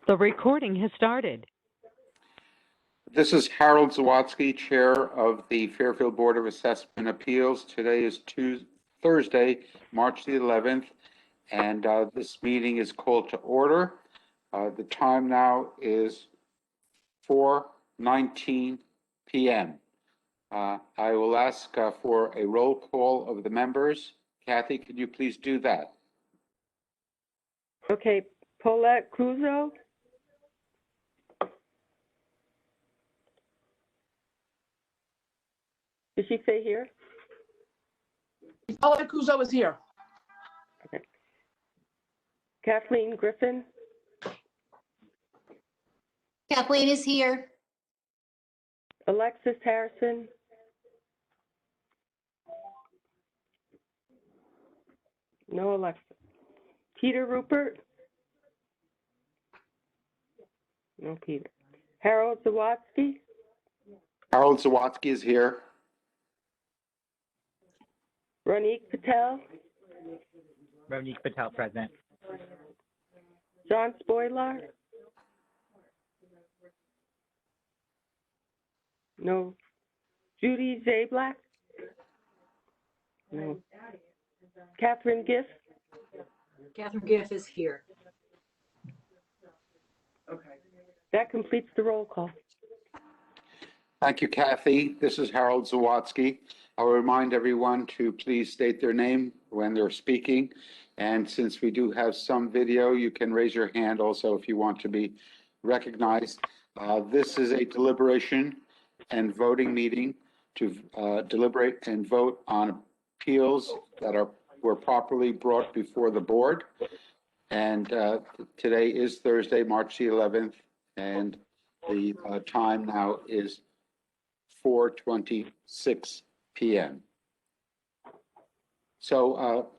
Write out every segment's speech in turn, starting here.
The recording has started. This is Harold Zawadzki, Chair of the Fairfield Board of Assessment Appeals. Today is Thursday, March the 11th, and this meeting is called to order. The time now is 4:19 p.m. I will ask for a roll call of the members. Kathy, could you please do that? Okay, Paulette Cruzo. Did she say here? Paulette Cruzo is here. Okay. Kathleen Griffin. Kathleen is here. Alexis Harrison. No Alexis. Peter Rupert. No Peter. Harold Zawadzki. Harold Zawadzki is here. Ronique Patel. Ronique Patel present. John Spoiler. No. Judy Zablack. No. Catherine Giff. Catherine Giff is here. Okay. That completes the roll call. Thank you, Kathy. This is Harold Zawadzki. I'll remind everyone to please state their name when they're speaking. And since we do have some video, you can raise your hand also if you want to be recognized. This is a deliberation and voting meeting to deliberate and vote on appeals that were properly brought before the board. And today is Thursday, March the 11th, and the time now is 4:26 p.m. So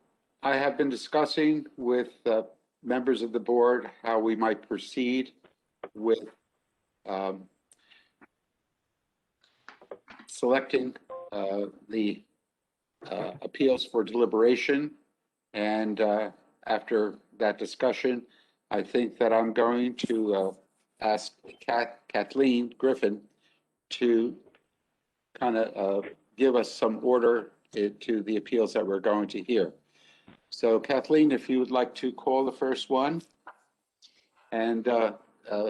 I have been discussing with members of the board how we might proceed with selecting the appeals for deliberation. And after that discussion, I think that I'm going to ask Kathleen Griffin to kind of give us some order to the appeals that we're going to hear. So Kathleen, if you would like to call the first one, and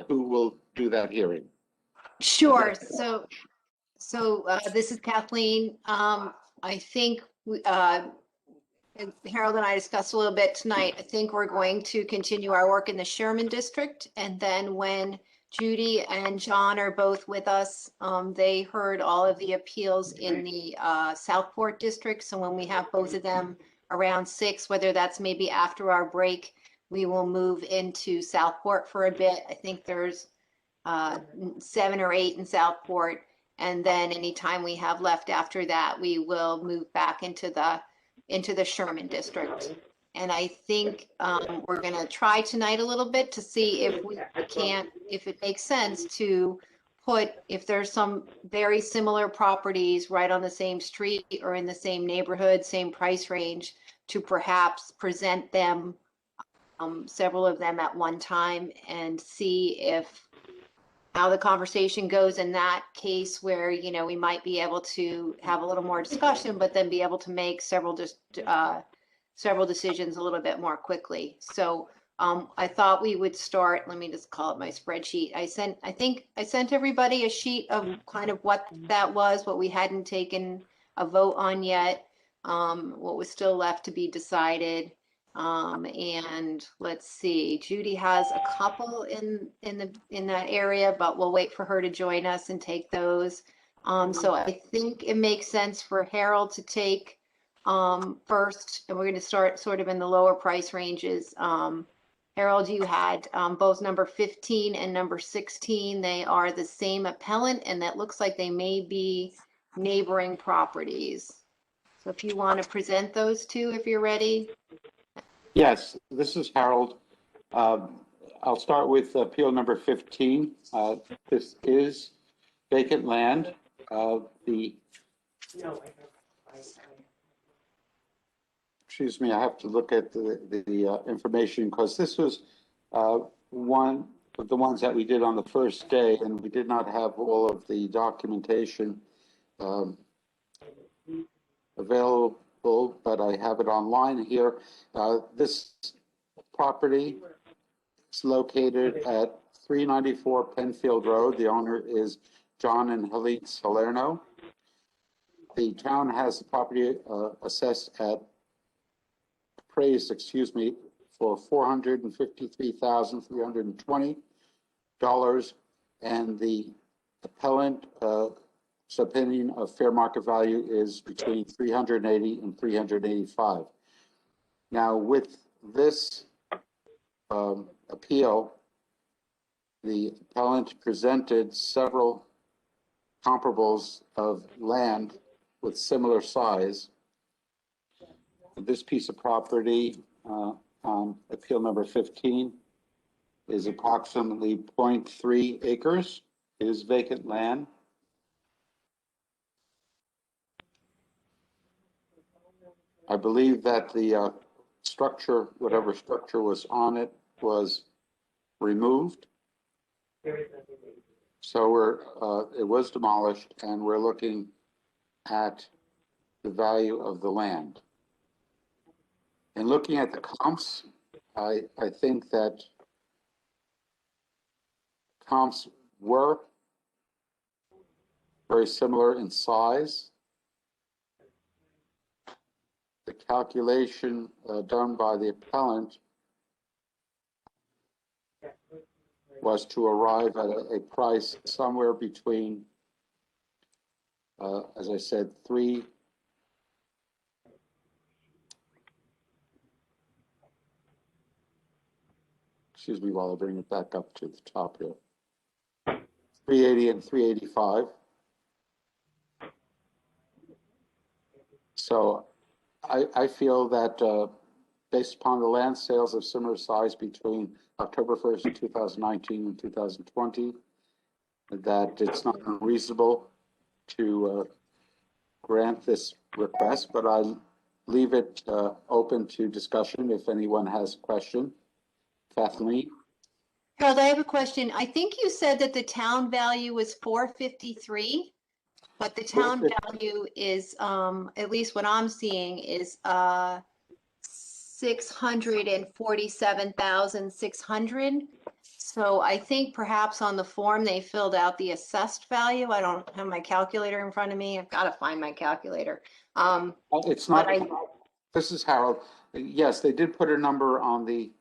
who will do that hearing? Sure. So this is Kathleen. I think Harold and I discussed a little bit tonight. I think we're going to continue our work in the Sherman district, and then when Judy and John are both with us, they heard all of the appeals in the Southport district. So when we have both of them around 6, whether that's maybe after our break, we will move into Southport for a bit. I think there's 7 or 8 in Southport. And then anytime we have left after that, we will move back into the Sherman district. And I think we're going to try tonight a little bit to see if if it makes sense to if there's some very similar properties right on the same street or in the same neighborhood, same price range, to perhaps present them, several of them at one time, and see how the conversation goes in that case where, we might be able to have a little more discussion, but then be able to make several decisions a little bit more quickly. So I thought we would start, let me just call it my spreadsheet. I think I sent everybody a sheet of kind of what that was, what we hadn't taken a vote on yet, what was still left to be decided. And let's see, Judy has a couple in that area, but we'll wait for her to join us and take those. So I think it makes sense for Harold to take first, and we're going to start sort of in the lower price ranges. Harold, you had both number 15 and number 16. They are the same appellant, and that looks like they may be neighboring properties. So if you want to present those two, if you're ready. Yes, this is Harold. I'll start with appeal number 15. This is vacant land. Excuse me, I have to look at the information because this was one of the ones that we did on the first day, and we did not have all of the documentation available, but I have it online here. This property is located at 394 Penfield Road. The owner is John and Helene Salerno. The town has the property appraised, for $453,320, and the appellant's opinion of fair market value is between $380 and $385. Now, with this appeal, the appellant presented several comparables of land with similar size. This piece of property on appeal number 15 is approximately 0.3 acres. It is vacant land. I believe that the structure, whatever structure was on it, was removed. So it was demolished, and we're looking at the value of the land. In looking at the comps, I think that comps were very similar in size. The calculation done by the appellant was to arrive at a price somewhere between, as I said, excuse me while I bring it back up to the top here, 380 and 385. So I feel that based upon the land sales of similar size between October 1st, 2019 and 2020, that it's not unreasonable to grant this request, but I leave it open to discussion if anyone has a question. Kathleen? Harold, I have a question. I think you said that the town value was 453, but the town value is, at least what I'm seeing, is 647,600. So I think perhaps on the form they filled out the assessed value. I don't have my calculator in front of me. I've got to find my calculator. It's not, this is Harold. Yes, they did put a number on the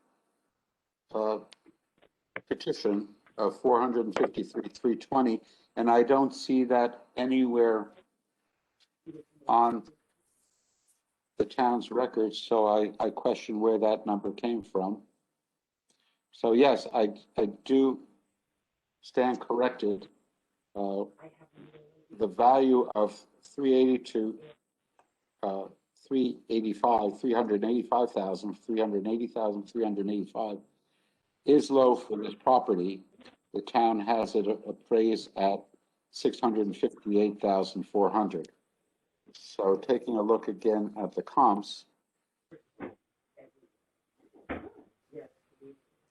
petition of 453,320, and I don't see that anywhere on the town's records, so I question where that number came from. So yes, I do stand corrected. The value of 382, 385, 385,000, 380,000, 385 is low for this property. The town has it appraised at 658,400. So taking a look again at the comps.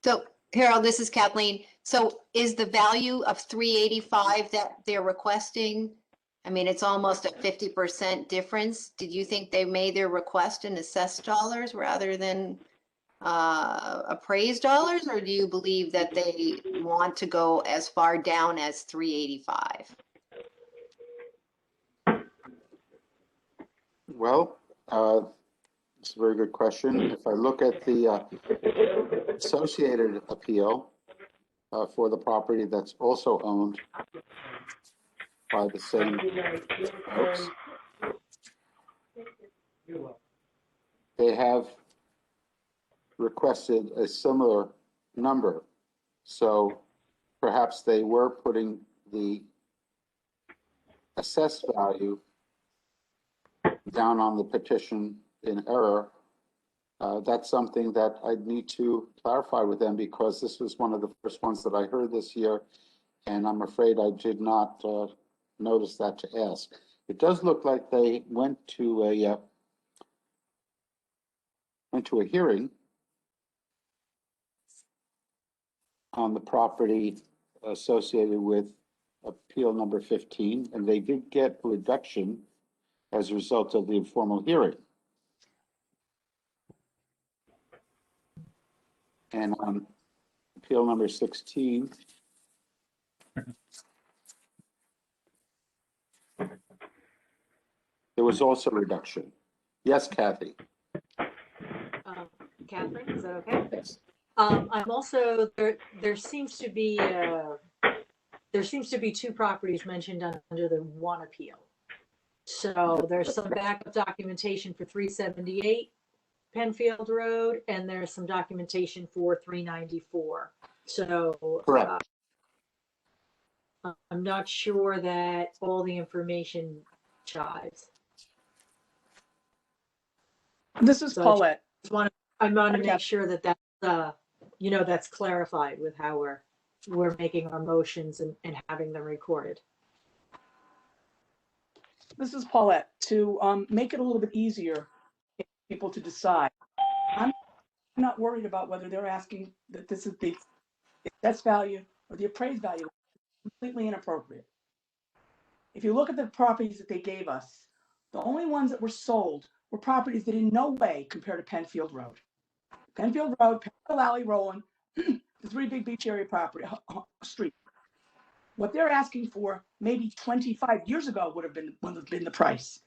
So Harold, this is Kathleen. So is the value of 385 that they're requesting? I mean, it's almost a 50% difference. Did you think they made their request in assessed dollars rather than appraised dollars, or do you believe that they want to go as far down as 385? Well, it's a very good question. If I look at the associated appeal for the property that's also owned by the same folks, they have requested a similar number. So perhaps they were putting the assessed value down on the petition in error. That's something that I need to clarify with them, because this was one of the first ones that I heard this year, and I'm afraid I did not notice that to ask. It does look like they went to a hearing on the property associated with appeal number 15, and they did get a reduction as a result of the informal hearing. And on appeal number 16, there was also a reduction. Yes, Kathy? Catherine, is that okay? Yes. I'm also, there seems to be two properties mentioned under the one appeal. So there's some backup documentation for 378 Penfield Road, and there's some documentation for 394. So Correct. I'm not sure that all the information jives. This is So Paulette. I want to make sure that that's, that's clarified with how we're making our motions and having them recorded. This is Paulette. To make it a little bit easier for people to decide, I'm not worried about whether they're asking that this is the assessed value or the appraised value. It's completely inappropriate. If you look at the properties that they gave us, the only ones that were sold were properties that in no way compare to Penfield Road. Penfield Road, Penfield Alley, Roland, the three big beach area property street. What they're asking for maybe 25 years ago would have been the price.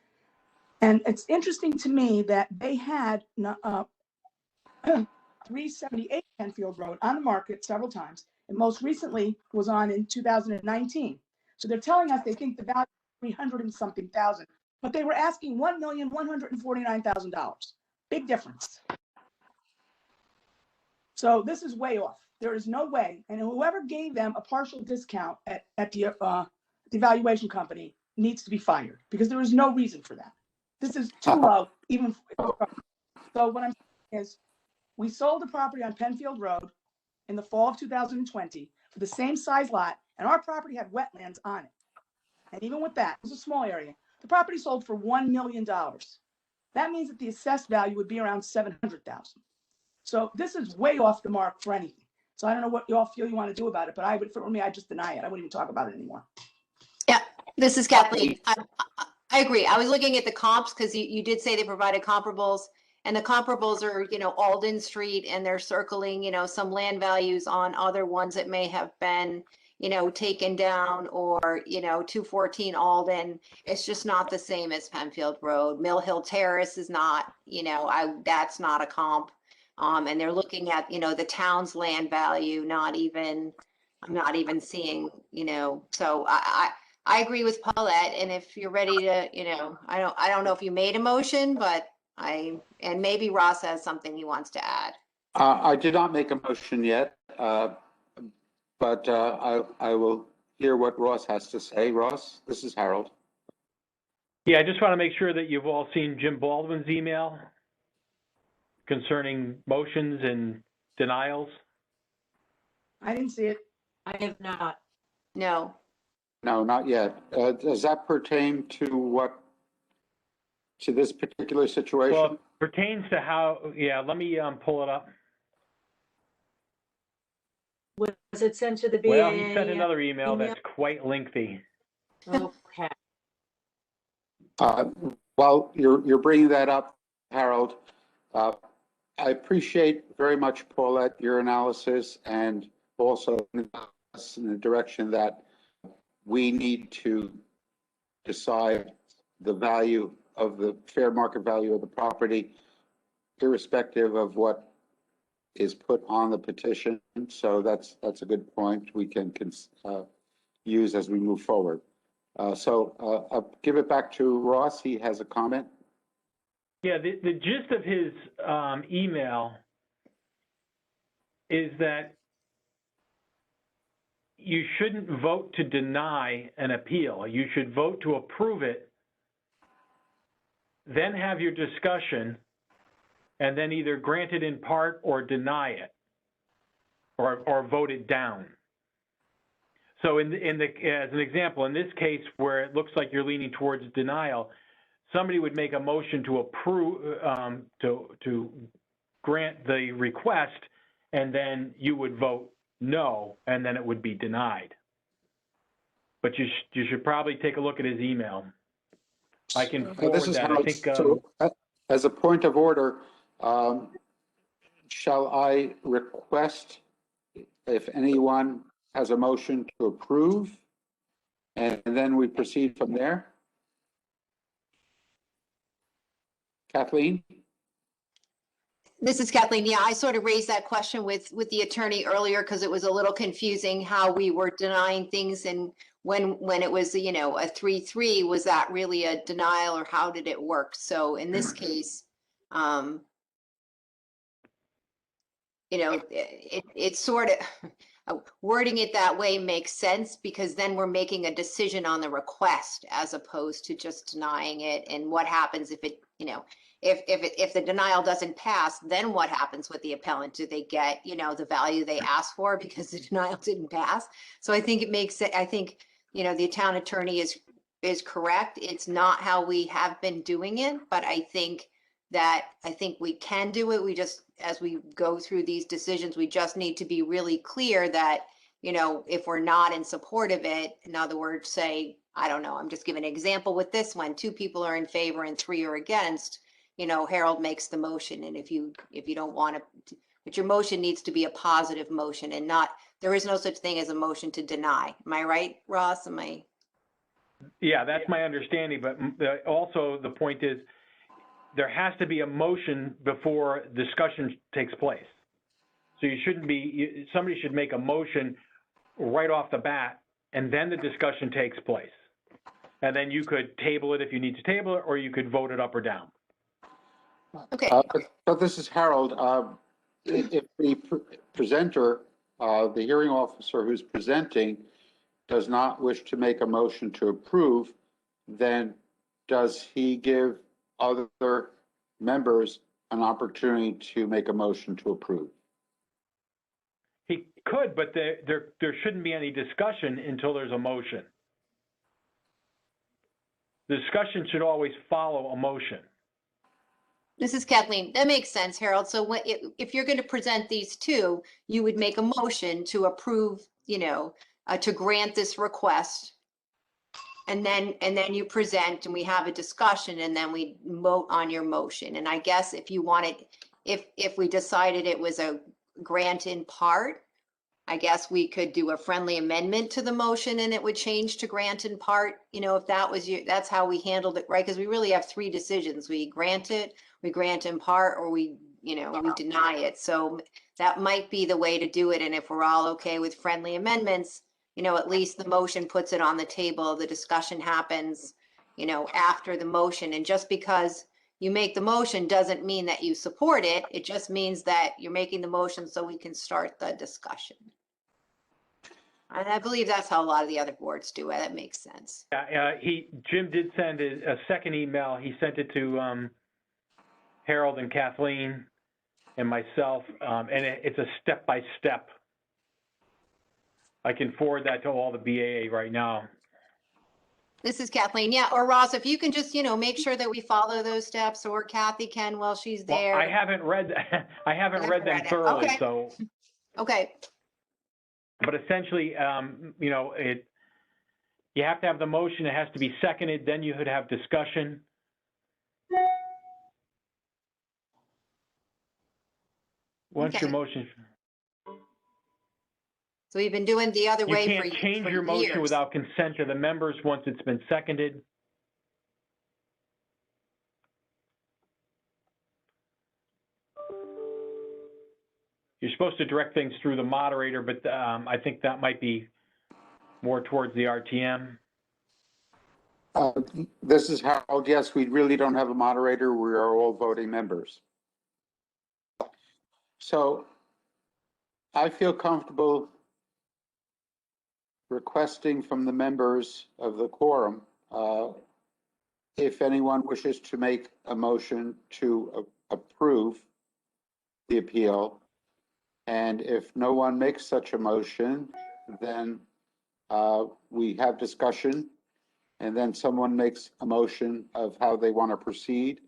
And it's interesting to me that they had 378 Penfield Road on the market several times, and most recently was on in 2019. So they're telling us they think the value is 300 and something thousand, but they were asking $1,149,000. Big difference. So this is way off. There is no way, and whoever gave them a partial discount at the valuation company needs to be fired, because there is no reason for that. This is too low, even. So what I'm saying is, we sold a property on Penfield Road in the fall of 2020 for the same size lot, and our property had wetlands on it. And even with that, it was a small area. The property sold for $1 million. That means that the assessed value would be around $700,000. So this is way off the mark for anything. So I don't know what you all feel you want to do about it, but for me, I just deny it. I wouldn't even talk about it anymore. Yeah, this is Kathleen. I agree. I was looking at the comps because you did say they provided comparables, and the comparables are, Alden Street, and they're circling, some land values on other ones that may have been, taken down, or, 214 Alden. It's just not the same as Penfield Road. Mill Hill Terrace is not, that's not a comp. And they're looking at, the town's land value, I'm not even seeing, so I agree with Paulette. And if you're ready to, I don't know if you made a motion, but and maybe Ross has something he wants to add. I did not make a motion yet, but I will hear what Ross has to say. Ross, this is Harold. Yeah, I just want to make sure that you've all seen Jim Baldwin's email concerning motions and denials. I didn't see it. I have not. No. No, not yet. Does that pertain to this particular situation? Well, it pertains to how, yeah, let me pull it up. Was it sent to the BA? Well, he sent another email that's quite lengthy. Okay. While you're bringing that up, Harold, I appreciate very much, Paulette, your analysis, and also in the direction that we need to decide the value of the fair market value of the property, irrespective of what is put on the petition. So that's a good point we can use as we move forward. So I'll give it back to Ross. He has a comment. Yeah, the gist of his email is that you shouldn't vote to deny an appeal. You should vote to approve it, then have your discussion, and then either grant it in part or deny it, or vote it down. So as an example, in this case where it looks like you're leaning towards denial, somebody would make a motion to approve, to grant the request, and then you would vote no, and then it would be denied. But you should probably take a look at his email. I can This forward is that. I Harold. think, So, as a point of order, shall I request if anyone has a motion to approve, and then we proceed from there? Kathleen? This is Kathleen. Yeah, I sort of raised that question with the attorney earlier because it was a little confusing how we were denying things, and when it was, you know, a 3-3, was that really a denial or how did it work? So in this case, you know, it's sort of wording it that way makes sense because then we're making a decision on the request as opposed to just denying it. And what happens if it, you know, if the denial doesn't pass, then what happens with the appellant? Do they get, you know, the value they asked for because the denial didn't pass? So I think it makes it, I think, you know, the town attorney is correct. It's not how we have been doing it, but I think we can do it. We just, as we go through these decisions, we just need to be really clear that, you know, if we're not in support of it, in other words, say, I don't know, I'm just giving an example with this one, 2 people are in favor and 3 are against, you know, Harold makes the motion. And if you don't want to, but your motion needs to be a positive motion and not, there is no such thing as a motion to deny. Am I right, Ross? yeah, that's my understanding. But also the point is, there has to be a motion before discussion takes place. So you shouldn't be, somebody should make a motion right off the bat, and then the discussion takes place. And then you could table it if you need to table it, or you could vote it up or down. Okay. But this is Harold. If the presenter, the hearing officer who's presenting, does not wish to make a motion to approve, then does he give other members an opportunity to make a motion to approve? He could, but there shouldn't be any discussion until there's a motion. The discussion should always follow a motion. This is Kathleen. That makes sense, Harold. So if you're going to present these 2, you would make a motion to approve, you know, to grant this request. And then you present and we have a discussion and then we vote on your motion. And I guess if you wanted, if we decided it was a grant in part, I guess we could do a friendly amendment to the motion and it would change to grant in part, you know, if that was that's how we handled it, right? Because we really have 3 decisions. We grant it, we grant in part, or we, you know, we deny it. So that might be the way to do it. And if we're all okay with friendly amendments, you know, at least the motion puts it on the table. The discussion happens, you know, after the motion. And just because you make the motion doesn't mean that you support it. It just means that you're making the motion so we can start the discussion. And I believe that's how a lot of the other boards do it. That makes sense. Jim did send a second email. He sent it to Harold and Kathleen and myself, and it's a step-by-step. I can forward that to all the BAA right now. This is Kathleen. Yeah, or Ross, if you can just, you know, make sure that we follow those steps, or Kathy can while she's there. Well, I haven't read I haven't read them thoroughly, okay. So. Okay. But essentially, you know, you have to have the motion. It has to be seconded. Then you would have discussion. Once your motion. So we've been doing the other way for years. You can't change your motion without consent of the members once it's been seconded. You're supposed to direct things through the moderator, but I think that might be more towards the RTM. This is Harold. Yes, we really don't have a moderator. We are all voting members. So I feel comfortable requesting from the members of the quorum, if anyone wishes to make a motion to approve the appeal. And if no one makes such a motion, then we have discussion, and then someone makes a motion of how they want to proceed,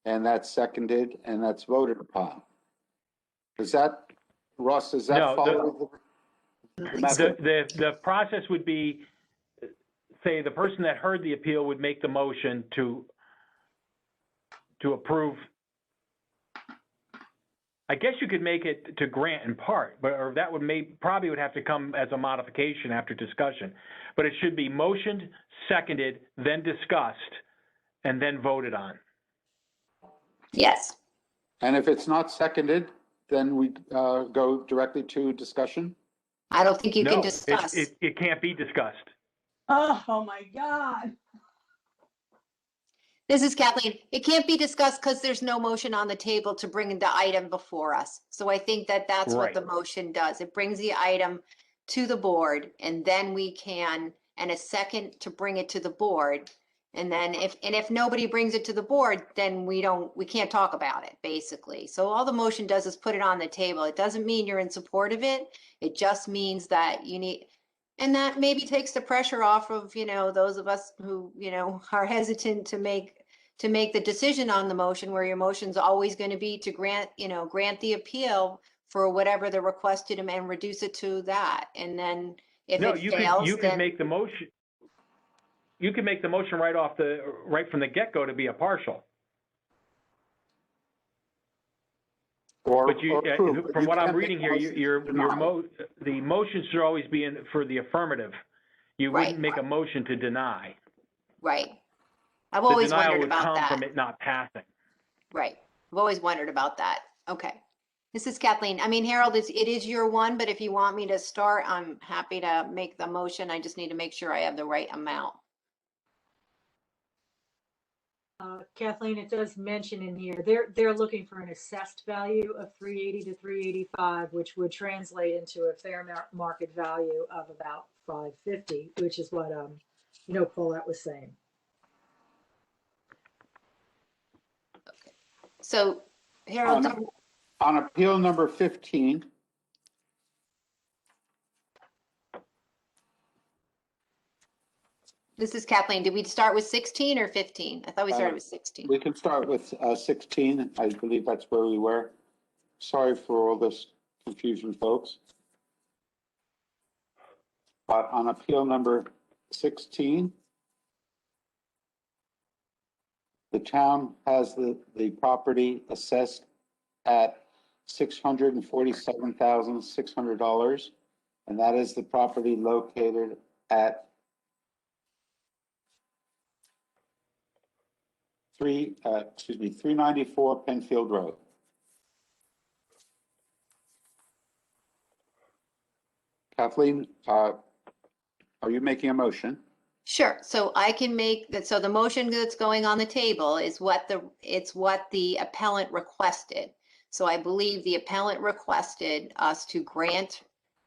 and that's seconded and that's voted upon. Does that, Ross, does that follow? The process would be, say, the person that heard the appeal would make the motion to approve. I guess you could make it to grant in part, but or that would probably would have to come as a modification after discussion. But it should be motioned, seconded, then discussed, and then voted on. Yes. And if it's not seconded, then we go directly to discussion? I don't think you can No, discuss. it can't be discussed. Oh, my God. This is Kathleen. It can't be discussed because there's no motion on the table to bring the item before us. So I think that that's what the motion does. It brings the item to the board, and then we can, and a second to bring it to the board. And then if nobody brings it to the board, then we can't talk about it, basically. So all the motion does is put it on the table. It doesn't mean you're in support of it. It just means that you need, and that maybe takes the pressure off of, those of us who, are hesitant to make the decision on the motion, where your motion's always going to be to grant the appeal for whatever the requested and reduce it to that. And then if it fails, you could make the motion. You can make the motion right from the get-go to be a partial. But from what I'm reading here, the motion should always be for the affirmative. You wouldn't make a motion to deny. Right. I've always wondered about that. The denial would come from it not passing. Right. I've always wondered about that. Okay. This is Kathleen. I mean, Harold, it is your one, but if you want me to start, I'm happy to make the motion. I just need to make sure I have the right amount. Kathleen, it does mention in here, they're looking for an assessed value of 380 to 385, which would translate into a fair market value of about 550, which is what, Paulette was saying. Okay. So Harold, on appeal number 15, this is Kathleen. Did we start with 16 or 15? I thought we started with 16. we can start with 16. I believe that's where we were. Sorry for all this confusion, folks. But on appeal number 16, the town has the property assessed at $647,600, and that is the property located at 394 Penfield Road. Kathleen, are you making a motion? Sure. So I can make that. So the motion that's going on the table is what the appellant requested. So I believe the appellant requested us to grant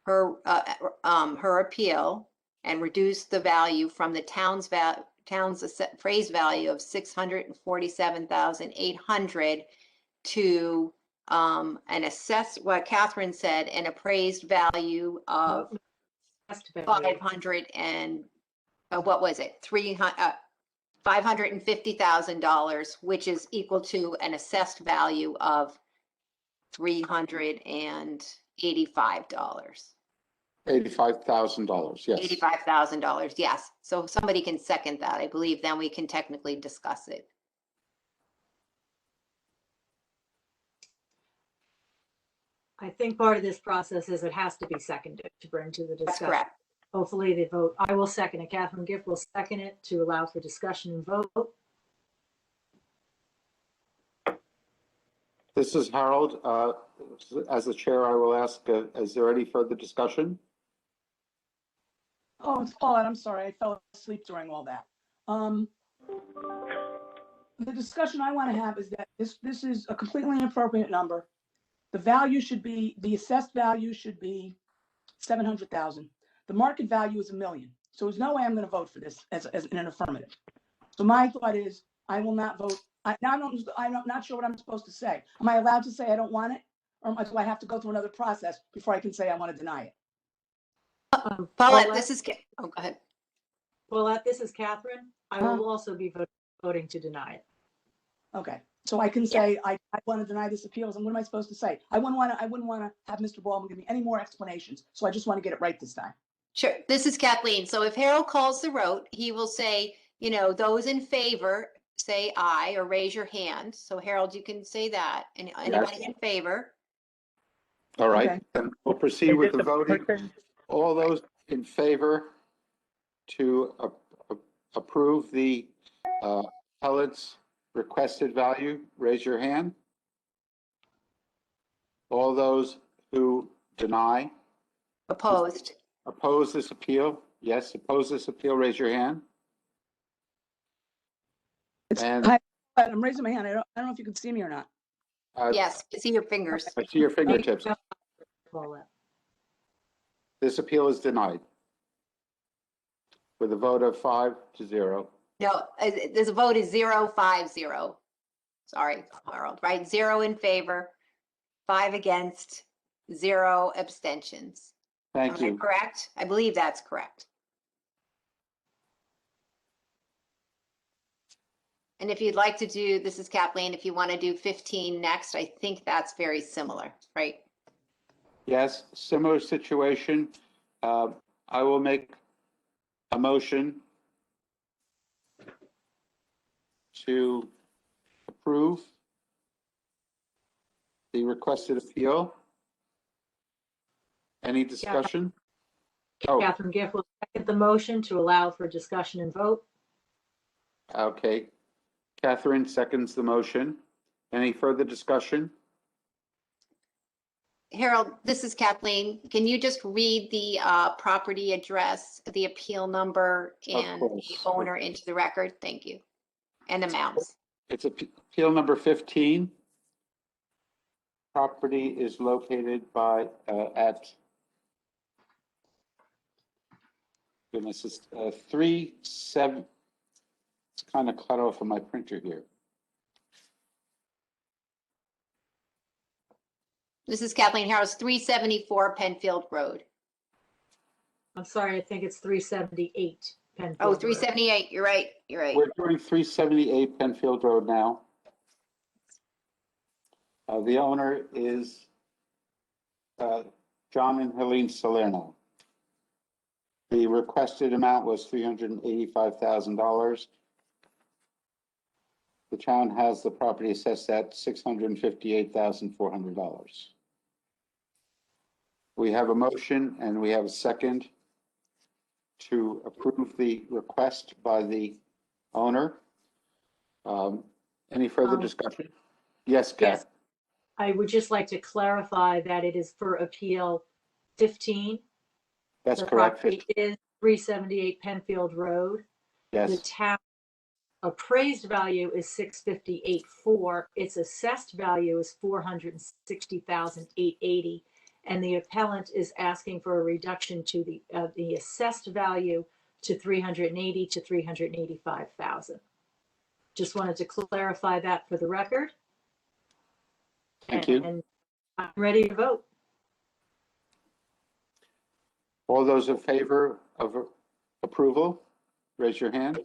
her appeal and reduce the value from the town's appraised value of $647,800 to what Catherine said, an appraised value of 500 and what was it? $550,000, which is equal to an assessed value of $385. $85,000, yes. $85,000, yes. So if somebody can second that, I believe, then we can technically discuss it. I think part of this process is it has to be seconded to bring to the discussion. That's correct. Hopefully they vote. I will second it. Catherine Giff will second it to allow for discussion and vote. This is Harold. As the chair, I will ask, is there any further discussion? Oh, it's Paulette. I'm sorry. I fell asleep during all that. The discussion I want to have is that this is a completely inappropriate number. The value should be, the assessed value should be 700,000. The market value is $1 million. So there's no way I'm going to vote for this as an affirmative. So my thought is I will not vote. I'm not sure what I'm supposed to say. Am I allowed to say I don't want it? Or do I have to go through another process before I can say I want to deny it? Paulette, this is, oh, go ahead. Paulette, this is Catherine. I will also be voting to deny it. Okay. So I can say, I want to deny this appeal, and what am I supposed to say? I wouldn't want to have Mr. Baldwin give me any more explanations, so I just want to get it right this time. Sure, this is Kathleen. So if Harold calls the vote, he will say, you know, those in favor, say aye or raise your hand. So Harold, you can say that. And anybody in favor? All right, Okay. then we'll proceed Is with it the the voting. person? All those in favor to approve the appellate's requested value, raise your hand. All those who deny, Opposed? oppose this appeal, yes, oppose this appeal, raise your hand. And Hi, I'm raising my hand. I don't know if you can see me or not. Yes, I see your fingers. I see your fingertips. Paulette. This appeal is denied with a vote of 5-0. No, this vote is 0-5-0. Sorry, Harold, right? 0 in favor, 5 against, 0 abstentions. Thank Am I you. correct? I believe that's correct. And if you'd like to do, this is Kathleen, if you want to do 15 next, I think that's very similar, right? Yes, similar situation. I will make a motion to approve the requested appeal. Any discussion? Oh, Catherine Giff will second the motion to allow for discussion and vote. okay. Catherine seconds the motion. Any further discussion? Harold, this is Kathleen. Can you just read the property address, the appeal number, Of and the course. owner into the record? Thank you. And amounts. It's appeal number 15. Property is located at, goodness, it's 37, it's kind of cut off on my printer here. This is Kathleen Harold, 374 Penfield Road. I'm sorry, I think it's 378 Penfield Oh, Road. 378, you're right, you're right. We're doing 378 Penfield Road now. The owner is John and Helene Salerno. The requested amount was $385,000. The town has the property assessed at $658,400. We have a motion and we have a second to approve the request by the owner. Any further discussion? Yes, Kath. Yes. I would just like to clarify that it is for appeal 15. That's The correct. property is 378 Penfield Road. The Yes, town appraised value is 658.4. Its assessed value is 460,880, and the appellant is asking for a reduction to the assessed value to 380 to 385,000. Just wanted to clarify that for the record. thank you. And I'm ready to vote. All those in favor of approval, raise your hand.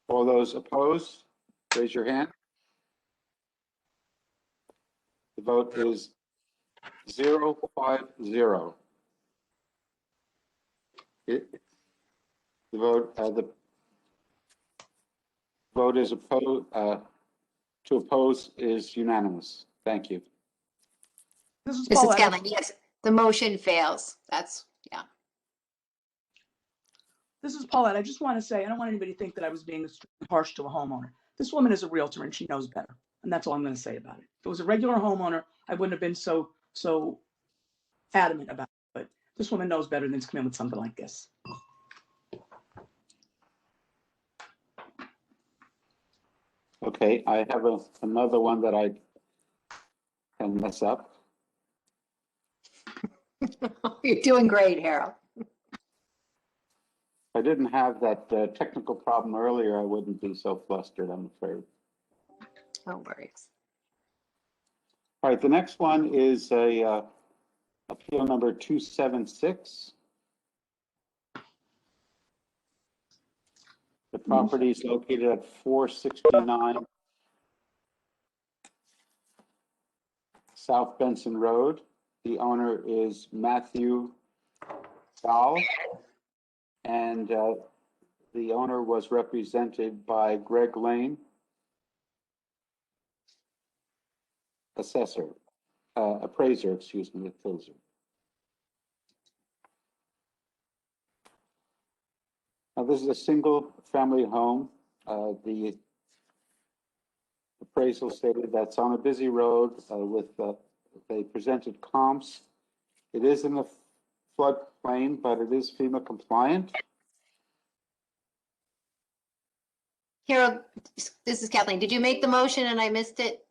All those opposed, raise your hand. The vote is 0-5-0. The vote is opposed, to oppose is unanimous. Thank you. This is This is Paulette. Kathleen, yes, the motion fails. That's, yeah. This is Paulette. I just want to say, I don't want anybody to think that I was being harsh to a homeowner. This woman is a realtor and she knows better. And that's all I'm going to say about it. If it was a regular homeowner, I wouldn't have been so adamant about it. But this woman knows better than to come in with something like this. Okay, I have another one that I can mess up. You're doing great, Harold. If I didn't have that technical problem earlier, I wouldn't be so flustered, I'm afraid. No worries. All right, the next one is appeal number 276. The property is located at 469 South Benson Road. The owner is Matthew Dahl, and the owner was represented by Greg Lane, appraiser, excuse me, appraiser. Now, this is a single-family home. The appraisal stated that's on a busy road they presented comps. It is in the floodplain, but it is FEMA compliant. Harold, this is Kathleen. Did you make the motion and I missed it?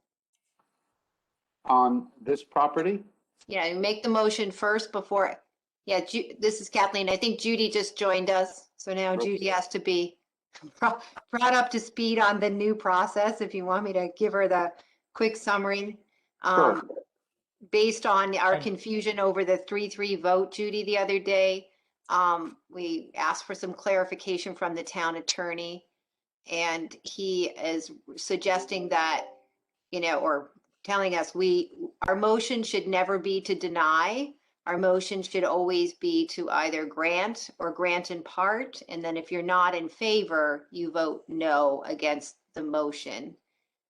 On this property? Yeah, you make the motion first before, yeah, this is Kathleen. I think Judy just joined us. So now Judy has to be brought up to speed on the new process. If you want me to give her the quick summary. Sure. Based on our confusion over the 3-3 vote, Judy, the other day, we asked for some clarification from the town attorney. And he is suggesting that, or telling us our motion should never be to deny. Our motion should always be to either grant or grant in part. And then if you're not in favor, you vote no against the motion.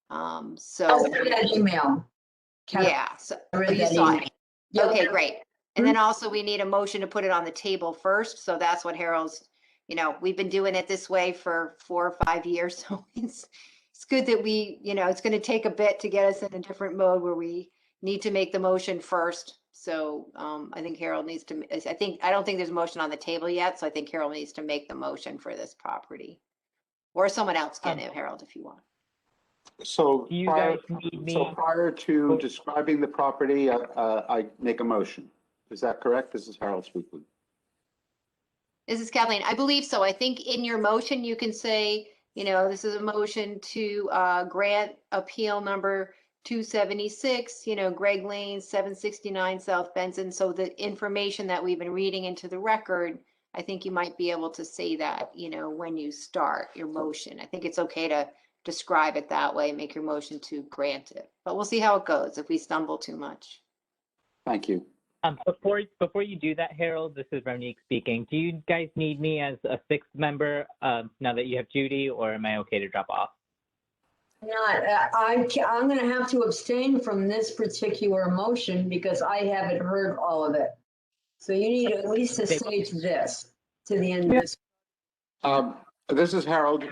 So that email. yeah, so I read you that saw email. it. Yep. Okay, great. And then also we need a motion to put it on the table first. So that's what Harold's, we've been doing it this way for 4 or 5 years. So it's good that it's going to take a bit to get us in a different mode where we need to make the motion first. So I think Harold needs to, I don't think there's a motion on the table yet. So I think Harold needs to make the motion for this property. Or someone else can, Harold, if you want. So Do you guys need me? prior to describing the property, I make a motion. Is that correct? This is Harold speaking. This is Kathleen. I believe so. I think in your motion, you can say, this is a motion to grant appeal number 276, Greg Lane, 769 South Benson. So the information that we've been reading into the record, I think you might be able to say that, when you start your motion. I think it's okay to describe it that way, make your motion to grant it. But we'll see how it goes if we stumble too much. Thank you. Before you do that, Harold, this is Ronique speaking. Do you guys need me as a sixth member now that you have Judy, or am I okay to drop off? Not, I'm going to have to abstain from this particular motion because I haven't heard all of it. So you need at least to say this to the end of this. This is Harold.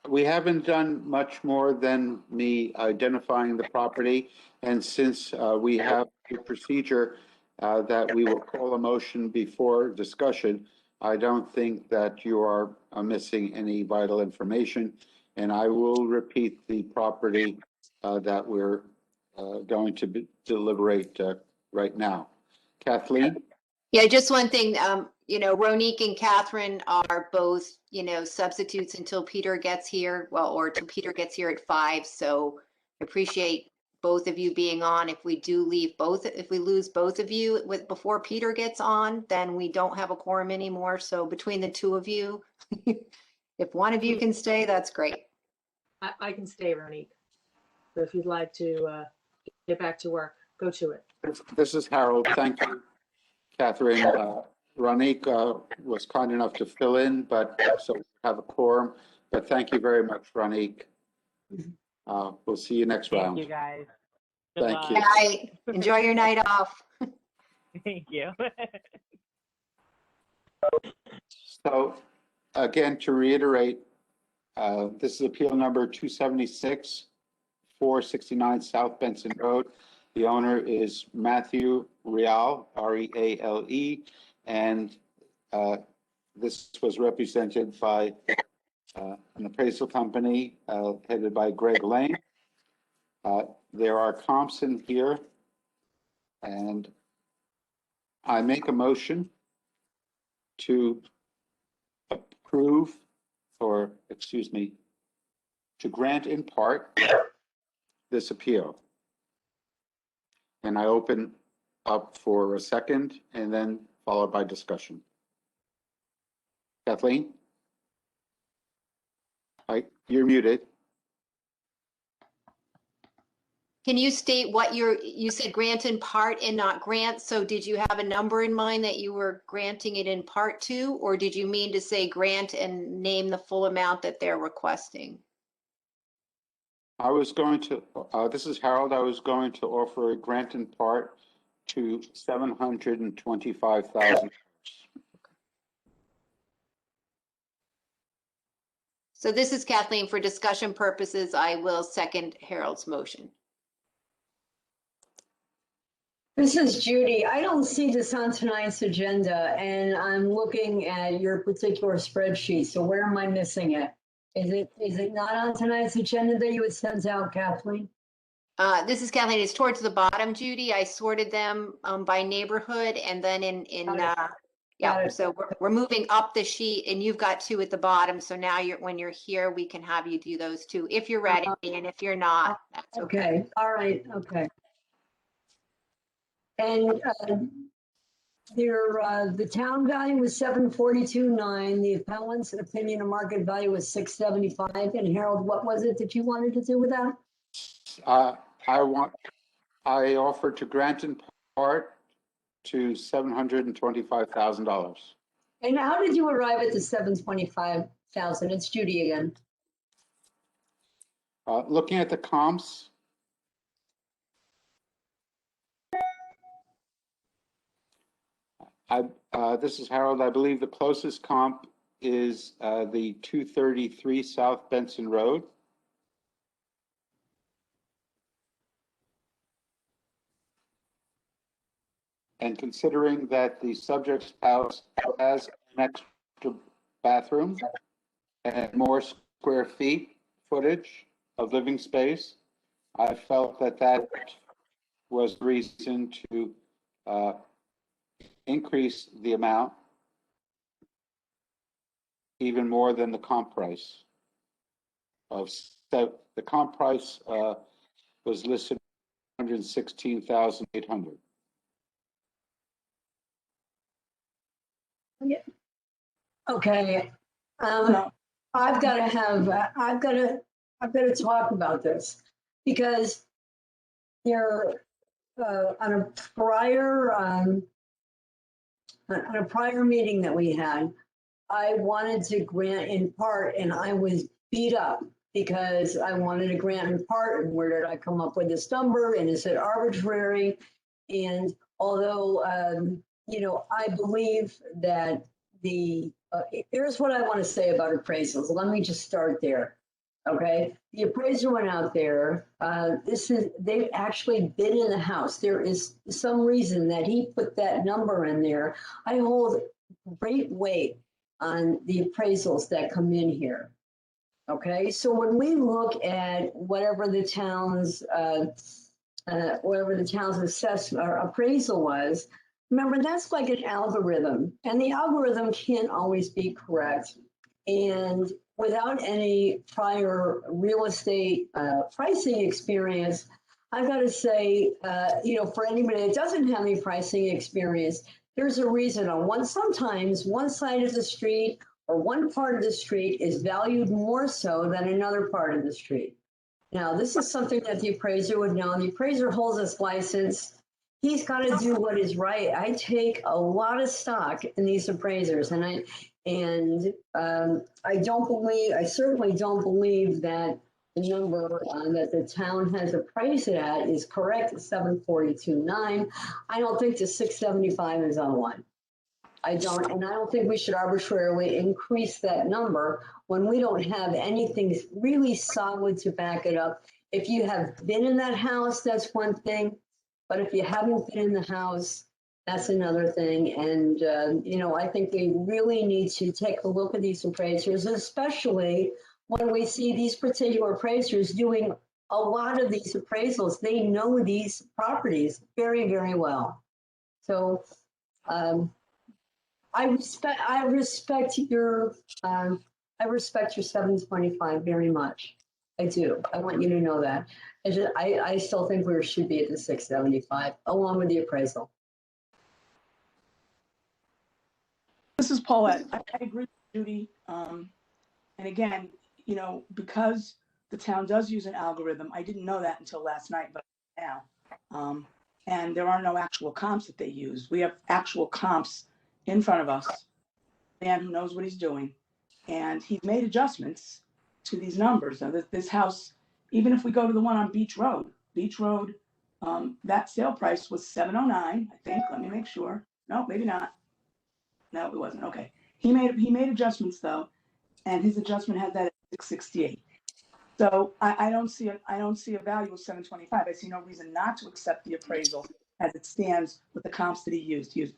We haven't done much more than me identifying the property. And since we have a procedure that we will call a motion before discussion, I don't think that you are missing any vital information. And I will repeat the property that we're going to deliberate right now. Kathleen? Yeah, just one thing, Ronique and Catherine are both, substitutes until Peter gets here, or till Peter gets here at 5. So I appreciate both of you being on. If we lose both of you before Peter gets on, then we don't have a quorum anymore. So between the two of you, if one of you can stay, that's great. I can stay, Ronique. So if you'd like to get back to work, go to it. This is Harold. Thank you, Catherine. Ronique was kind enough to fill in, but so we have a quorum. But thank you very much, Ronique. We'll see you next round. Thank you, guys. Thank you. Bye. Enjoy your night off. Thank you. So again, to reiterate, this is appeal number 276, 469 South Benson Road. The owner is Matthew Reale, R-E-A-L-E, and this was represented by an appraisal company headed by Greg Lane. There are comps in here, and I make a motion to approve, or excuse me, to grant in part this appeal. And I open up for a second and then followed by discussion. Kathleen? Yes. You're muted. Can you state what you said grant in part and not grant? So did you have a number in mind that you were granting it in part to, or did you mean to say grant and name the full amount that they're requesting? I was going to, this is Harold, I was going to offer a grant in part to $725,000. So this is Kathleen. For discussion purposes, I will second Harold's motion. This is Judy. I don't see this on tonight's agenda, and I'm looking at your particular spreadsheet. So where am I missing it? Is it not on tonight's agenda that you had sent out, Kathleen? This is Kathleen. It's towards the bottom, Judy. I sorted them by neighborhood and then yeah. So we're moving up the sheet, and you've got two at the bottom. So now when you're here, we can have you do those two if you're ready, and if you're not, that's okay. Okay. All right. Okay. And the town value was 742.9. The appellant's opinion of market value was 675. And Harold, what was it that you wanted to do with that? I offered to grant in part to $725,000. And how did you arrive at the 725,000? It's Judy again. Looking at the comps, this is Harold. I believe the closest comp is the 233 South Benson Road. And considering that the subject's house has an extra bathroom and more square footage of living space, I felt that that was reason to increase the amount even more than the comp price. The comp price was listed at $116,800. Yeah. Okay. I've got to talk about this because there on a prior meeting that we had, I wanted to grant in part, and I was beat up because I wanted to grant in part. And where did I come up with this number? And is it arbitrary? And although I believe that here's what I want to say about appraisals. Let me just start there. Okay. The appraiser went out there. They've actually been in the house. There is some reason that he put that number in there. I hold great weight on the appraisals that come in here. Okay. So when we look at whatever the town's assessment or appraisal was, remember, that's like an algorithm, and the algorithm can't always be correct. And without any prior real estate pricing experience, I've got to say, for anybody that doesn't have any pricing experience, there's a reason sometimes one side of the street or one part of the street is valued more so than another part of the street. Now, this is something that the appraiser would know. The appraiser holds his license. He's got to do what is right. I take a lot of stock in these appraisers, and I certainly don't believe that the number that the town has appraised it at is correct at 742.9. I don't think the 675 is on one. I don't think we should arbitrarily increase that number when we don't have anything really solid to back it up. If you have been in that house, that's one thing. But if you haven't been in the house, that's another thing. And, I think we really need to take a look at these appraisers, especially when we see these particular appraisers doing a lot of these appraisals. They know these properties very, very well. So I respect your 725 very much. I do. I want you to know that. I still think we should be at the 675 along with the appraisal. This is Paulette. I agree with Judy. And again, because the town does use an algorithm, I didn't know that until last night, but now. And there are no actual comps that they use. We have actual comps in front of us, man who knows what he's doing. And he's made adjustments to these numbers. Now, this house, even if we go to the one on Beach Road, that sale price was $709, I think. Let me make sure. No, maybe not. No, it wasn't. Okay. He made adjustments though, and his adjustment had that at 668. So I don't see a value of 725. I see no reason not to accept the appraisal as it stands with the comps that he used. He used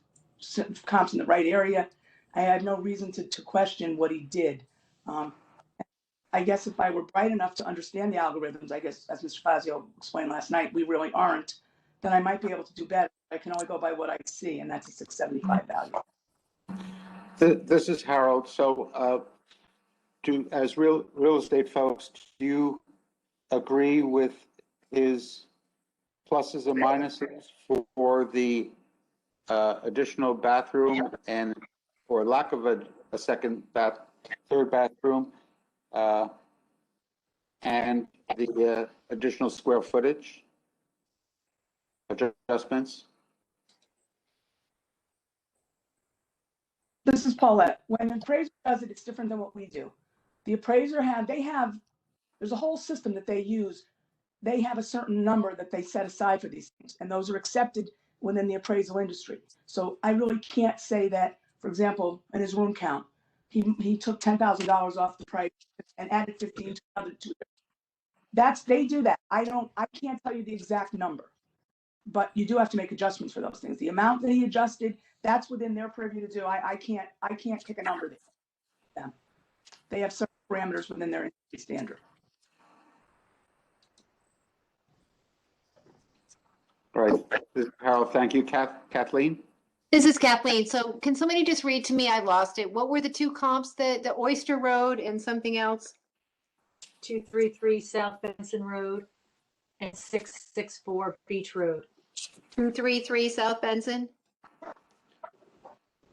comps in the right area. I have no reason to question what he did. I guess if I were bright enough to understand the algorithms, I guess, as Mr. Fazio explained last night, we really aren't, then I might be able to do better. I can only go by what I see, and that's a 675 value. This is Harold. So, as real estate folks, do you agree with his pluses and minuses for the additional bathroom and, or lack of a third bathroom, and the additional square footage adjustments? This is Paulette. When an appraiser does it, it's different than what we do. The appraiser there's a whole system that they use. They have a certain number that they set aside for these things, and those are accepted within the appraisal industry. So I really can't say that, for example, in his room count, he took $10,000 off the price and added 15 to another two. They do that. I can't tell you the exact number, but you do have to make adjustments for those things. The amount that he adjusted, that's within their purview to do. I can't pick a number there. They have certain parameters within their industry standard. All right, Harold, thank you. Kathleen? This is Kathleen. So can somebody just read to me? I lost it. What were the two comps, the Oyster Road and something else? 233 South Benson Road and 664 Beach Road. 233 South Benson?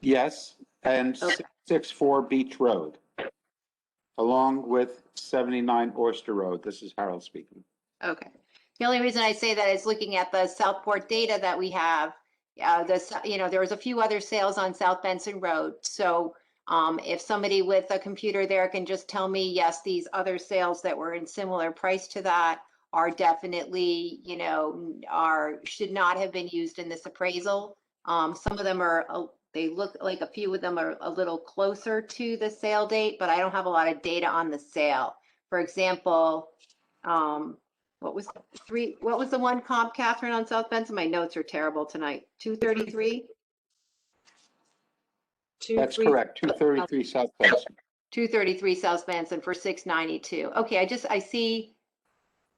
Yes, and Okay. 664 Beach Road, along with 79 Oyster Road. This is Harold speaking. Okay. The only reason I say that is looking at the Southport data that we have. There was a few other sales on South Benson Road. So if somebody with a computer there can just tell me, yes, these other sales that were in similar price to that are definitely, should not have been used in this appraisal. Some of them they look like a few of them are a little closer to the sale date, but I don't have a lot of data on the sale. For example, what was the one comp, Catherine, on South Benson? My notes are terrible tonight. 233? That's correct, 233 South Benson. 233 South Benson for 692. Okay, I see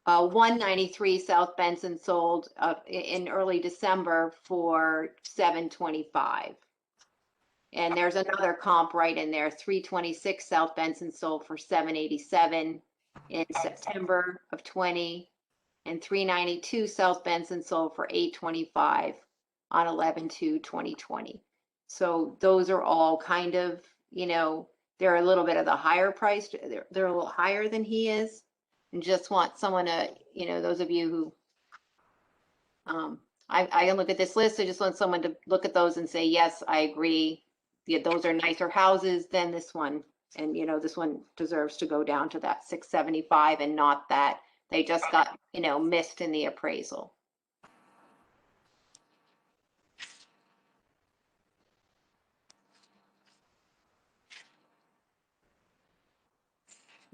193 South Benson sold in early December for 725. And there's another comp right in there, 326 South Benson sold for 787 in September of 20, and 392 South Benson sold for 825 on 11/2/2020. So those are all kind of, they're a little bit of the higher priced. They're a little higher than he is, and just want someone to, those of you who, I can look at this list. I just want someone to look at those and say, yes, I agree. Yeah, those are nicer houses than this one. And, this one deserves to go down to that 675 and not that they just got, missed in the appraisal.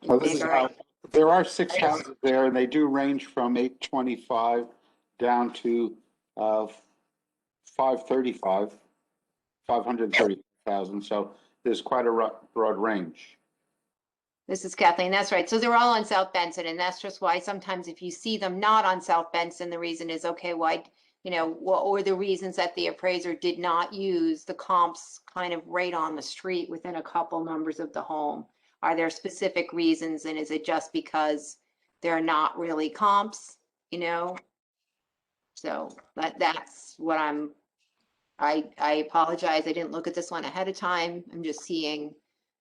Well, this is how, there are 6 houses there, and they do range from 825 down to 530,000. So there's quite a broad range. This is Kathleen. That's right. So they're all on South Benson, and that's just why sometimes if you see them not on South Benson, the reason is, okay, why, what were the reasons that the appraiser did not use the comps kind of right on the street within a couple numbers of the home? Are there specific reasons, and is it just because they're not really comps, So that's what I apologize. I didn't look at this one ahead of time. I'm just seeing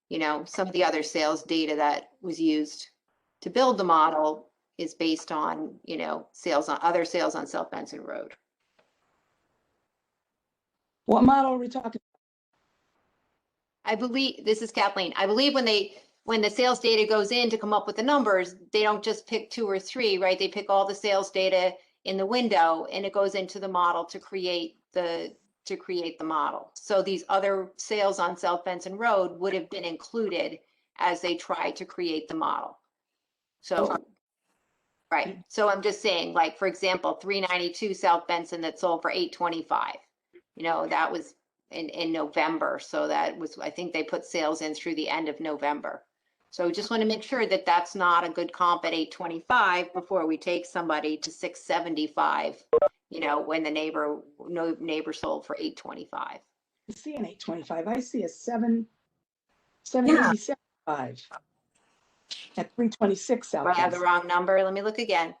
you know, some of the other sales data that was used to build the model is based on, you know, other sales on South Benson Road. What model are we talking? I believe, this is Kathleen, I believe when the sales data goes in to come up with the numbers, they don't just pick 2 or 3, right? They pick all the sales data in the window and it goes into the model to create the model. So these other sales on South Benson Road would have been included as they tried to create the model. So, right. So I'm just saying, like, for example, 392 South Benson that sold for 825. You know, that was in November. So that was, I think they put sales in through the end of November. So just want to make sure that that's not a good comp at 825 before we take somebody to 675, you know, when the neighbor sold for 825. I see an 825. I see a 775 at 326 South Do I have the Benson. wrong number? Let me look again.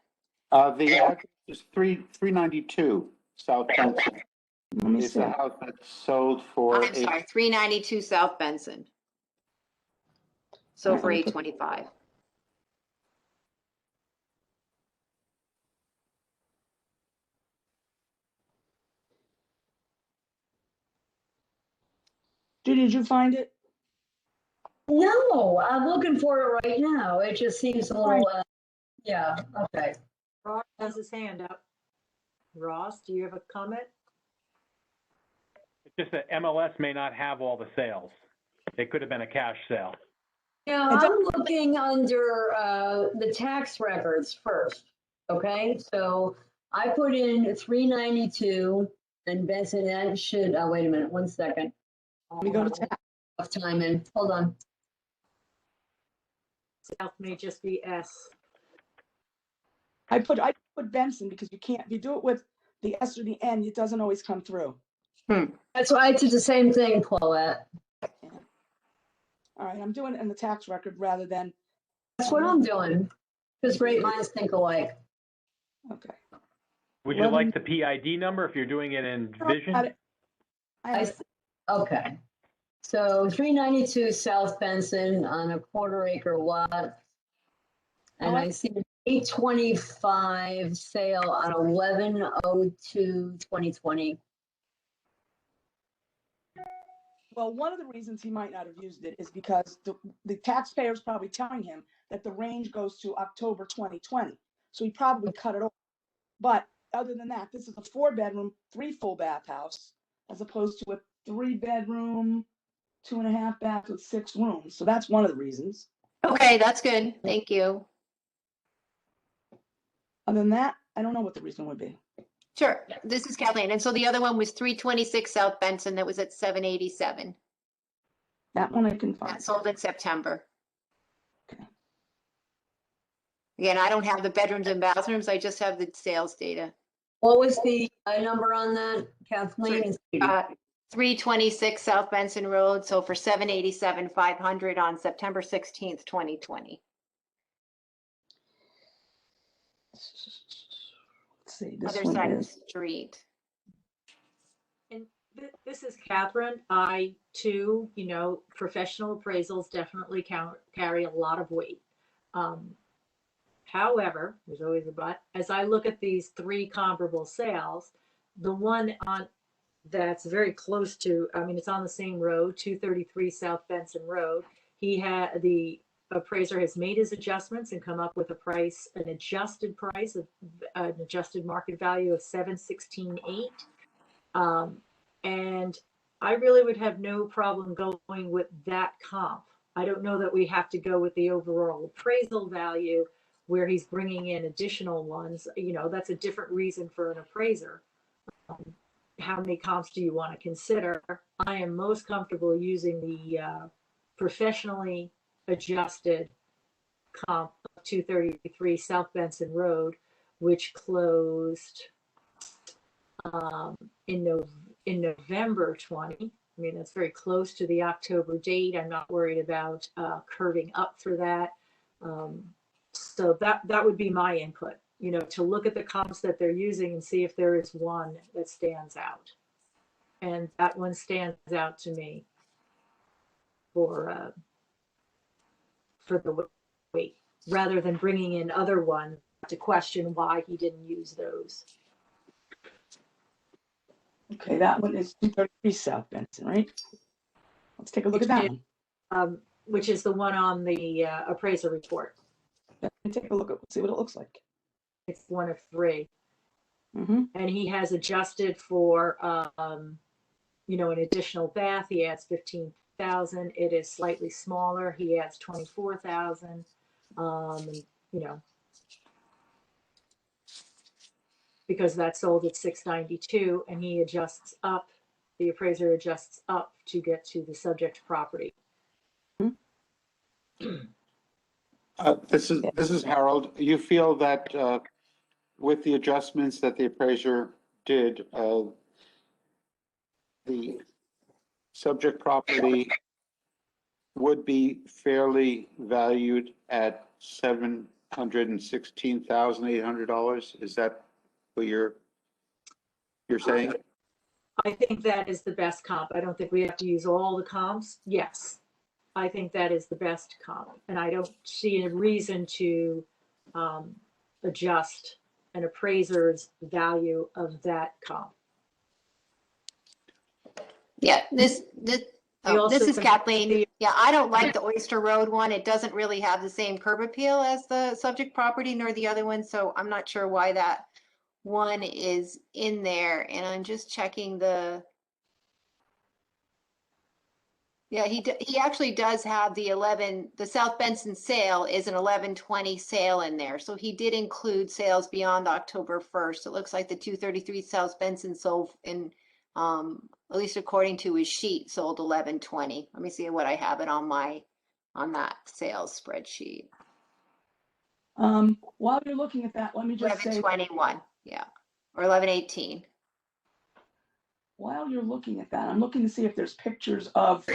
The address is 392 South Benson. Let me It's see. the house that sold for I'm sorry, 392 South Benson. So All right, for let me put- 825. Judy, did you find it? No, I'm looking for it right now. It just seems a little, yeah, okay. Ross has his hand up. Ross, do you have a comment? It's just that MLS may not have all the sales. It could have been a cash sale. Yeah, I'm looking under the tax records first, okay? So I put in 392 and Benson, that should, oh, wait a minute, 1 second. Let me go to tax. Of time in, hold on. South may just be S. I put Benson because you can't, if you do it with the S or the N, it doesn't always come through. That's why I did the same thing, Paulette. All right, I'm doing it in the tax record rather than, That's what I'm doing, because great minds think alike. okay. Would you like the PID number if you're doing it in No, I Vision? got it. I have it. Okay. So 392 South Benson on a 1/4 acre lot. And I see an 825 sale on 11/02/2020. Well, one of the reasons he might not have used it is because the taxpayer's probably telling him that the range goes to October 2020. So he probably cut it off. But other than that, this is a 4-bedroom, 3 full bath house, as opposed to a 3-bedroom, 2.5 bath with 6 rooms. So that's one of the reasons. Okay, that's good. Thank you. Other than that, I don't know what the reason would be. Sure. This is Kathleen. And so the other one was 326 South Benson that was at 787. That one I can find. That sold in September. Okay. Again, I don't have the bedrooms and bathrooms. I just have the sales data. What was the number on that, Kathleen? 326 South Benson Road. So for 787,500 on September 16th, 2020. Let's see, this Other one side of the is, street. And this is Catherine. I too, you know, professional appraisals definitely carry a lot of weight. However, there's always a but. As I look at these 3 comparable sales, the one on that's very close to, I mean, it's on the same road, 233 South Benson Road. The appraiser has made his adjustments and come up with a price, an adjusted price of an adjusted market value of 716.8. And I really would have no problem going with that comp. I don't know that we have to go with the overall appraisal value where he's bringing in additional ones. You know, that's a different reason for an appraiser. How many comps do you want to consider? I am most comfortable using the professionally adjusted comp of 233 South Benson Road, which closed in November 20. I mean, that's very close to the October date. I'm not worried about curving up for that. So that would be my input, you know, to look at the comps that they're using and see if there is one that stands out. And that one stands out to me for for the weight, rather than bringing in other ones to question why he didn't use those. Okay, that one is 233 South Benson, right? Let's take a look at that one. Which is the one on the appraiser report. Let me take a look at, see what it looks like. It's one of three. Mm-hmm. And he has adjusted for, you know, an additional bath. He adds 15,000. It is slightly smaller. He adds 24,000. You know, because that's sold at 692, and he adjusts up. The appraiser adjusts up to get to the subject property. This is Harold. You feel that with the adjustments that the appraiser did, the subject property would be fairly valued at $716,800? Is that what you're saying? I think that is the best comp. I don't think we have to use all the comps. Yes, I think that is the best comp. And I don't see a reason to adjust an appraiser's value of that comp. Yeah, this is Kathleen. Yeah, I don't like the Oyster Road one. It doesn't really have the same curb appeal as the subject property nor the other one, so I'm not sure why that one is in there. And I'm just checking the. Yeah, he actually does have the South Benson sale is an 11/20 sale in there. So he did include sales beyond October 1st. It looks like the 233 South Benson sold in, at least according to his sheet, sold 11/20. Let me see what I have it on that sales spreadsheet. While you're looking at that, let me just say. 11/21, yeah, or 11/18. While you're looking at that, I'm looking to see if there's pictures of.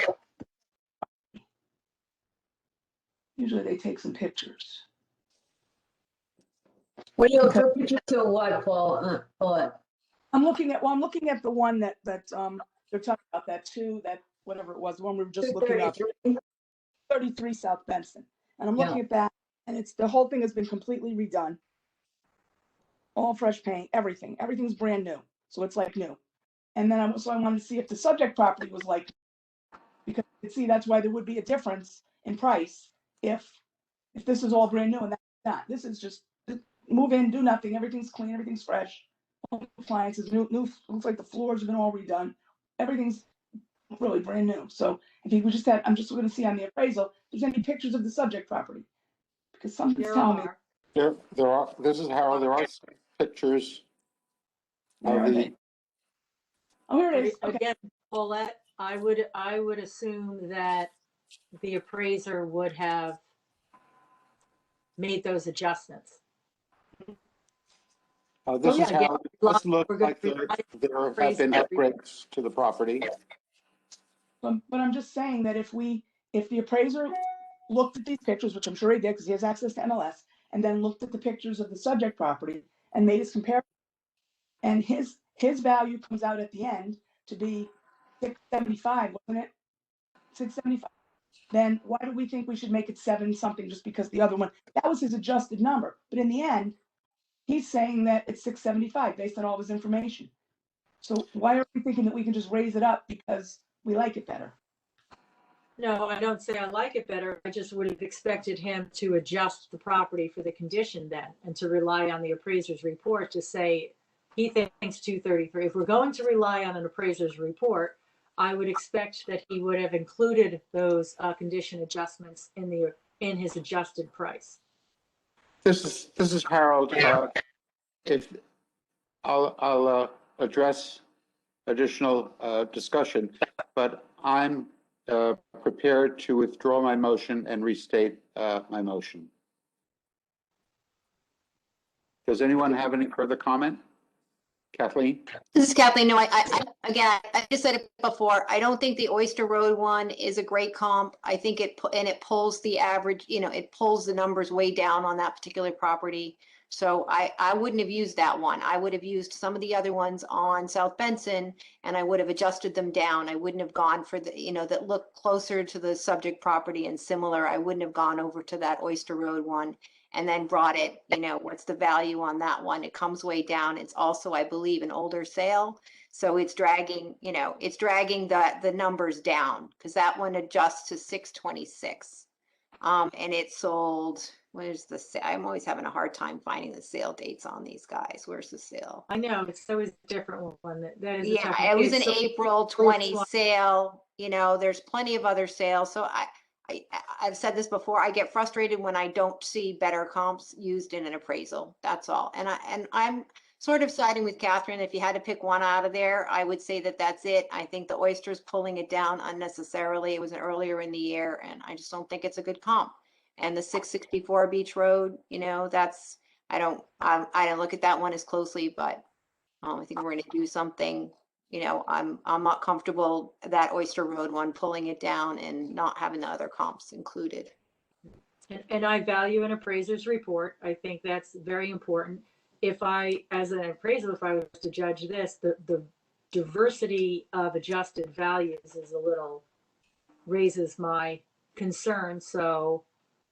Usually they take some pictures. What do you refer to what, Paul? I'm looking at the one that they're talking about, that whatever it was, the one we were just looking up. 33 South Benson. And I'm looking at that, and the whole thing has been completely redone. All fresh paint, everything's brand new. So it's like new. And then I wanted to see if the subject property was like, because you see, that's why there would be a difference in price if this is all brand new and that's not. This is just move in, do nothing, everything's clean, everything's fresh. All the appliances, new, looks like the floors have been all redone. Everything's really brand new. So if you would just I'm just going to see on the appraisal, if there's any pictures of the subject property. Because something's telling me. There are, this is Harold, there are some pictures Where of are the, they? Oh, here it is. Okay. Again, Paulette, I would assume that the appraiser would have made those adjustments. this is again, Harold. This looks we're like gonna there have been upgrades to the property. But I'm just saying that if the appraiser looked at these pictures, which I'm sure he did because he has access to MLS, and then looked at the pictures of the subject property and made his comparison, and his value comes out at the end to be 675, wasn't it? 675. Then why do we think we should make it 7 something just because the other one, that was his adjusted number. But in the end, he's saying that it's 675 based on all his information. So why are we thinking that we can just raise it up because we like it better? No, I don't say I like it better. I just would have expected him to adjust the property for the condition then, and to rely on the appraiser's report to say he thinks 233. If we're going to rely on an appraiser's report, I would expect that he would have included those condition adjustments in his adjusted price. This is Harold. If I'll address additional discussion, but I'm prepared to withdraw my motion and restate my motion. Does anyone have any further comment? Kathleen? This is Kathleen. No, I just said it before. I don't think the Oyster Road one is a great comp. I think it pulls the average, it pulls the numbers way down on that particular property. So I wouldn't have used that one. I would have used some of the other ones on South Benson, and I would have adjusted them down. I wouldn't have gone for the, that look closer to the subject property and similar. I wouldn't have gone over to that Oyster Road one and then brought it, what's the value on that one? It comes way down. It's also, I believe, an older sale. So it's dragging, the numbers down, because that one adjusts to 626. And it sold, where's the sale? I'm always having a hard time finding the sale dates on these guys. Where's the sale? I know, it's always a different one. That is. a tough Yeah, one. it was Okay, an so April 20 one. sale. There's plenty of other sales. So I've said this before, I get frustrated when I don't see better comps used in an appraisal. That's all. And I'm sort of siding with Catherine. If you had to pick one out of there, I would say that that's it. I think the Oyster's pulling it down unnecessarily. It was earlier in the year, and I just don't think it's a good comp. And the 664 Beach Road, that's, I don't look at that one as closely, but I think we're going to do something. I'm not comfortable that Oyster Road one, pulling it down and not having the other comps included. And I value an appraiser's report. I think that's very important. If I, as an appraiser, if I was to judge this, the diversity of adjusted values is raises my concern. So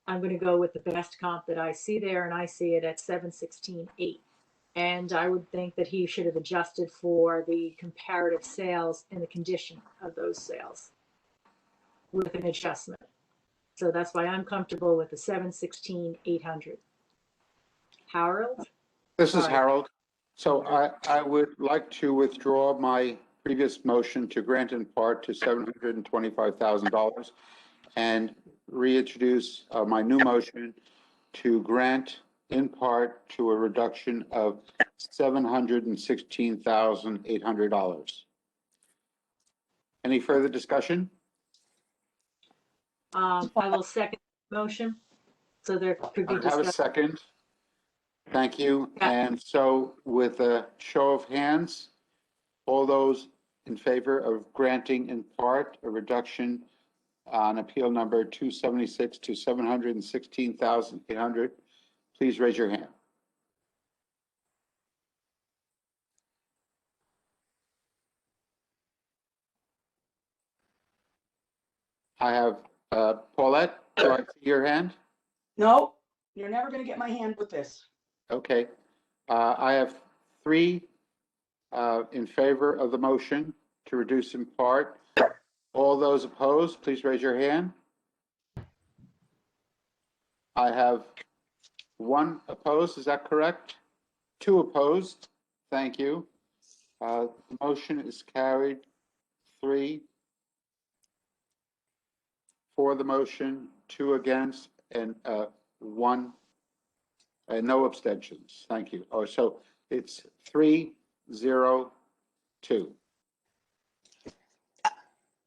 I'm going to go with the best comp that I see there, and I see it at 716.8. And I would think that he should have adjusted for the comparative sales and the condition of those sales with an adjustment. So that's why I'm comfortable with the 716,800. Harold? This is Sorry. Harold. So I would like to withdraw my previous motion to grant in part to $725,000 and reintroduce my new motion to grant in part to a reduction of $716,800. Any further discussion? I will second the motion. So there could be I have a discussion. second. Thank you. Yeah. And so with a show of hands, all those in favor of granting in part a reduction on appeal number 276 to 716,800, please raise your hand. I have Paulette, do I see your hand? No, you're never going to get my hand with this. Okay. I have 3 in favor of the motion to reduce in part. All those opposed, please raise your hand. I have 1 opposed, is that correct? 2 opposed, thank you. The motion is carried 3 for the motion, 2 against, and 1, no abstentions. Thank you. Oh, so it's 3-0-2.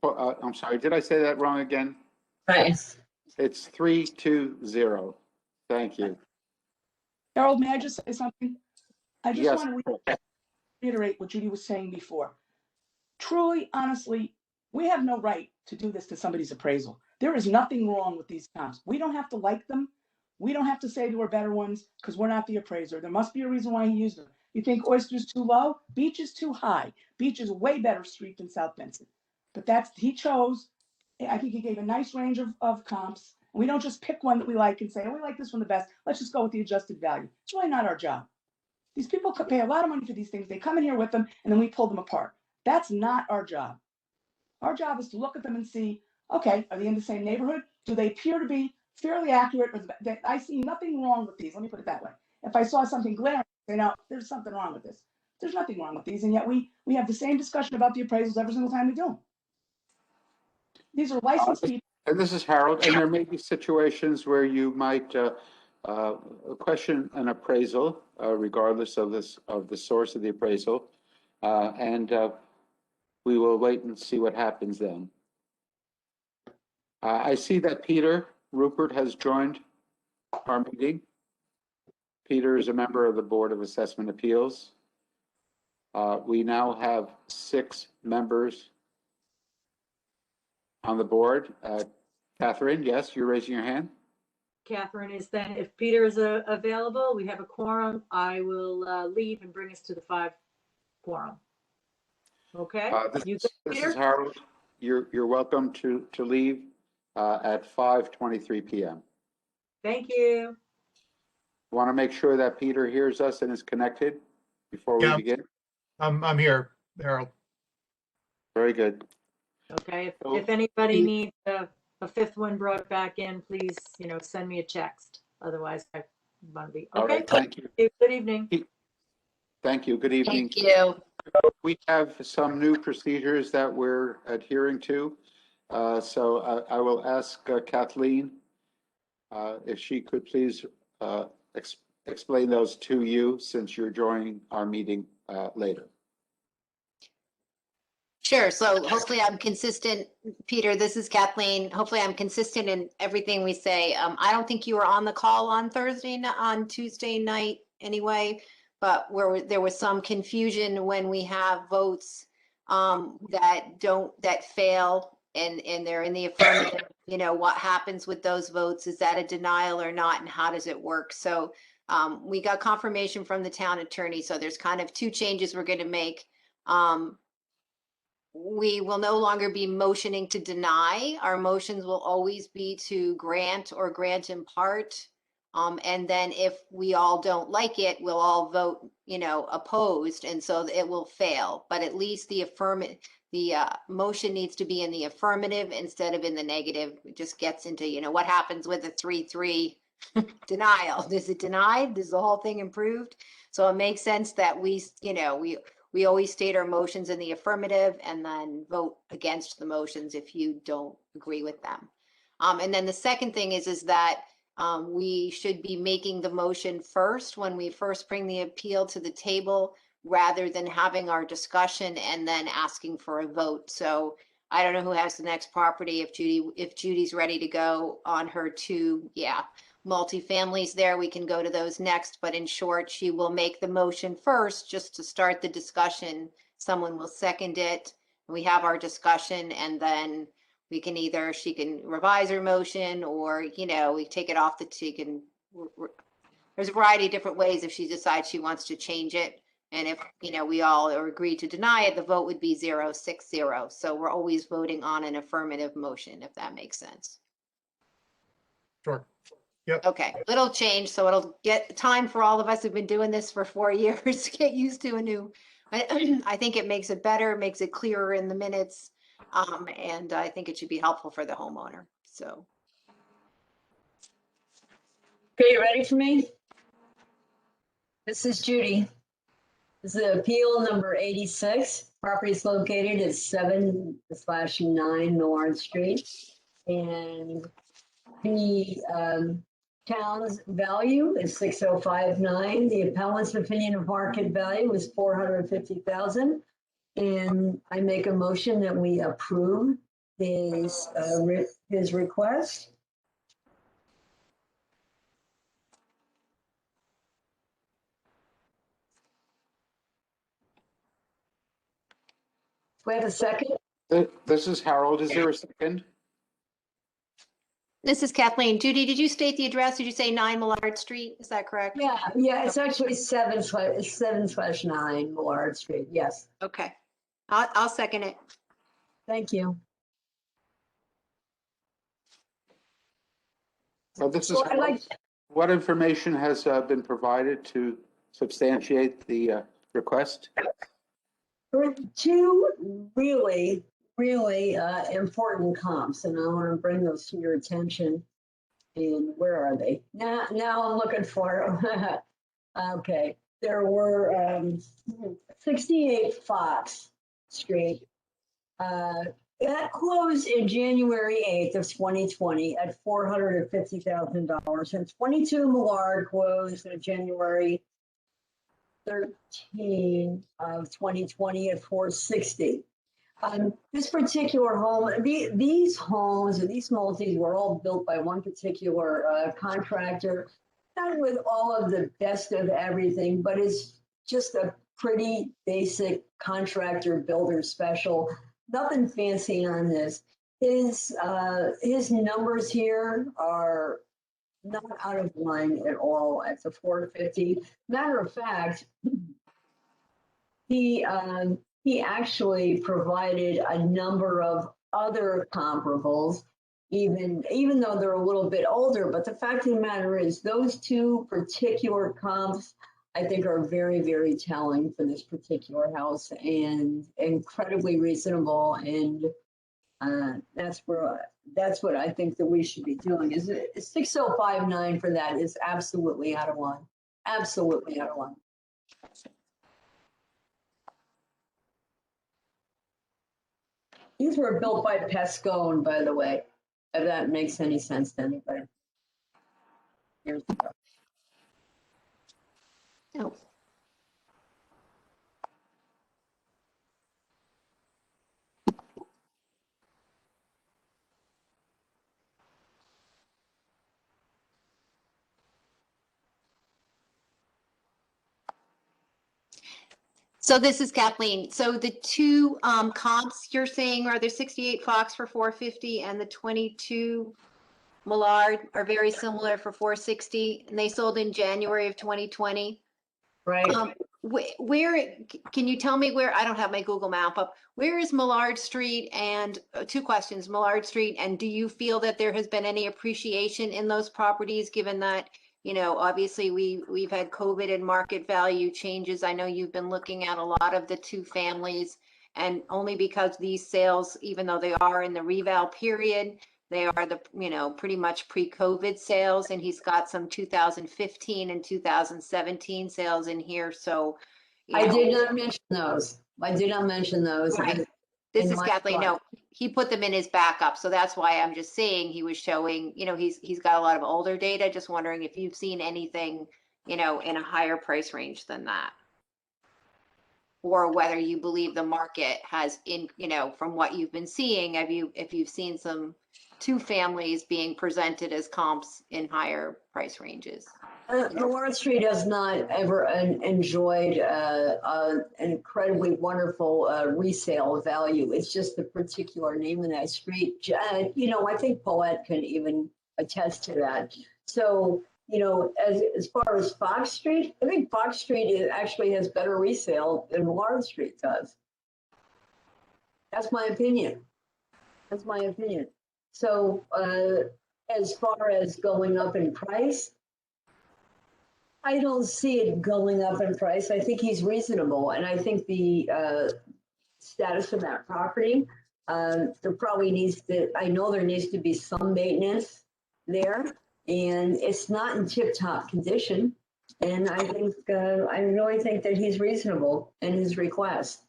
I'm sorry, did I say that wrong again? Right. It's 3-0. Thank you. Harold, may I just say something? I just Yes. want to reiterate what Judy was saying before. Truly, honestly, we have no right to do this to somebody's appraisal. There is nothing wrong with these comps. We don't have to like them. We don't have to say there were better ones because we're not the appraiser. There must be a reason why he used them. You think Oyster's too low? Beach is too high. Beach is a way better street than South Benson. But he chose, I think he gave a nice range of comps. And we don't just pick one that we like and say, oh, we like this one the best. Let's just go with the adjusted value. It's really not our job. These people could pay a lot of money for these things. They come in here with them and then we pull them apart. That's not our job. Our job is to look at them and see, okay, are they in the same neighborhood? Do they appear to be fairly accurate? I see nothing wrong with these. Let me put it that way. If I saw something glaring, I say, no, there's something wrong with this. There's nothing wrong with these. And yet we have the same discussion about the appraisals every single time we do them. These are licensed people. And this is Harold, and there may be situations where you might question an appraisal, regardless of the source of the appraisal, and we will wait and see what happens then. I see that Peter Rupert has joined our meeting. Peter is a member of the Board of Assessment Appeals. We now have 6 members on the board. Catherine, yes, you're raising your hand? Catherine is then, if Peter is available, we have a quorum, I will leave and bring us to the 5 quorum. Okay? You This good, is Peter? Harold. You're welcome to leave at 5:23 p.m. Thank you. Want to make sure that Peter hears us and is connected before we Yeah. begin? I'm here, Harold. Very good. Okay, So, if anybody Pete- needs a 5th one brought back in, please, send me a text. Otherwise, I want to be, All okay? right, thank you. Good evening. Thank you. Good evening. Thank you. We have some new procedures that we're adhering to. So I will ask Kathleen if she could please explain those to you since you're joining our meeting later. Sure. So hopefully I'm consistent. Peter, this is Kathleen. Hopefully I'm consistent in everything we say. I don't think you were on the call on Tuesday night anyway, but there was some confusion when we have votes that fail and they're in the affirmative. What happens with those votes? Is that a denial or not? And how does it work? So we got confirmation from the town attorney. So there's kind of 2 changes we're going to make. We will no longer be motioning to deny. Our motions will always be to grant or grant in part. And then if we all don't like it, we'll all vote, opposed. And so it will fail. But at least the motion needs to be in the affirmative instead of in the negative. It just gets into, what happens with a 3-3 denial. Is it denied? Is the whole thing improved? So it makes sense that we always state our motions in the affirmative and then vote against the motions if you don't agree with them. And then the second thing is that we should be making the motion first when we first bring the appeal to the table rather than having our discussion and then asking for a vote. So I don't know who has the next property. If Judy's ready to go on her 2, multifamilies there, we can go to those next, but in short, she will make the motion first just to start the discussion. Someone will second it. We have our discussion and then we can she can revise her motion or, we take it off there's a variety of different ways if she decides she wants to change it. And if, we all are agreed to deny it, the vote would be 0-6-0. So we're always voting on an affirmative motion, if that makes sense. Sure. Yep. Okay, little change, so it'll get time for all of us who've been doing this for 4 years to get used to a new. I think it makes it better, makes it clearer in the minutes, and I think it should be helpful for the homeowner. So. Okay, you ready for me? This is Judy. This is appeal number 86. Property is located at 7/9 Millard Street. And the town's value is 6,059. The appellant's opinion of market value is 450,000. And I make a motion that we approve his request. Do we have a second? This is Harold. Is there a second? This is Kathleen. Judy, did you state the address? Did you say 9 Millard Street? Is that correct? Yeah, it's actually 7/9 Millard Street, yes. Okay, I'll second it. Thank you. Well, this is So I'd like, what information has been provided to substantiate the request? there are 2 really important comps, and I want to bring those to your attention. And where are they? Now I'm looking for them. Okay, there were 68 Fox Street. That closed in January 8th of 2020 at $450,000, and 22 Millard closed in January 13 of 2020 at $460,000. This particular home, these homes or these multis were all built by one particular contractor, not with all of the best of everything, but it's just a pretty basic contractor builder special. Nothing fancy on this. His numbers here are not out of line at all at the 450. Matter of fact, he actually provided a number of other comparables, even though they're a little bit older. But the fact of the matter is, those two particular comps, I think, are very, very telling for this particular house and incredibly reasonable. And that's what I think that we should be doing. Is 6059 for that is absolutely out of line. Absolutely out of line. These were built by Pescone, by the way, if that makes any sense to anybody. Here's the Oh. So this is Kathleen. So the two comps you're saying are the 68 Fox for 450 and the 22 Millard are very similar for 460, and they sold in January of 2020. right. Where can you tell me where? I don't have my Google map up. Where is Millard Street? And two questions, Millard Street, and do you feel that there has been any appreciation in those properties, given that, you know, obviously we've had COVID and market value changes. I know you've been looking at a lot of the two families, and only because these sales, even though they are in the reval period, they are the, you know, pretty much pre-COVID sales, and he's got some 2015 and 2017 sales in here. So, you I know, did not mention those. I did not mention those. Right. This in is my Kathleen. thought. No, he put them in his backup. So that's why I'm just saying he was showing, you know, he's got a lot of older data. Just wondering if you've seen anything, you know, in a higher price range than that. Or whether you believe the market has you know, from what you've been seeing, if you've seen some two families being presented as comps in higher price ranges. Millard Street has not ever enjoyed an incredibly wonderful resale value. It's just the particular name of that street. You know, I think Paulette can even attest to that. So, you know, as far as Fox Street, I think Fox Street actually has better resale than Millard Street does. That's my opinion. That's my opinion. So as far as going up in price, I don't see it going up in price. I think he's reasonable. And I think the status of that property, there probably needs to, I know there needs to be some maintenance there. And it's not in tip-top condition. And I think, I really think that he's reasonable in his request.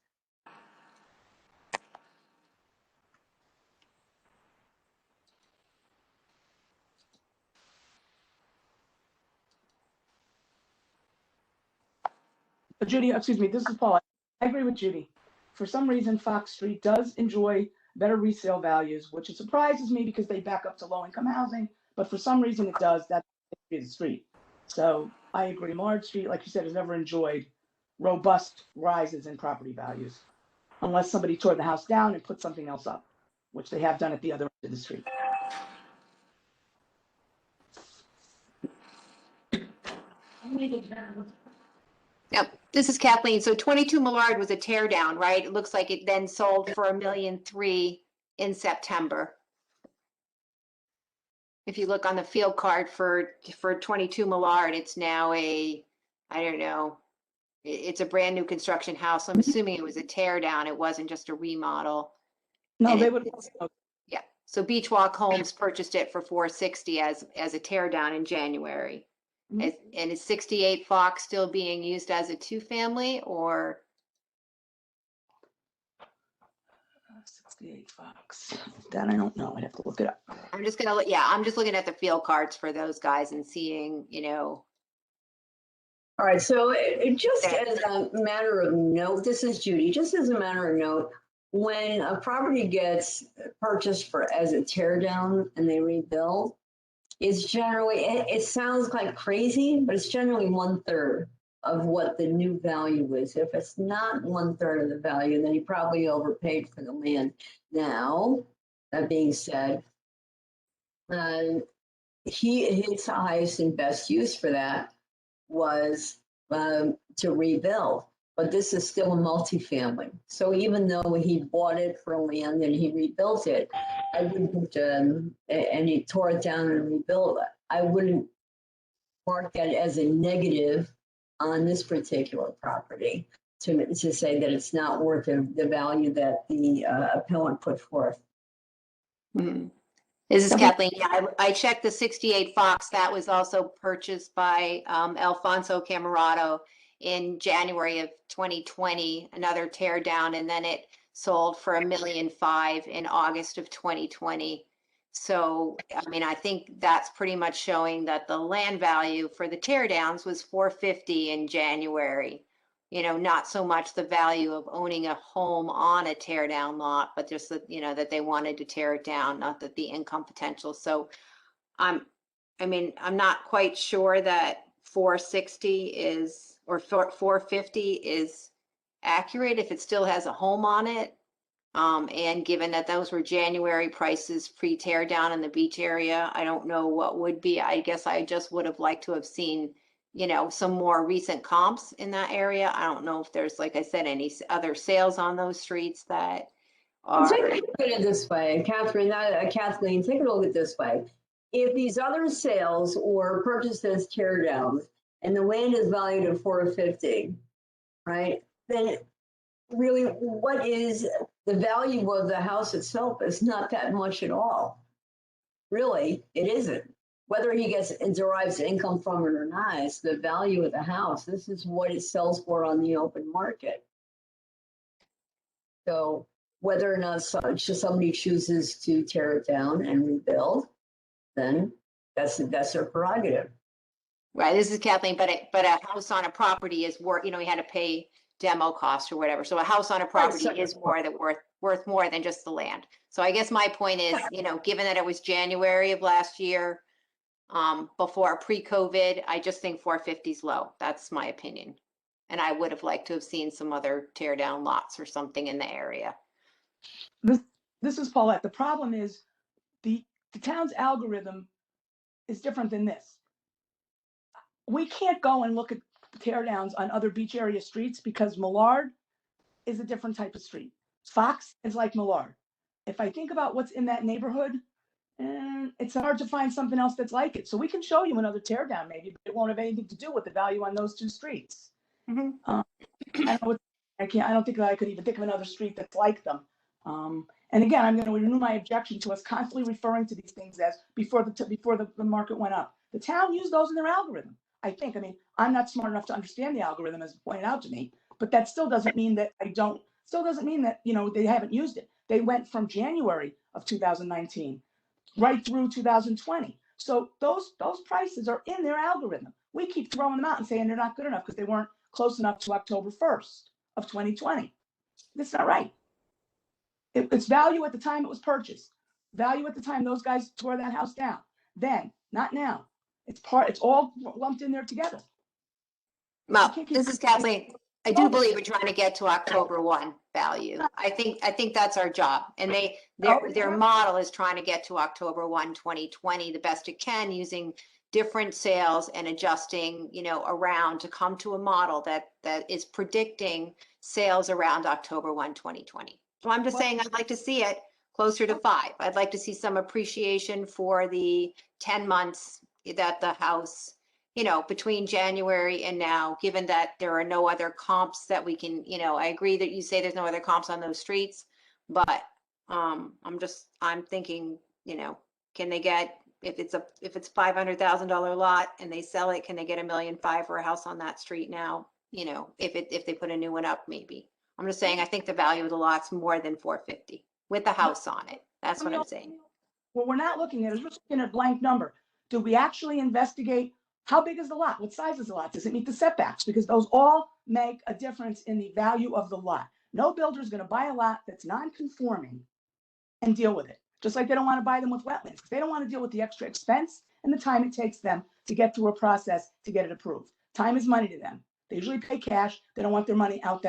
Judy, excuse me, this is Paul. I agree with Judy. For some reason, Fox Street does enjoy better resale values, which surprises me because they back up to low-income housing, but for some reason it does. That's the street. So I agree. Millard Street, like you said, has never enjoyed robust rises in property values, unless somebody tore the house down and put something else up, which they have done at the other end of the street. Yep, this is Kathleen. So 22 Millard was a tear down, right? It looks like it then sold for $1.3 million in September. If you look on the field card for 22 Millard, it's now I don't know, it's a brand new construction house. I'm assuming it was a tear down. It wasn't just a remodel. No, And they would. Yeah. So Beach Walk Homes purchased it for 460 as a tear down in January. Mhm. And is 68 Fox still being used as a two-family, or? 68 Fox. That I don't know. I'd have to look it up. I'm just gonna, I'm just looking at the field cards for those guys and seeing, you know. All right, so it just as a matter of note, this is Judy, just as a matter of note, when a property gets purchased as a tear down and they rebuild, it's generally, it sounds like crazy, but it's generally 1/3 of what the new value is. If it's not 1/3 of the value, then you probably overpaid for the land. Now, that being said, his highest and best use for that was to rebuild. But this is still a multifamily. So even though he bought it for land and he rebuilt it, I wouldn't, and he tore it down and rebuilt it, I wouldn't mark that as a negative on this particular property to say that it's not worth the value that the appellant put forth. This is Kathleen. Yeah, I checked the 68 Fox. That was also purchased by Alfonso Camarado in January of 2020, another tear down, and then it sold for $1.5 million in August of 2020. So, I mean, I think that's pretty much showing that the land value for the tear downs was $450 in January. You know, not so much the value of owning a home on a tear down lot, but just that, you know, that they wanted to tear it down, not that the income potential. So I mean, I'm not quite sure that 460 is, or 450 is accurate if it still has a home on it. And given that those were January prices pre-tear down in the beach area, I don't know what would be. I guess I just would have liked to have seen, you know, some more recent comps in that area. I don't know if there's, like I said, any other sales on those streets that are. Take a look at it this way, Kathleen, take a look at it this way. If these other sales or purchases tear downs and the land is valued at 450, right? Then really what is the value of the house itself is not that much at all. Really, it isn't. Whether he gets and derives income from it or not, it's the value of the house. This is what it sells for on the open market. So whether or not somebody chooses to tear it down and rebuild, then that's their prerogative. Right, this is Kathleen, but a house on a property is worth, you know, we had to pay demo costs or whatever. So a house on a property is worth more than just the land. So I guess my point is, you know, given that it was January of last year, before pre-COVID, I just think 450 is low. That's my opinion. And I would have liked to have seen some other tear down lots or something in the area. This is Paulette. The problem is the town's algorithm is different than this. We can't go and look at tear downs on other beach area streets because Millard is a different type of street. Fox is like Millard. If I think about what's in that neighborhood, it's hard to find something else that's like it. So we can show you another tear down maybe, but it won't have anything to do with the value on those two streets. Mm-hmm. I don't think that I could even think of another street that's like them. And again, I'm going to renew my objection to us constantly referring to these things as before the market went up. The town used those in their algorithm. I think. I mean, I'm not smart enough to understand the algorithm as pointed out to me, but that still doesn't mean that you know, they haven't used it. They went from January of 2019 right through 2020. So those prices are in their algorithm. We keep throwing them out and saying they're not good enough because they weren't close enough to October 1st of 2020. That's not right. It's value at the time it was purchased. Value at the time those guys tore that house down. Then, not now. It's all lumped in there together. Well, this is Kathleen. I do believe we're trying to get to October 1 value. I think that's our job. And their model is trying to get to October 1, 2020 the best it can using different sales and adjusting, you know, around to come to a model that is predicting sales around October 1, 2020. So I'm just saying I'd like to see it closer to 5. I'd like to see some appreciation for the 10 months that the house, you know, between January and now, given that there are no other comps that we can, you know, I agree that you say there's no other comps on those streets, but I'm thinking, you know, can they get, if it's $500,000 lot and they sell it, can they get $1.5 million for a house on that street now? You know, if they put a new one up, maybe. I'm just saying, I think the value of the lot's more than 450 with the house on it. That's what I'm saying. Well, we're not looking at it. We're just looking at a blank number. Do we actually investigate how big is the lot? What size is the lot? Does it meet the setbacks? Because those all make a difference in the value of the lot. No builder is going to buy a lot that's non-conforming and deal with it. Just like they don't want to buy them with wetlands because they don't want to deal with the extra expense and the time it takes them to get through a process to get it approved. Time is money to them. They usually pay cash. They don't want their money out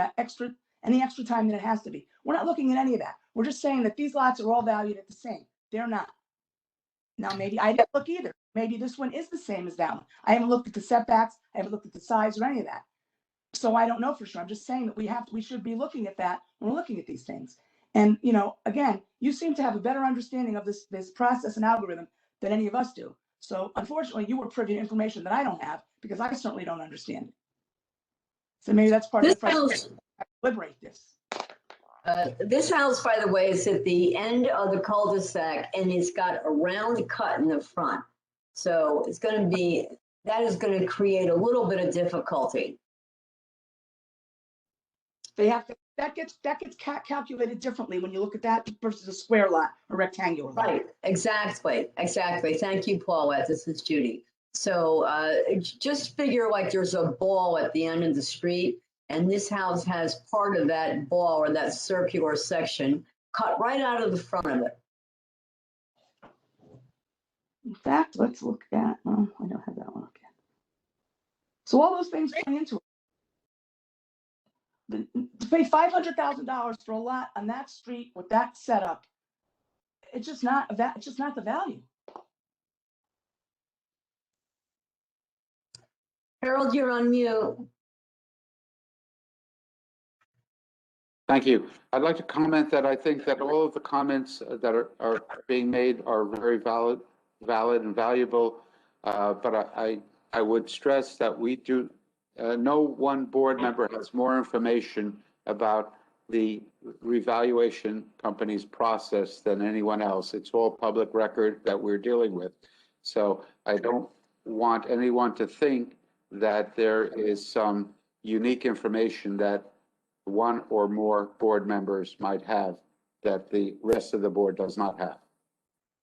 any extra time that it has to be. We're not looking at any of that. We're just saying that these lots are all valued at the same. They're not. Now, maybe I didn't look either. Maybe this one is the same as that one. I haven't looked at the setbacks. I haven't looked at the size or any of that. So I don't know for sure. I'm just saying that we should be looking at that when we're looking at these things. And, again, you seem to have a better understanding of this process and algorithm than any of us do. So unfortunately, you were privy to information that I don't have because I certainly don't understand it. So maybe that's part of This the frustration. house, Liberate this. this house, by the way, is at the end of the cul-de-sac and it's got a round cut in the front. So it's going to be, that is going to create a little bit of difficulty. They have to, that gets calculated differently when you look at that versus a square lot or rectangular lot. Right, exactly. Thank you, Paulette. This is Judy. So just figure like there's a ball at the end of the street, and this house has part of that ball or that circular section cut right out of the front of it. In fact, let's look at, oh, I don't have that one up yet. So all those things play into it. To pay $500,000 for a lot on that street with that setup, it's just not the value. Harold, you're on mute. Thank you. I'd like to comment that I think that all of the comments that are being made are very valid and valuable. But I would stress that we do, no one board member has more information about the revaluation company's process than anyone else. It's all public record that we're dealing with. So I don't want anyone to think that there is some unique information that one or more board members might have that the rest of the board does not have.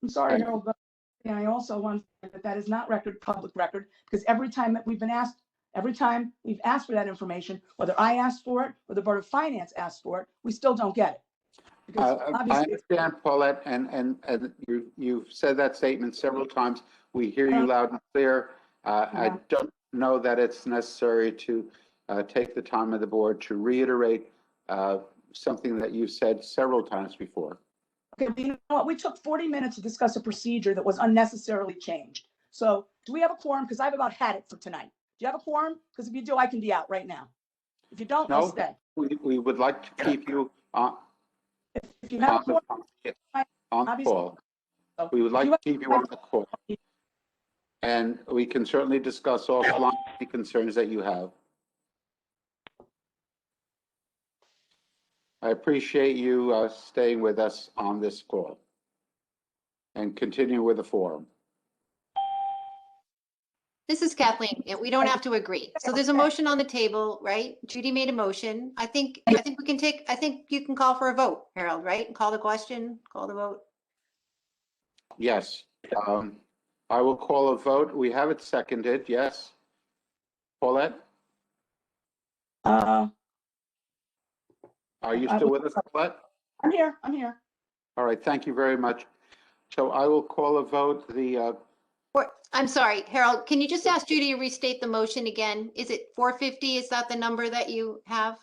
I'm sorry, Thank Harold, but and I also want to say that is not public record, because every time we've asked for that information, whether I asked for it or the Board of Finance asked for it, we still don't get it. Because I obviously, understand, Paulette, and you've said that statement several times. We hear you loud and clear. I don't know that it's necessary to take the time of the board to reiterate something that you've said several times before. okay, but you know what? We took 40 minutes to discuss a procedure that was unnecessarily changed. So do we have a quorum? Because I've about had it for tonight. Do you have a quorum? Because if you do, I can be out right now. If you don't, I'll No, stay. we would like to keep you on If you have a quorum, the obviously. call. We would like to keep you on the call. And we can certainly discuss offline any concerns that you have. I appreciate you staying with us on this call and continue with the forum. This is Kathleen. We don't have to agree. So there's a motion on the table, right? Judy made a motion. I think you can call for a vote, Harold, right? Call the question, call the vote. Yes, I will call a vote. We have it seconded, yes. Paulette, are you still with us, Paulette? I'm here. All right, thank you very much. So I will call a vote. I'm sorry, Harold, can you just ask Judy to restate the motion again? Is it 450? Is that the number that you have?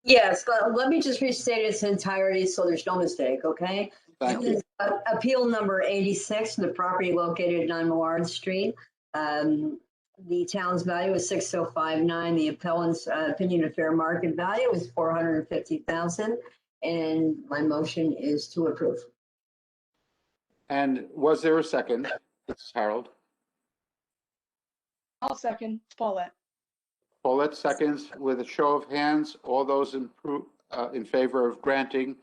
Yes, but let me just restate its entirety so there's no mistake, okay? Thank you. Appeal number 86, the property located on Moird Street. The town's value is 6059. The appellant's opinion of fair market value is 450,000. And my motion is to approve. And was there a second? This is Harold. I'll second. Paulette. Paulette seconds. With a show of hands, all those in favor of granting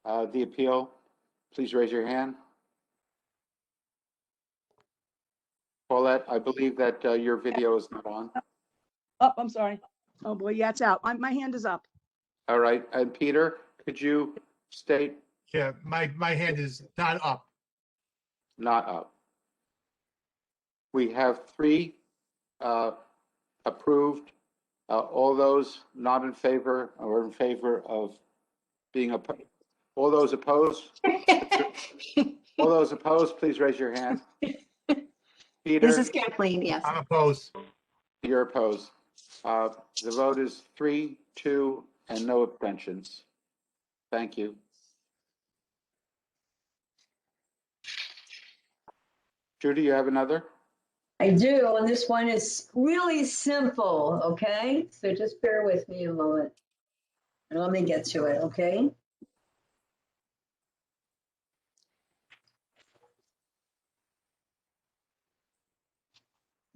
the appeal, please raise your hand. Paulette, I believe that your video is not on. Oh, I'm sorry. Oh boy, yeah, it's out. My hand is up. All right, and Peter, could you state? Yeah, my hand is not up. Not up. We have 3 approved. All those not in favor or in favor of being opposed. All those opposed? All those opposed, please raise your hand. Peter, This is Kathleen, yes. I'm opposed. you're opposed. The vote is 3-2 and no abstentions. Thank you. Judy, you have another? I do, and this one is really simple, okay? So just bear with me a moment. And let me get to it, okay?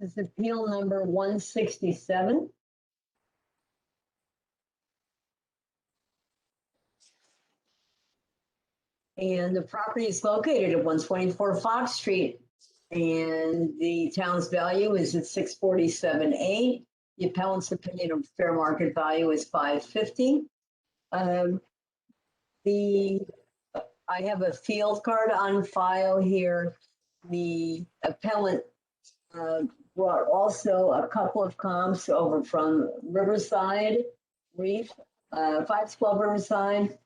This is appeal number 167. And the property is located at 124 Fox Street. And the town's value is at 647.8. The appellant's opinion of fair market value is 550. I have a field card on file here. The appellant brought also a couple of comps over from Riverside Reef, 512 Riverside.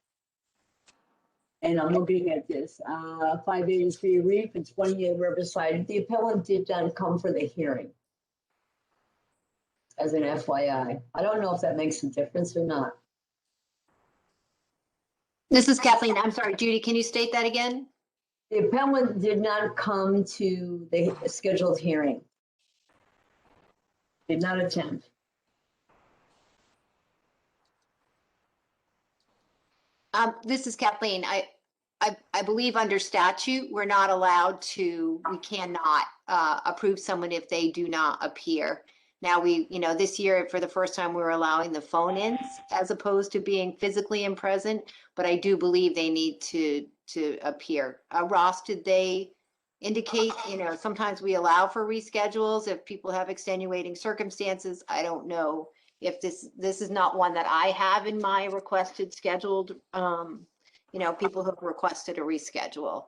And I'm looking at this, 583 Reef and 28 Riverside. The appellant did not come for the hearing. As an FYI. I don't know if that makes a difference or not. This is Kathleen. I'm sorry, Judy, can you state that again? The appellant did not come to the scheduled hearing. Did not attend. This is Kathleen. I believe under statute, we're not allowed to, we cannot approve someone if they do not appear. Now this year, for the first time, we were allowing the phone-ins as opposed to being physically in present, but I do believe they need to appear. Ross, did they indicate, sometimes we allow for reschedules if people have extenuating circumstances. I don't know if this is not one that I have in my requested scheduled, people who have requested a reschedule.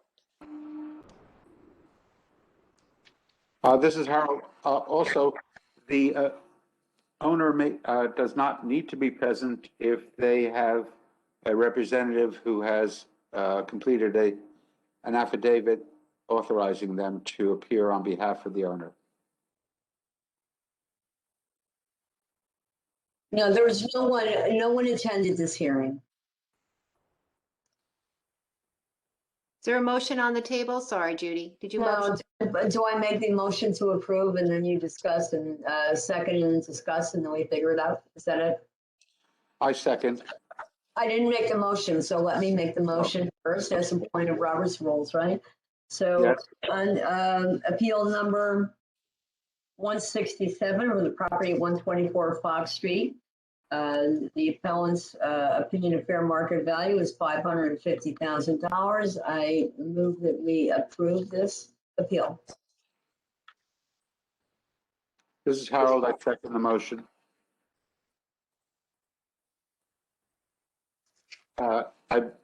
This is Harold. Also, the owner does not need to be present if they have a representative who has completed an affidavit authorizing them to appear on behalf of the owner. No, there was no one attended this hearing. Is there a motion on the table? Sorry, Judy, did you No, motion? do I make the motion to approve and then you discuss and second and discuss and then we figure it out? Is that it? I second. I didn't make the motion, so let me make the motion first as a point of Robert's rules, right? So Yes. on appeal number 167 for the property at 124 Fox Street, the appellant's opinion of fair market value is $550,000. I move that we approve this appeal. This is Harold. I second the motion.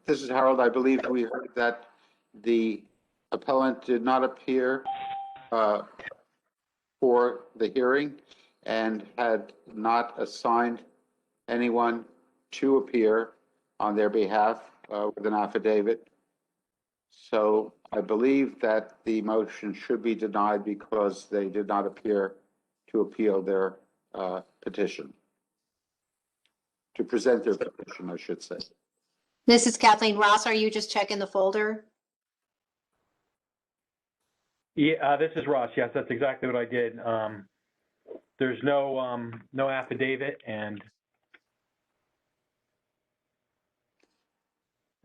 This is Harold. I believe we heard that the appellant did not appear for the hearing and had not assigned anyone to appear on their behalf with an affidavit. So I believe that the motion should be denied because they did not appear to appeal their petition, to present their petition, I should say. This is Kathleen. Ross, are you just checking the folder? Yeah, this is Ross. Yes, that's exactly what I did. There's no affidavit, and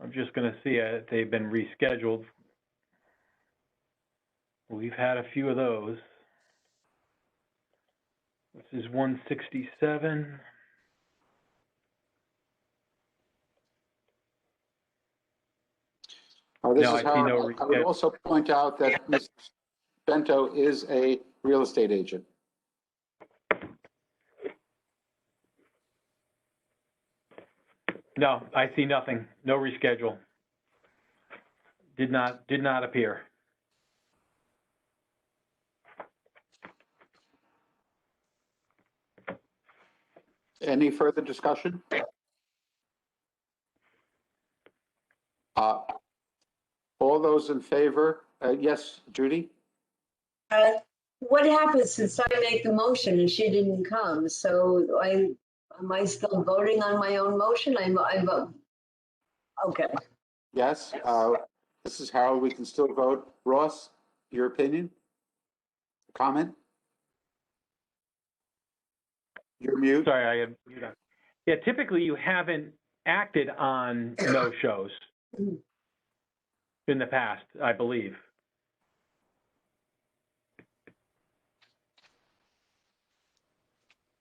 I'm just going to see if they've been rescheduled. We've had a few of those. This is 167. This No, is I see no Harold. I would also point out that Mr. Bento is a real estate agent. No, I see nothing. No reschedule. Did not appear. Any further discussion? All those in favor? Yes, Judy? What happens since I make the motion and she didn't come? So am I still voting on my own motion? I vote. Okay. Yes. This is Harold. We can still vote. Ross, your opinion? comment? You're mute. Sorry, I had mute on. Yeah, typically you haven't acted on no-shows in the past, I believe.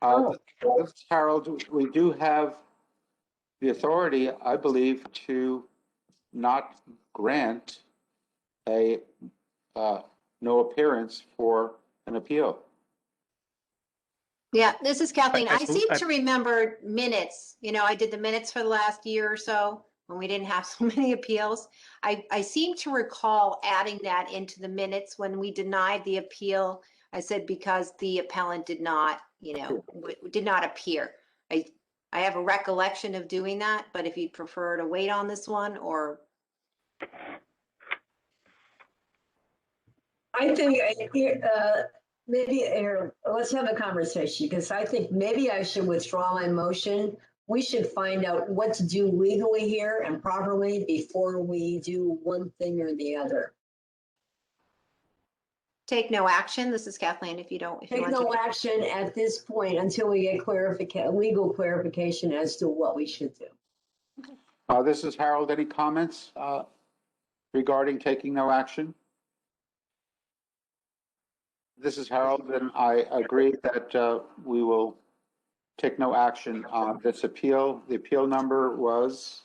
This is Harold, we do have the authority, I believe, to not grant a no appearance for an appeal. Yeah, this is Kathleen. I I seem to remember minutes, I did the minutes for the last year or so when we didn't have so many appeals. I seem to recall adding that into the minutes when we denied the appeal. I said because the appellant did not, did not appear. I have a recollection of doing that, but if you'd prefer to wait on this one or. I think maybe let's have a conversation, because I think maybe I should withdraw my motion. We should find out what to do legally here and properly before we do one thing or the other. Take no action. This is Kathleen. If you Take want no to. action at this point until we get legal clarification as to what we should do. This is Harold. Any comments regarding taking no action? This is Harold, and I agree that we will take no action on this appeal. The appeal number was?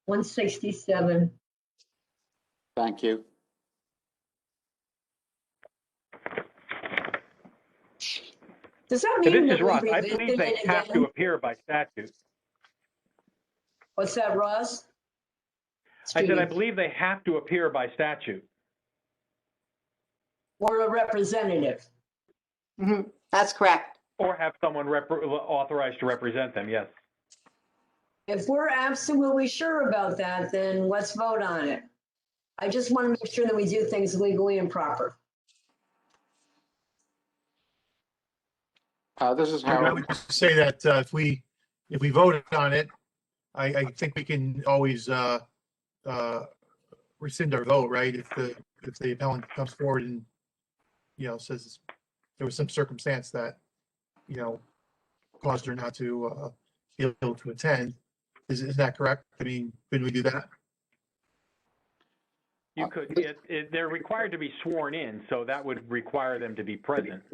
167. Thank you. Does that This mean is that Ross. we I revisit believe they it have again? to appear by statute. What's that, Ross? I said, I Judy. believe they have to appear by statute. Or a representative. That's correct. Or have someone authorized to represent them, yes. If we're absolutely sure about that, then let's vote on it. I just want to make sure that we do things legally and proper. This is I Harold. would just say that if we voted on it, I think we can always rescind our vote, right? If the appellant comes forward and, says there was some circumstance that, caused her not to be able to attend. Is that correct? I mean, couldn't we do that? You could, they're required to be sworn in, so that would require them to be present.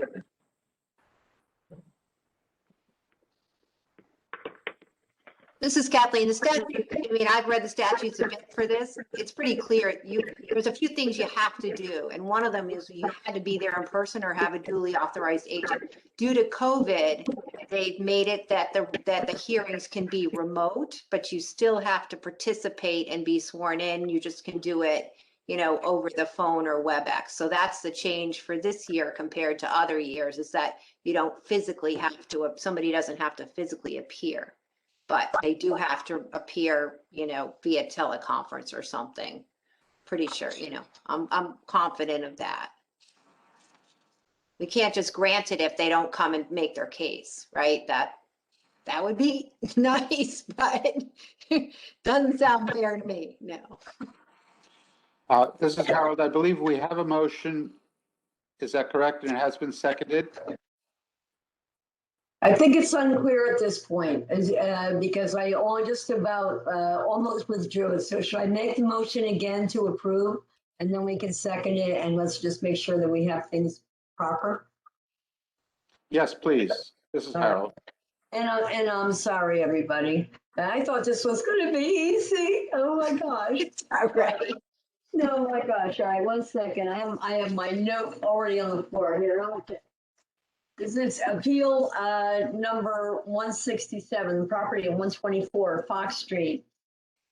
This is Kathleen. The statute, I've read the statutes a bit for this. It's pretty clear. There's a few things you have to do. And one of them is you had to be there in person or have a duly authorized agent. Due to COVID, they've made it that the hearings can be remote, but you still have to participate and be sworn in. You just can do it, over the phone or WebEx. So that's the change for this year compared to other years, is that you don't physically have to, somebody doesn't have to physically appear. But they do have to appear, via teleconference or something. Pretty sure, I'm confident of that. We can't just grant it if they don't come and make their case, right? That would be nice, but doesn't sound fair to me, no. This is Harold. I believe we have a motion. Is that correct? And it has been seconded? I think it's unclear at this point, because I just about almost withdrew it. So should I make the motion again to approve, and then we can second it, and let's just make sure that we have things proper? Yes, please. This is Harold. And I'm sorry, everybody. I thought this was going to be easy. Oh my gosh! All right. No, my gosh! All right, 1 second. I have my note already on the floor here. Okay. This is appeal number 167, property at 124 Fox Street.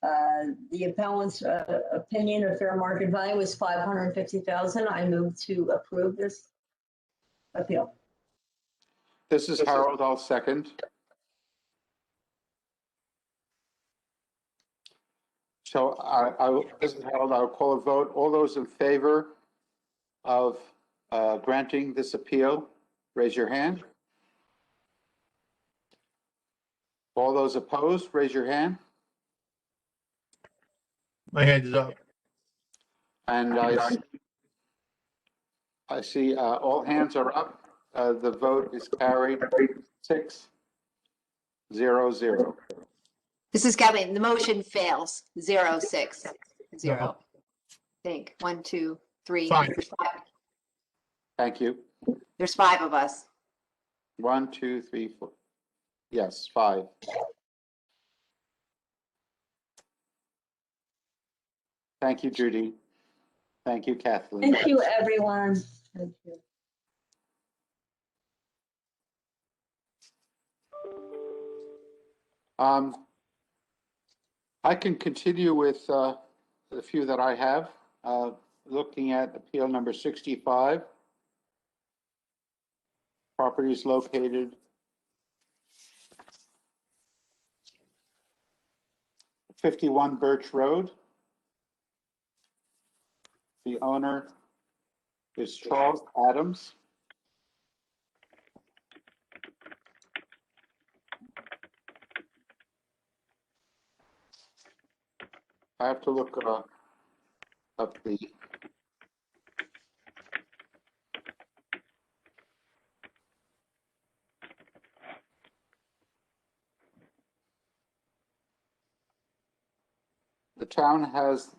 The appellant's opinion of fair market value was $550,000. I move to approve this appeal. This is Harold. I'll second. So this is Harold. I'll call a vote. All those in favor of granting this appeal, raise your hand. All those opposed, raise your hand. My hand is up. And I see all hands are up. The vote is carried 6-0-0. This is Kathleen. The motion fails. 0-6-0. No. I think 1, 2, 3. Five. There's five. Thank you. There's 5 of us. 1, 2, 3, 4. Yes, 5. Thank you, Judy. Thank you, Kathleen. Thank you, everyone. Thank you. I can continue with the few that I have. Looking at appeal number 65. Property is located 51 Birch Road. The owner is Charles Adams. I have to look up the town has,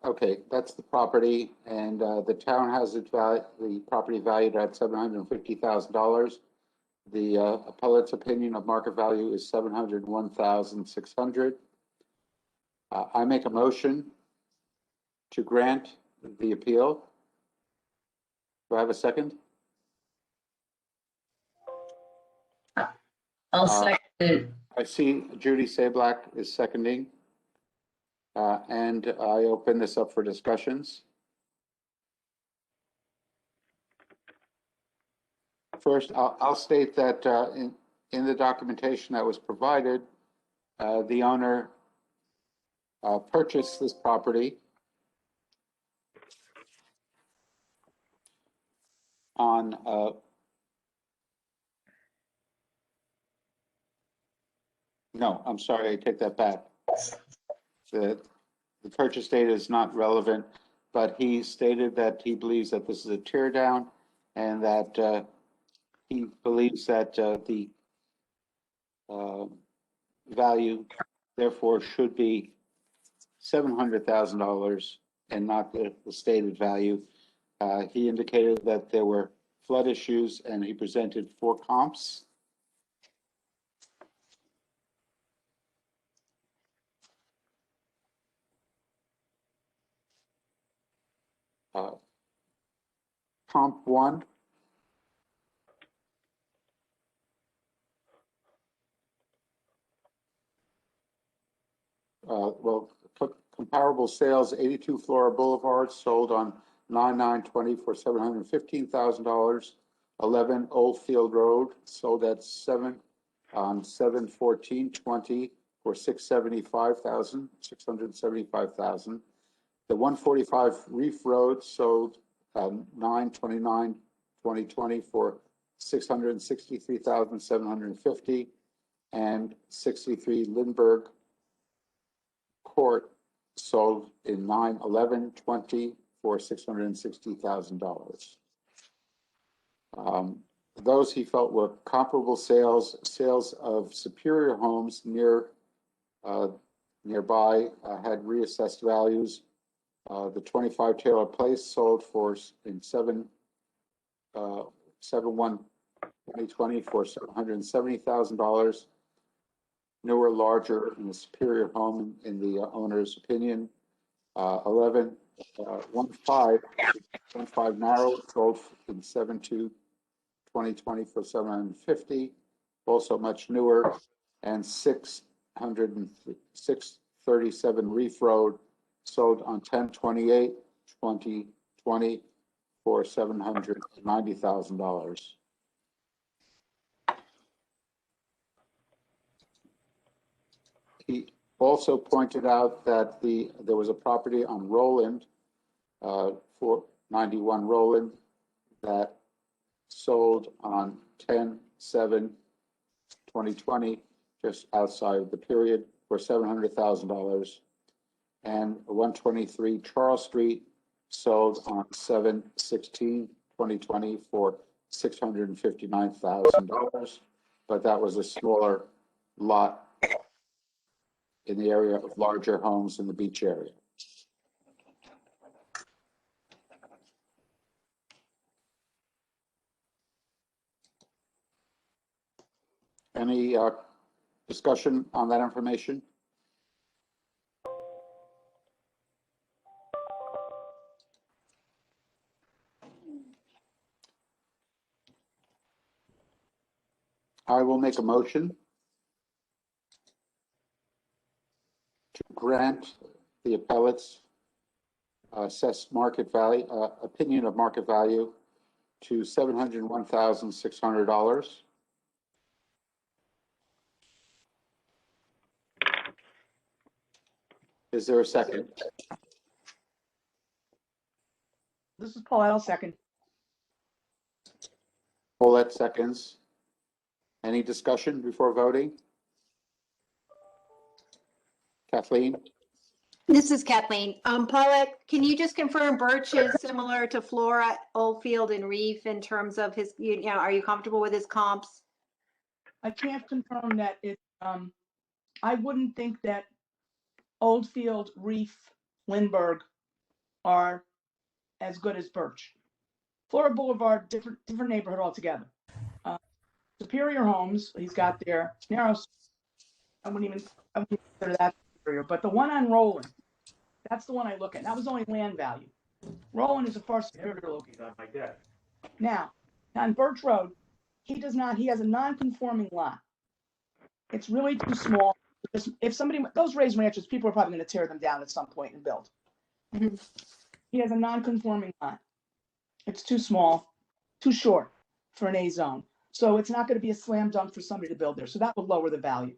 okay, that's the property, and the town has the property valued at $750,000. The appellate's opinion of market value is $701,600. I make a motion to grant the appeal. Do I have a second? I'll second it. I see Judy Sablack is seconding. And I open this up for discussions. First, I'll state that in the documentation that was provided, the owner purchased this property on no, I'm sorry, I take that back. The purchase date is not relevant, but he stated that he believes that this is a tear down and that he believes that the value therefore should be $700,000 and not the stated value. He indicated that there were flood issues and he presented 4 comps. Comp 1 well, comparable sales, 82 Flora Boulevard sold on 9/9/20 for $715,000. 11 Oldfield Road sold at 7 on 7/14/20 for $675,000. The 145 Reef Road sold 9/29/2020 for $663,750, and 63 Lindbergh Court sold in 9/11/20 for $660,000. Those he felt were comparable sales of superior homes nearby had reassessed values. The 25 Taylor Place sold for in 7/1/2020 for $770,000. Newer, larger, and a superior home in the owner's opinion. 11 15 Narrow sold in 7/2/2020 for $750,000, also much newer. And 637 Reef Road sold on 10/28/2020 for $790,000. He also pointed out that there was a property on Roland, 491 Roland, that sold on 10/7/2020, just outside of the period, for $700,000. And 123 Charles Street sold on 7/16/2020 2020 for $659,000, but that was a smaller lot in the area of larger homes in the beach area. Any discussion on that information? I will make a motion to grant the appellate's assessed market value, opinion of market value to $701,600. Is there a second? This is Paul, I'll second. Paulette seconds. Any discussion before voting? Kathleen? This is Kathleen. Paulette, can you just confirm Birch is similar to Flora, Oldfield, and Reef in terms of his, are you comfortable with his comps? I can't confirm that it, I wouldn't think that Oldfield, Reef, Lindbergh are as good as Birch. Flora Boulevard, different neighborhood altogether. Superior Homes, he's got their narrow, I wouldn't even consider that superior, but the one on Roland, that's the one I look at. That was only land value. Roland is a far superior location. Now, on Birch Road, he has a non-conforming lot. It's really too small. If somebody, those raised ranches, people are probably going to tear them down at some point and build. Mhm. He has a non-conforming lot. It's too small, too short for an A zone. So it's not going to be a slam dunk for somebody to build there. So that would lower the value.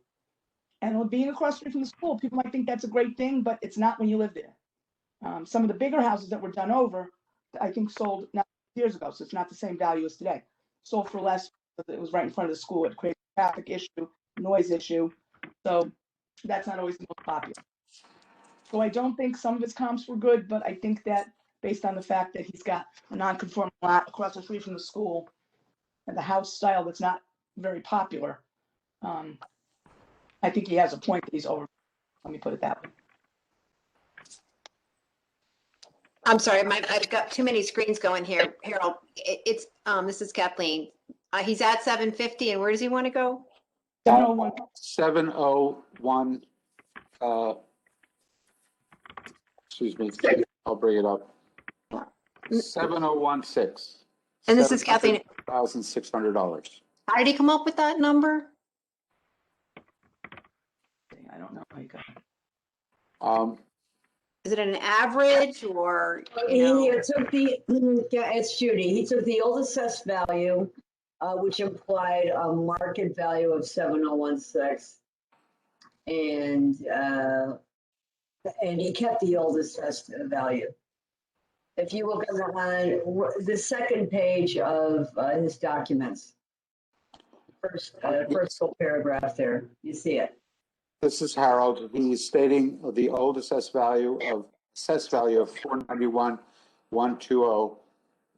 And being across the street from the school, people might think that's a great thing, but it's not when you live there. Some of the bigger houses that were done over, I think sold now years ago, so it's not the same value as today. Sold for less. It was right in front of the school. It created a traffic issue, noise issue. So that's not always the most popular. So I don't think some of his comps were good, but I think that based on the fact that he's got a non-conforming lot across the street from the school and the house style that's not very popular, I think he has a point that he's over. Let me put it that way. I'm sorry, I've got too many screens going here, Harold. This is Kathleen. He's at 750, and where does he want to go? 701. 701, excuse me, I'll bring it up. 7016. And this is Kathleen. $1,600. How did he come up with that number? I don't know how you got it. Is it an average or, He took it's Judy. He took the old assessed value, which implied a market value of 7016. And he kept the old assessed value. If you look on the second page of his documents, first full paragraph there, you see it. This is Harold. He's stating the old assessed value of 491,120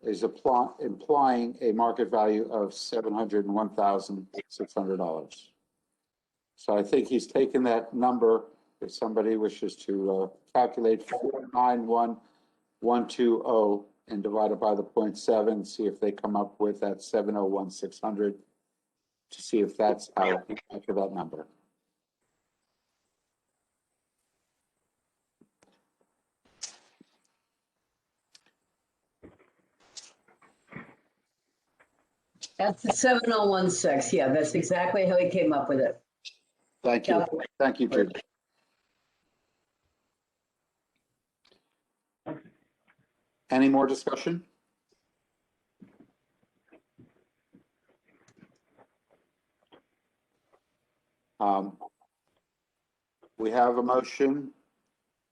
is implying a market value of $701,600. So I think he's taken that number, if somebody wishes to calculate 491,120 and divide it by the 0.7, see if they come up with that 701,600 to see if that's how he got to that number. That's the 7016. Yeah, that's exactly how he came up with it. Thank you. Thank you, Judy. Any more discussion? We have a motion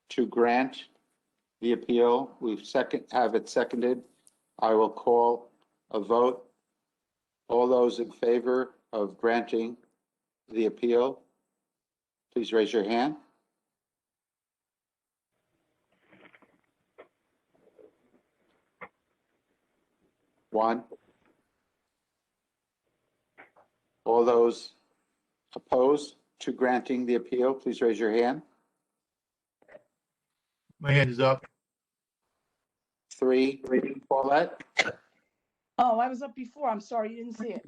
to grant the appeal. We have it seconded. I will call a vote. All those in favor of granting the appeal, please raise your hand. One. All those opposed to granting the appeal, please raise your hand. My hand is up. Three. Paulette? Oh, I was up before. I'm sorry, you didn't see it.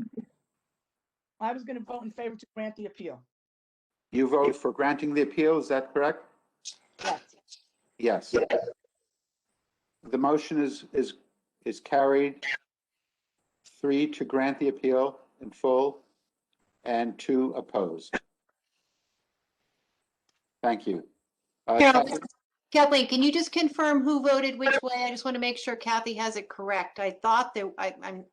I was going to vote in favor to grant the appeal. You vote for granting the appeal, is that correct? Yes. Yes. The motion is carried. 3 to grant the appeal in full and 2 opposed. Thank you. Carol, Kathy? Kathleen, can you just confirm who voted which way? I just want to make sure Kathy has it correct. I thought that I'm,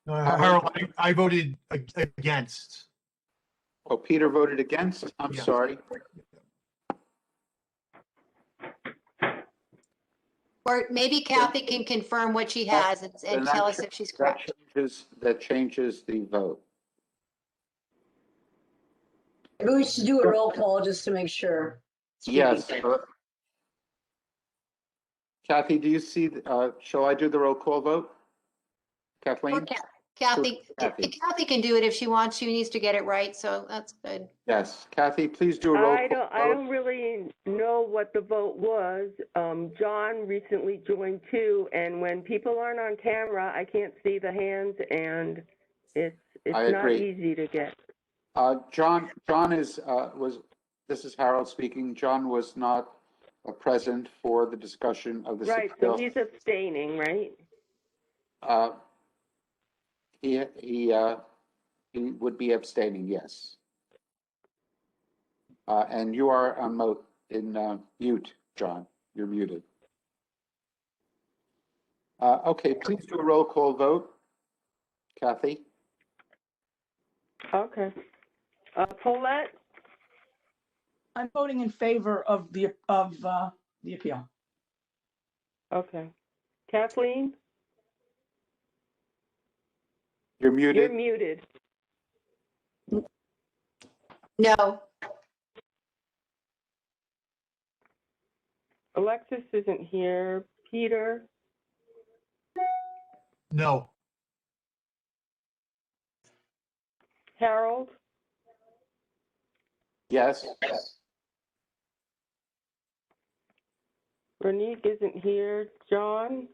Harold, I voted against. Oh, Peter voted against? I'm Yes. sorry. or maybe Kathy can confirm what she has and Then tell us if she's correct. That changes the vote. Maybe we should do a roll call just to make sure. Yes. Kathy, do you see, shall I do the roll call vote? Kathleen? Okay. Kathy, Kathy. Kathy can do it if she wants. She needs to get it right, so that's good. Yes. Kathy, please do a roll call I vote. don't really know what the vote was. John recently joined too, and when people aren't on camera, I can't see the hands, and it's I not agree. easy to get. John this is Harold speaking. John was not present for the discussion of this Right, appeal. so he's abstaining, right? He would be abstaining, yes. And you are on mute, John. You're muted. Okay, please do a roll call vote. Kathy? Okay. Paulette? I'm voting in favor of the appeal. Okay. Kathleen? You're muted. You're muted. No, Alexis isn't here. Peter? No. Harold? Yes. Ronique isn't here. John?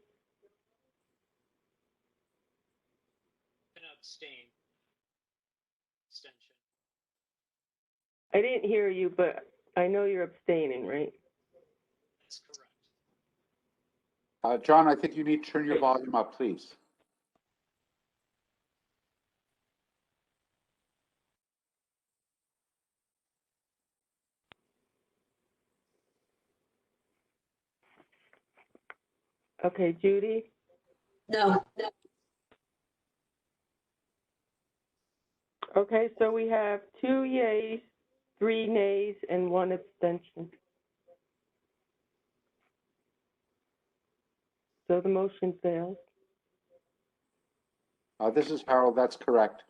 I didn't hear you, but I know you're abstaining, right? John, I think you need to turn your volume up, please. Okay, Judy? No, Okay, so we have 2 yays, 3 nays, and 1 abstention. So the motion fails. This is Harold, that's correct.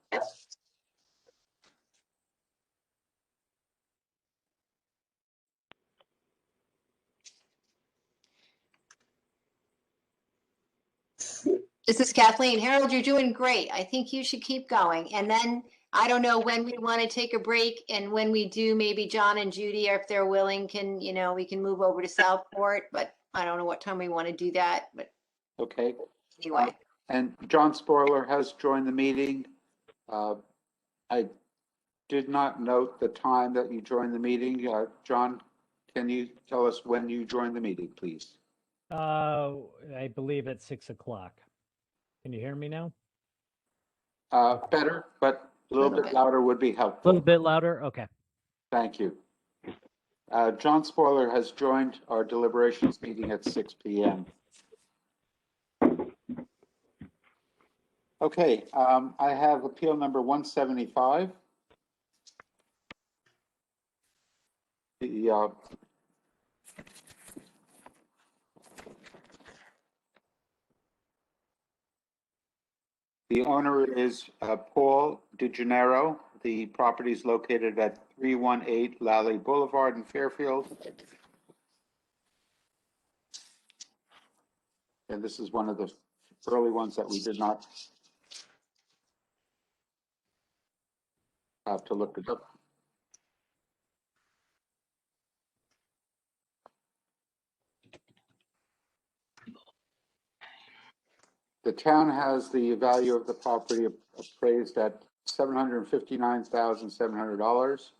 this is Kathleen. Harold, you're doing great. I think you should keep going. And then I don't know when we want to take a break, and when we do, maybe John and Judy, if they're willing, we can move over to Southport, but I don't know what time we want to do that, but Okay. anyway. And John Spoiler has joined the meeting. I did not note the time that you joined the meeting. John, can you tell us when you joined the meeting, please? I believe at 6 o'clock. Can you hear me now? Better, but a little bit louder would be A helpful. little bit louder? Okay. Thank you. John Spoiler has joined our deliberations meeting at 6 p.m. Okay, I have appeal number 175. The owner is Paul DeGennaro. The property is located at 318 Lally Boulevard in Fairfield. And this is one of the early ones that we did not have to look it up. The town has the value of the property appraised at $759,700.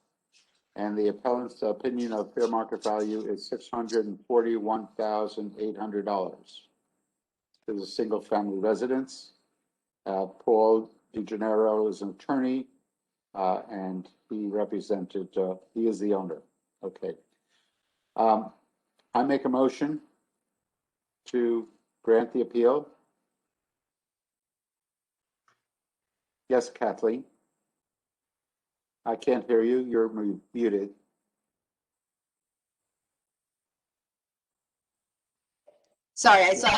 And the appellant's opinion of fair market value is $641,800. This is a single family residence. Paul DeGennaro is an attorney, and he represented, he is the owner. Okay. I make a motion to grant the appeal. Yes, Kathleen. I can't hear you. You're muted. Sorry, I saw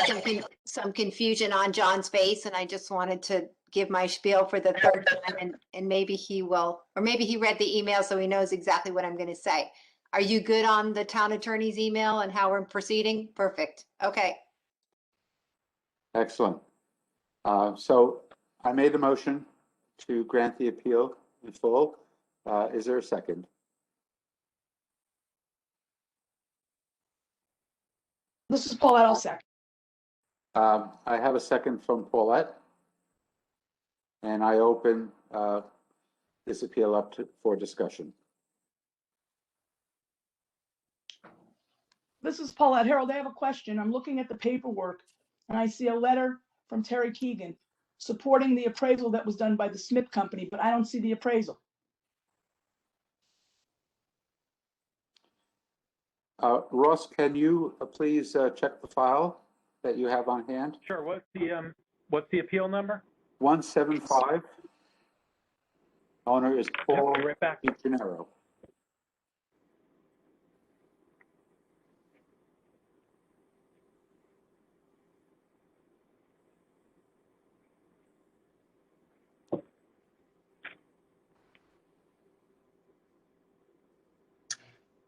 some confusion on John's face, and I just wanted to give my spiel for the third time, and maybe he will, or maybe he read the email so he knows exactly what I'm going to say. Are you good on the town attorney's email and how we're proceeding? Perfect. Okay. Excellent. So I made a motion to grant the appeal in full. Is there a second? This is Paulette, I'll second. I have a second from Paulette. And I open this appeal up for discussion. This is Paulette. Harold, I have a question. I'm looking at the paperwork and I see a letter from Terry Keegan supporting the appraisal that was done by the Smith Company, but I don't see the appraisal. Ross, can you please check the file that you have on hand? Sure. What's the appeal number? 175. Owner is Paul Yep, right back. DeGennaro.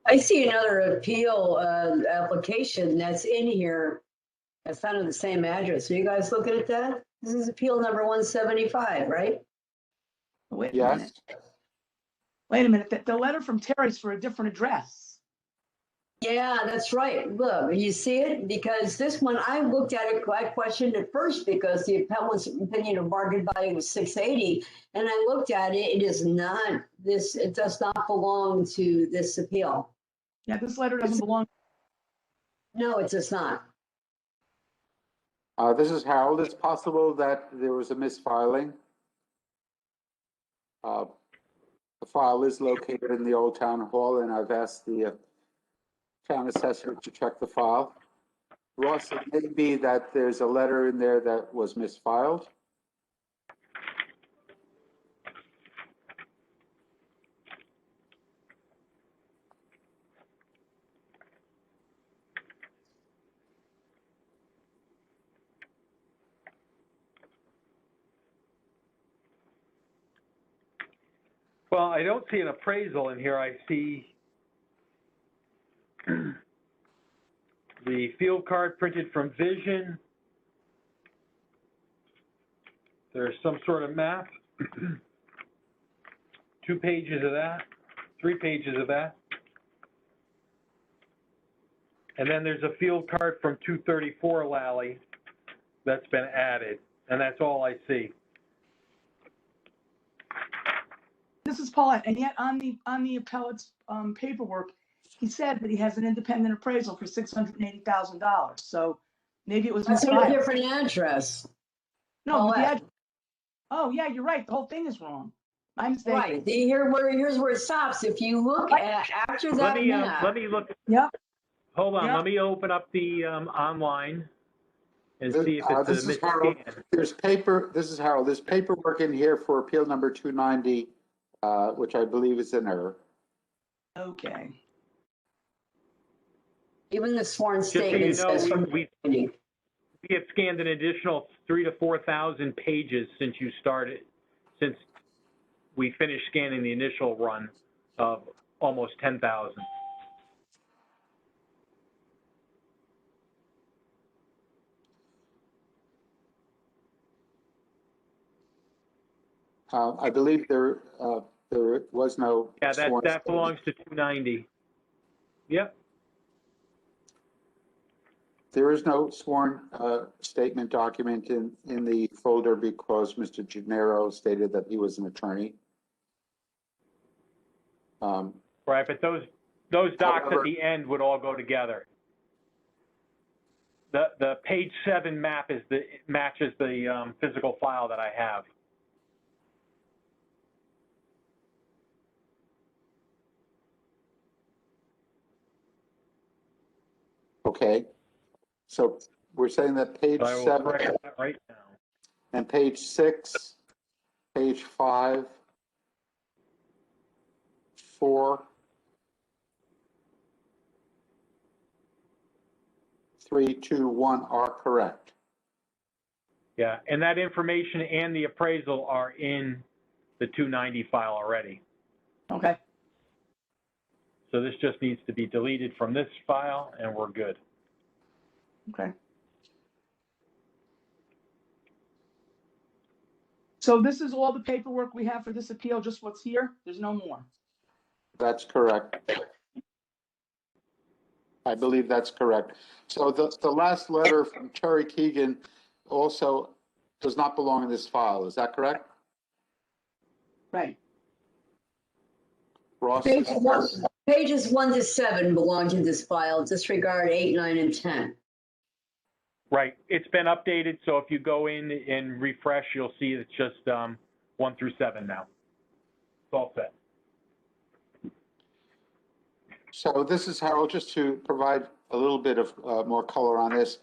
I see another appeal application that's in here. That's under the same address. Are you guys looking at that? This is appeal number 175, right? Wait a Yes. minute. Wait a minute. The letter from Terry's for a different address. Yeah, that's right. Look, you see it? Because this one, I looked at it, I questioned it first because the appellant's opinion of market value was 680. And I looked at it, it is not this, it does not belong to this appeal. Yeah, this letter doesn't belong. No, it does not. This is Harold. It's possible that there was a misfiling. The file is located in the old town hall, and I've asked the town assessor to check the file. Ross, it may be that there's a letter in there that was misfiled. Well, I don't see an appraisal in here. I see the field card printed from Vision. There's some sort of map. 2 pages of that, 3 pages of that. And then there's a field card from 234 Lally that's been added, and that's all I see. This is Paulette, and yet on the appellate's paperwork, he said that he has an independent appraisal for $680,000. So maybe it was That's on a misfiled. different address. No, but the Paulette. address. Oh yeah, you're right. The whole thing is wrong. My mistake. Right, here's where it stops. If you look at, after that map. Let me look. Yep. Hold on, Yep. let me open up the online and see if it's This a is Harold. misscan. There's paper. This is Harold. There's paperwork in here for appeal number 290, which I believe is an error. Okay. Even the sworn Just so statement you says know, from we have scanned an additional 3,000 to 4,000 pages since you started, since we finished scanning the initial run of almost 10,000. I believe there was no. Yeah, sworn that statement. belongs to 290. Yep. There is no sworn statement document in the folder because Mr. Gennaro stated that he was an attorney. Right, but those docs However, at the end would all go together. The page 7 map matches the physical file that I have. okay, so we're saying that page So I will 7 correct that right now. and page 6, page 5, 4, 3, 2, 1 are correct. Yeah, and that information and the appraisal are in the 290 file already. Okay. So this just needs to be deleted from this file and we're good. Okay. So this is all the paperwork we have for this appeal, just what's here? There's no more? That's correct. I believe that's correct. So the last letter from Terry Keegan also does not belong in this file. Is that correct? Right. Ross? Pages 1 to 7 belong to this file. Disregard 8, 9, and 10. Right, it's been updated, so if you go in and refresh, you'll see it's just 1 through 7 now. It's all set. So this is Harold, just to provide a little bit of more color on this.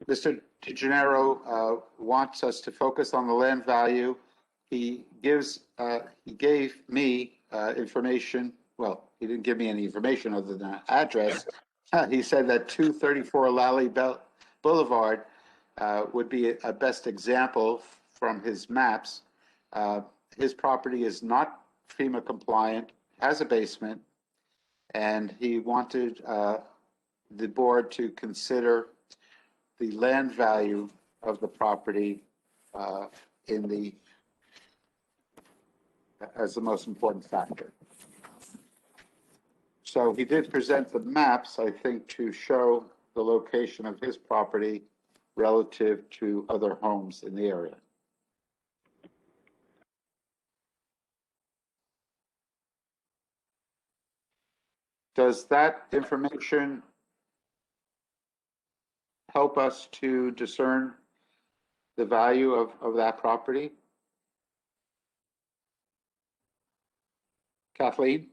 Mr. DeGennaro wants us to focus on the land value. He gave me information. Well, he didn't give me any information other than an address. He said that 234 Lally Boulevard would be a best example from his maps. His property is not FEMA compliant, has a basement, and he wanted the board to consider the land value of the property as the most important factor. So he did present the maps, I think, to show the location of his property relative to other homes in the area. Does that information help us to discern the value of that property? Kathleen?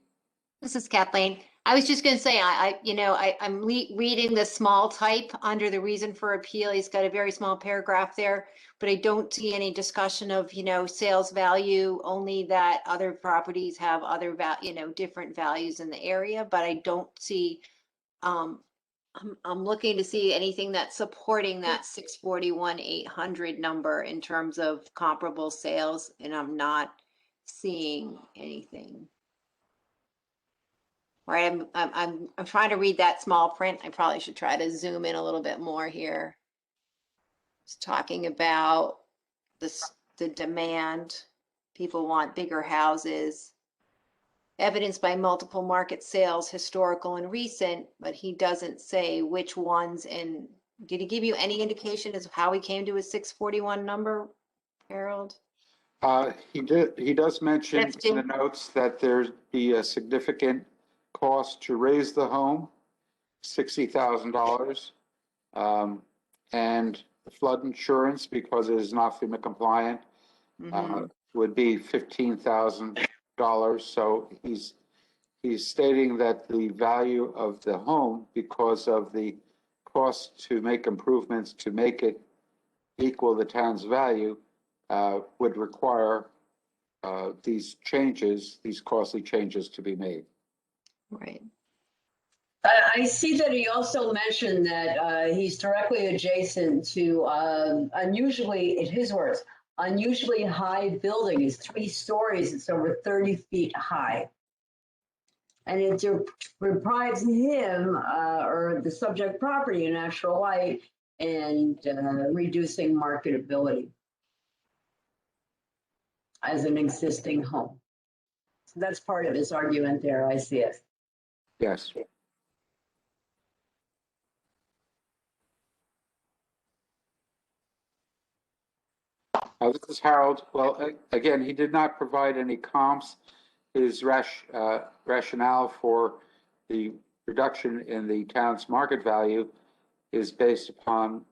This is Kathleen. I was just gonna say, I'm reading the small type under the reason for appeal. He's got a very small paragraph there, but I don't see any discussion of, sales value, only that other properties have other different values in the area, but I don't see, I'm looking to see anything that's supporting that 641,800 number in terms of comparable sales, and I'm not seeing anything. Right, I'm trying to read that small print. I probably should try to zoom in a little bit more here. It's talking about the demand. People want bigger houses. Evidenced by multiple market sales, historical and recent, but he doesn't say which ones. And did he give you any indication as to how he came to his 641 number, Harold? He does mention in the notes that there'd be a significant cost to raise the home, $60,000, and flood insurance, because it is not FEMA compliant, would be $15,000. So he's stating that the value of the home, because of the cost to make improvements to make it equal the town's value, would require these costly changes to be made. Right. I see that he also mentioned that he's directly adjacent to unusually, in his words, unusually high building. It's 3 stories. It's over 30 feet high. And it deprives him or the subject property in natural light and reducing marketability. as an existing home. So that's part of his argument there, I see it. Yes. This is Harold. Well, again, he did not provide any comps. His rationale for the reduction in the town's market value is based upon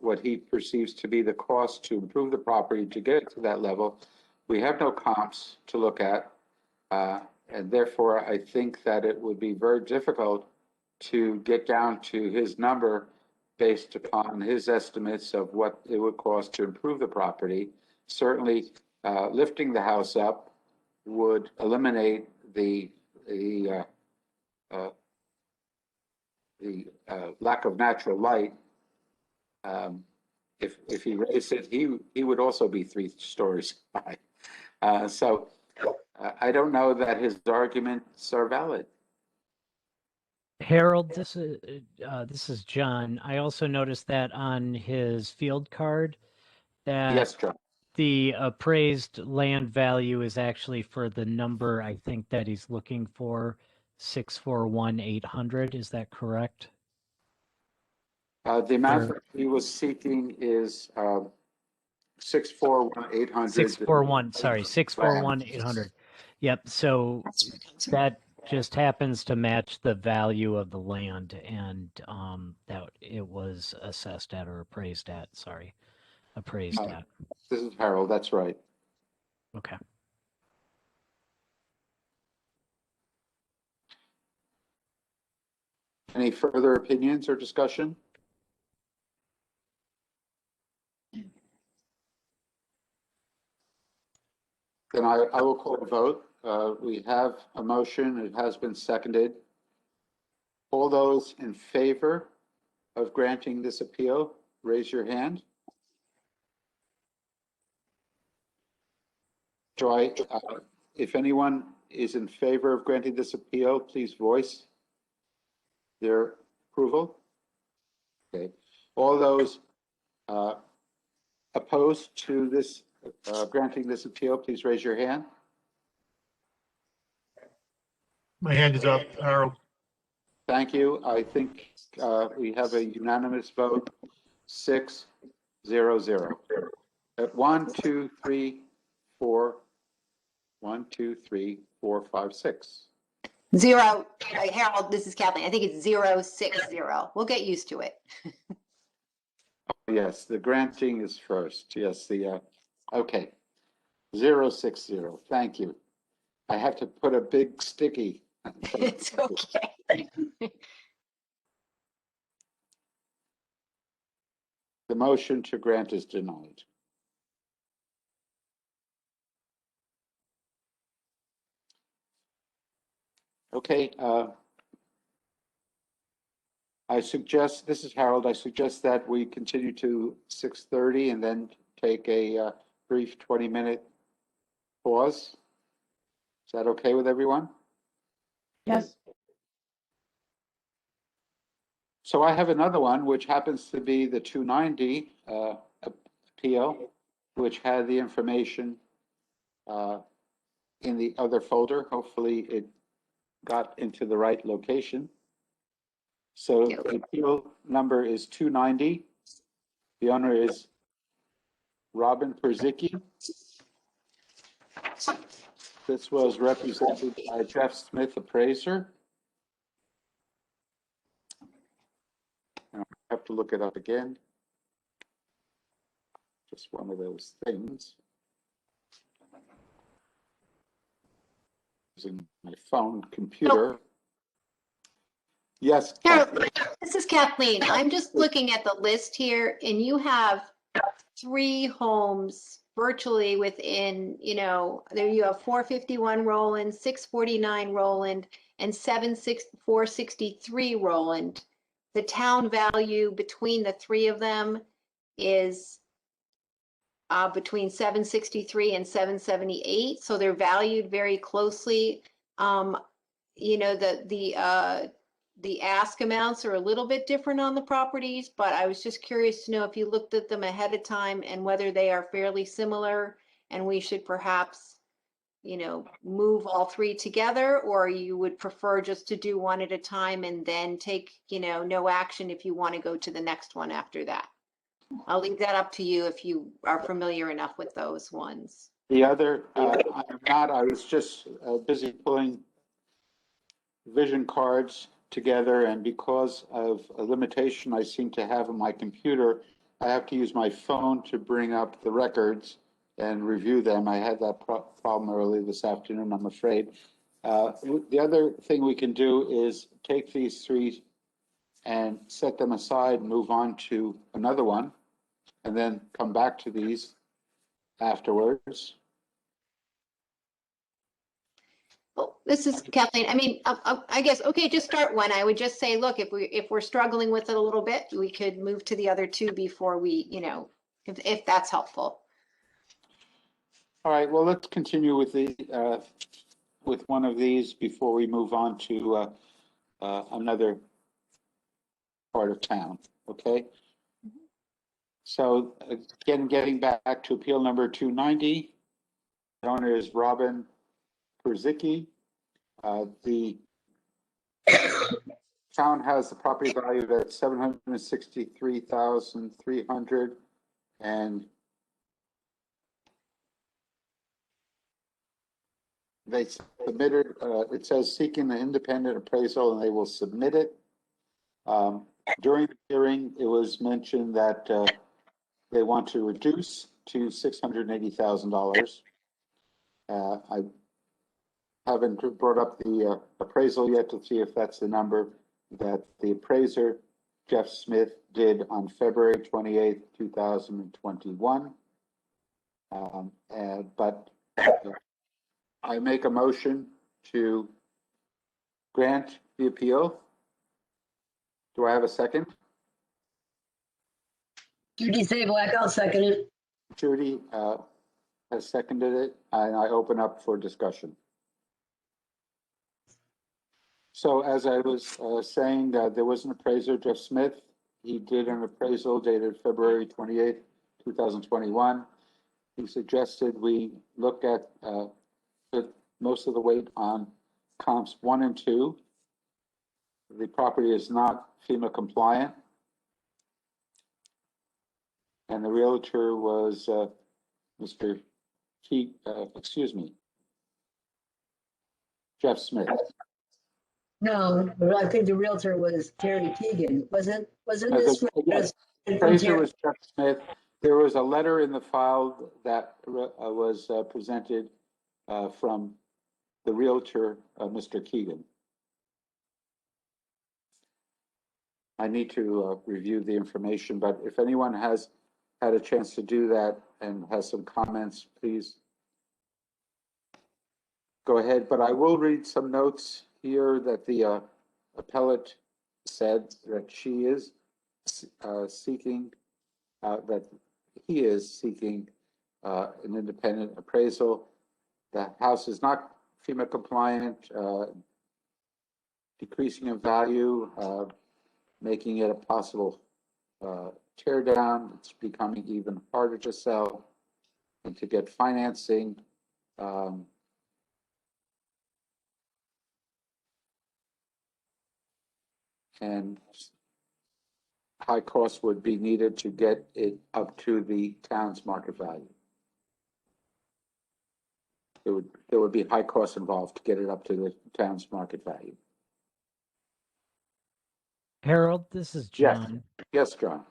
what he perceives to be the cost to improve the property to get it to that level. We have no comps to look at, and therefore I think that it would be very difficult to get down to his number based upon his estimates of what it would cost to improve the property. Certainly, lifting the house up would eliminate the lack of natural light. If he raised it, he would also be 3 stories high. So I don't know that his arguments are valid. Harold, this is John. I also noticed that on his field card that Yes, John. the appraised land value is actually for the number I think that he's looking for, 641,800. Is that correct? The amount that he was seeking is 641,800. 641, sorry, 641,800. Yep. So that just happens to match the value of the land and that it was assessed at or appraised at. Sorry, appraised at. This is Harold. That's right. Okay. Any further opinions or discussion? Then I will call a vote. We have a motion. It has been seconded. All those in favor of granting this appeal, raise your hand. Joy, if anyone is in favor of granting this appeal, please voice their approval. Okay. All those opposed to this granting this appeal, please raise your hand. My hand is up, Harold. Thank you. I think we have a unanimous vote, 6-0-0. At 1, 2, 3, 4, 1, 2, 3, 4, 5, 6. Zero, Harold, this is Kathleen. I think it's 060. We'll get used to it. Yes, the granting is first. Yes, okay. 060. Thank you. I have to put a big sticky. It's okay. The motion to grant is denied. Okay. I suggest, this is Harold, I suggest that we continue to 6:30 and then take a brief 20-minute pause. Is that okay with everyone? Yes. So I have another one, which happens to be the 290 appeal, which had the information in the other folder. Hopefully it got into the right location. So the appeal number is 290. The owner is Robin Perzicki. This was represented by Jeff Smith, appraiser. I have to look it up again. Just one of those things. Using my phone computer. Yes. Harold, this is Kathleen. I'm just looking at the list here and you have 3 homes virtually within, there you have 451 Roland, 649 Roland, and 463 Roland. The town value between the 3 of them is between 763 and 778. So they're valued very closely. The ask amounts are a little bit different on the properties, but I was just curious to know if you looked at them ahead of time and whether they are fairly similar and we should perhaps, move all three together, or you would prefer just to do one at a time and then take, no action if you want to go to the next one after that. I'll leave that up to you if you are familiar enough with those ones. The other, I'm not, I was just busy pulling vision cards together, and because of a limitation I seem to have on my computer, I have to use my phone to bring up the records and review them. I had that problem early this afternoon, I'm afraid. The other thing we can do is take these three and set them aside, move on to another one, and then come back to these afterwards. Well, this is Kathleen. I mean, I guess, okay, just start one. I would just say, look, if we're struggling with it a little bit, we could move to the other two before we, if that's helpful. All right, well, let's continue with with one of these before we move on to another part of town, okay? So again, getting back to appeal number 290, the owner is Robin Perzicki. The town has the property valued at $763,300, and they submitted, it says seeking an independent appraisal, and they will submit it. During the hearing, it was mentioned that they want to reduce to $680,000. I haven't brought up the appraisal yet to see if that's the number that the appraiser, Jeff Smith, did on February 28th, 2021. But I make a motion to grant the appeal. Do I have a second? Judy Sablack, I'll second it. Judy has seconded it, and I open up for discussion. So as I was saying, there was an appraiser, Jeff Smith. He did an appraisal dated February 28th, 2021. He suggested we look at put most of the weight on comps 1 and 2. The property is not FEMA compliant. And the realtor was Mr. Jeff Smith. No, I think the realtor was Terry Keegan. Wasn't this? Yes, appraiser was Jeff Smith. There was a letter in the file that was presented from the realtor, Mr. Keegan. I need to review the information, but if anyone has had a chance to do that and has some comments, please go ahead. But I will read some notes here that the appellate said that she is seeking, that he is seeking an independent appraisal. The house is not FEMA compliant, decreasing in value, making it a possible tear down. It's becoming even harder to sell and to get financing. And high costs would be needed to get it up to the town's market value. There would be high costs involved to get it up to the town's market value. Harold, this is John. Yes, John.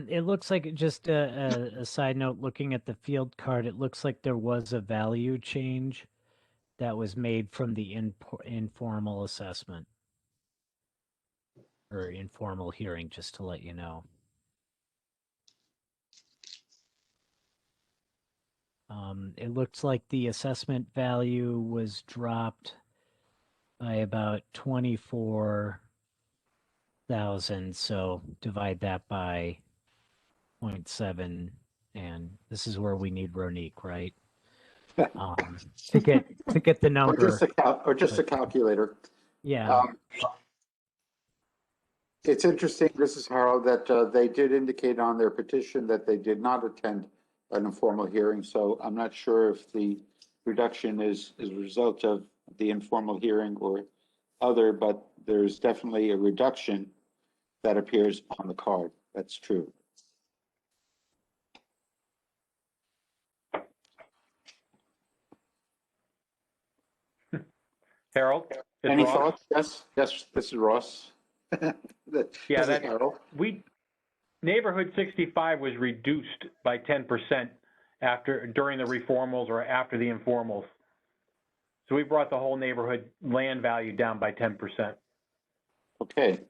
It looks like, just a side note, looking at the field card, it looks like there was a value change that was made from the informal assessment or informal hearing, just to let you know. It looks like the assessment value was dropped by about 24,000. So divide that by 0.7, and this is where we need Ronique, right? To get the number, or just a calculator. Yeah. It's interesting, this is Harold, that they did indicate on their petition that they did not attend an informal hearing, so I'm not sure if the reduction is a result of the informal hearing or other, but there's definitely a reduction that appears on the card. That's true. Harold? It's Any Ross. thoughts? Yes, yes, this is Ross. Yeah, This is that, Harold. neighborhood 65 was reduced by 10% during the reformals or after the informals. So we brought the whole neighborhood land value down by 10%. Okay,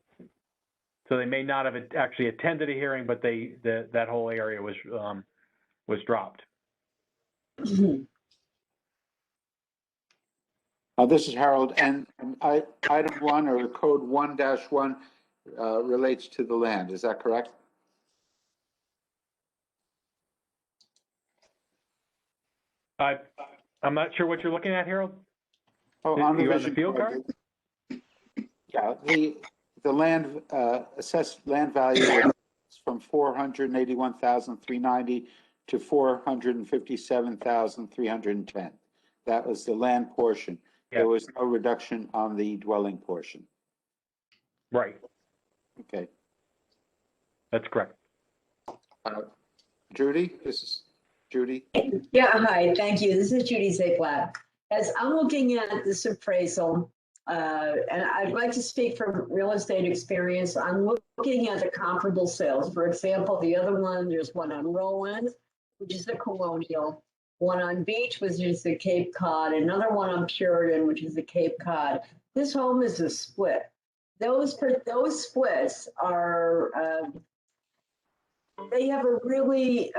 So they may not have actually attended a hearing, but that whole area was dropped. this is Harold, and item 1 or code 1-1 relates to the land. Is that correct? I'm not sure what you're looking at, Harold. Oh, on the You on vision the field card. card? Yeah, the land, assessed land value is from 481,390 to 457,310. That was the land portion. Yeah. There was no reduction on the dwelling portion. Right, Okay. that's correct. Judy, this is Judy. Yeah, hi, thank you. This is Judy Zaplat. As I'm looking at this appraisal, and I'd like to speak from real estate experience, I'm looking at the comparable sales. For example, the other one, there's one on Roland, which is the Colonial, one on Beach, which is the Cape Cod, another one on Puritan, which is the Cape Cod. This home is a split. Those splits are, they have a really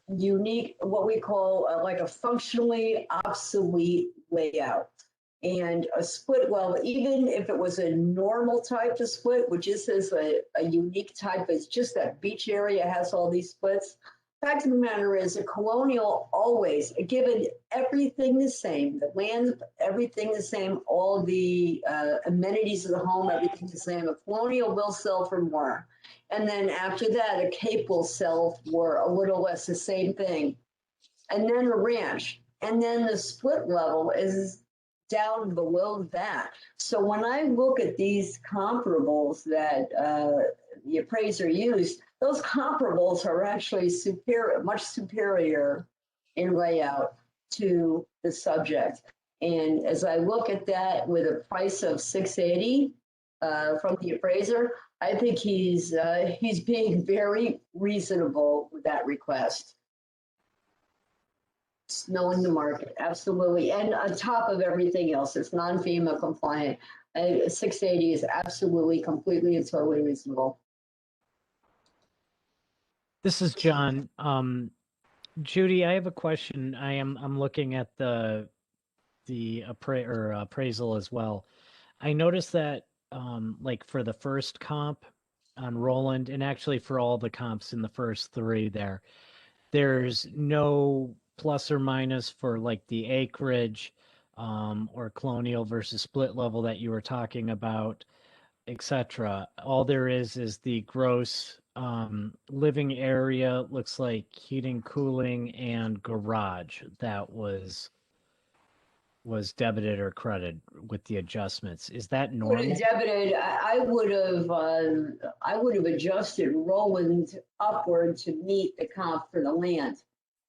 unique, what we call like a functionally obsolete layout. And a split, well, even if it was a normal type of split, which is a unique type, it's just that beach area has all these splits. Fact of the matter is, a Colonial always, given everything the same, the land, everything the same, all the amenities of the home, everything the same, a Colonial will sell for more. And then after that, a Cape will sell for a little less, the same thing. And then a ranch. And then the split level is down below that. So when I look at these comparables that the appraiser used, those comparables are actually superior, much superior in layout to the subject. And as I look at that with a price of $680 from the appraiser, I think he's being very reasonable with that request. It's knowing the market, absolutely. And on top of everything else, it's non-FEMA compliant. 680 is absolutely, completely and totally reasonable. This is John. Judy, I have a question. I'm looking at the appraisal as well. I noticed that like for the first comp on Roland, and actually for all the comps in the first three there's no plus or minus for like the acreage or Colonial versus split level that you were talking about, etc. All there is the gross living area, looks like heating, cooling, and garage that was debited or credited with the adjustments. Is that normal? Would have debited, I would have adjusted Roland upward to meet the comp for the land.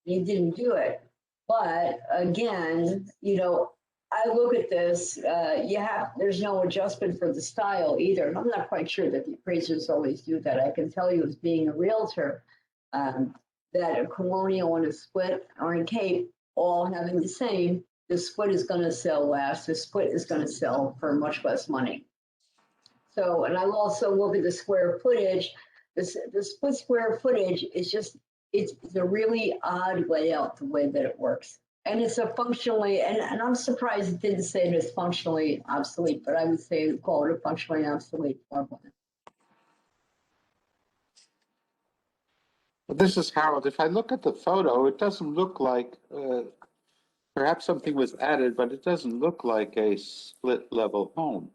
He didn't do it. But again, you know, I look at this, there's no adjustment for the style either. I'm not quite sure that the appraisers always do that. I can tell you as being a realtor, that a Colonial and a split or a Cape all having the same, the split is going to sell last. The split is going to sell for much less money. So, and I also look at the square footage. The split square footage is just, it's a really odd layout, the way that it works. And it's a functionally, and I'm surprised it didn't say it is functionally obsolete, but I would say call it a functionally obsolete farmland. This is Harold. If I look at the photo, it doesn't look like, perhaps something was added, but it doesn't look like a split level home.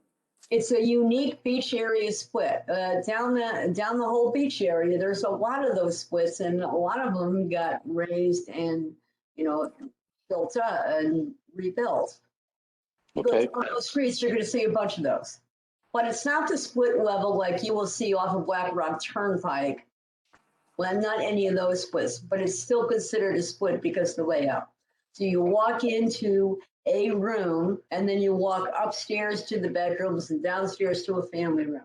It's a unique beach area split. Down the whole beach area, there's a lot of those splits, and a lot of them got raised and, built up and rebuilt. You go Okay. down those streets, you're gonna see a bunch of those. But it's not the split level like you will see off of Black Rock Turnpike. Well, not any of those splits, but it's still considered a split because of the layout. So you walk into a room and then you walk upstairs to the bedrooms and downstairs to a family room.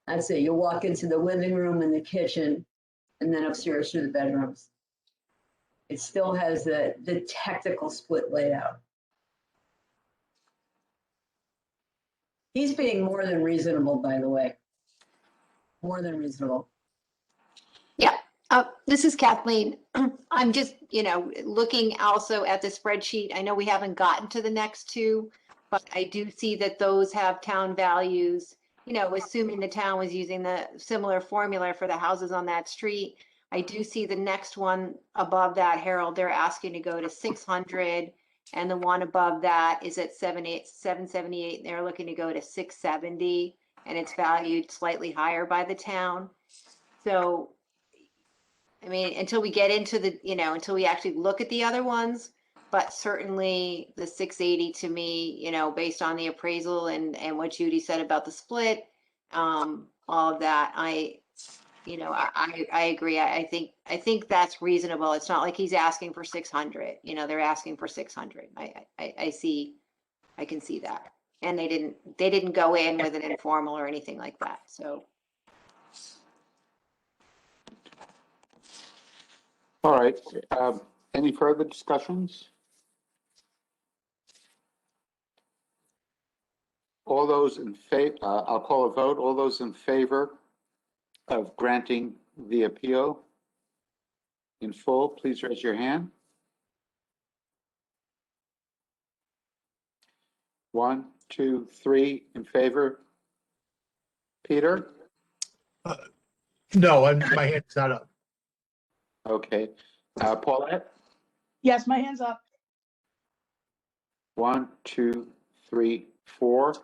That's it. You walk into the living room and the kitchen and then upstairs to the bedrooms. It still has the technical split layout. He's being more than reasonable, by the way. More than reasonable. Yeah, this is Kathleen. I'm just, looking also at the spreadsheet. I know we haven't gotten to the next two, but I do see that those have town values, assuming the town was using the similar formula for the houses on that street. I do see the next one above that, Harold, they're asking to go to 600. And the one above that is at 778, and they're looking to go to 670, and it's valued slightly higher by the town. So, I mean, until we get into the, until we actually look at the other ones, but certainly the 680 to me, based on the appraisal and what Judy said about the split, all of that, I agree. I think that's reasonable. It's not like he's asking for 600, they're asking for 600. I can see that. And they didn't go in with an informal or anything like that. So. All right. Any further discussions? All those in favor, I'll call a vote. All those in favor of granting the appeal in full, please raise your hand. 1, 2, 3 in favor. Peter? No, my hand's not up. Okay. Paulette? Yes, my hand's up. 1, 2, 3, 4.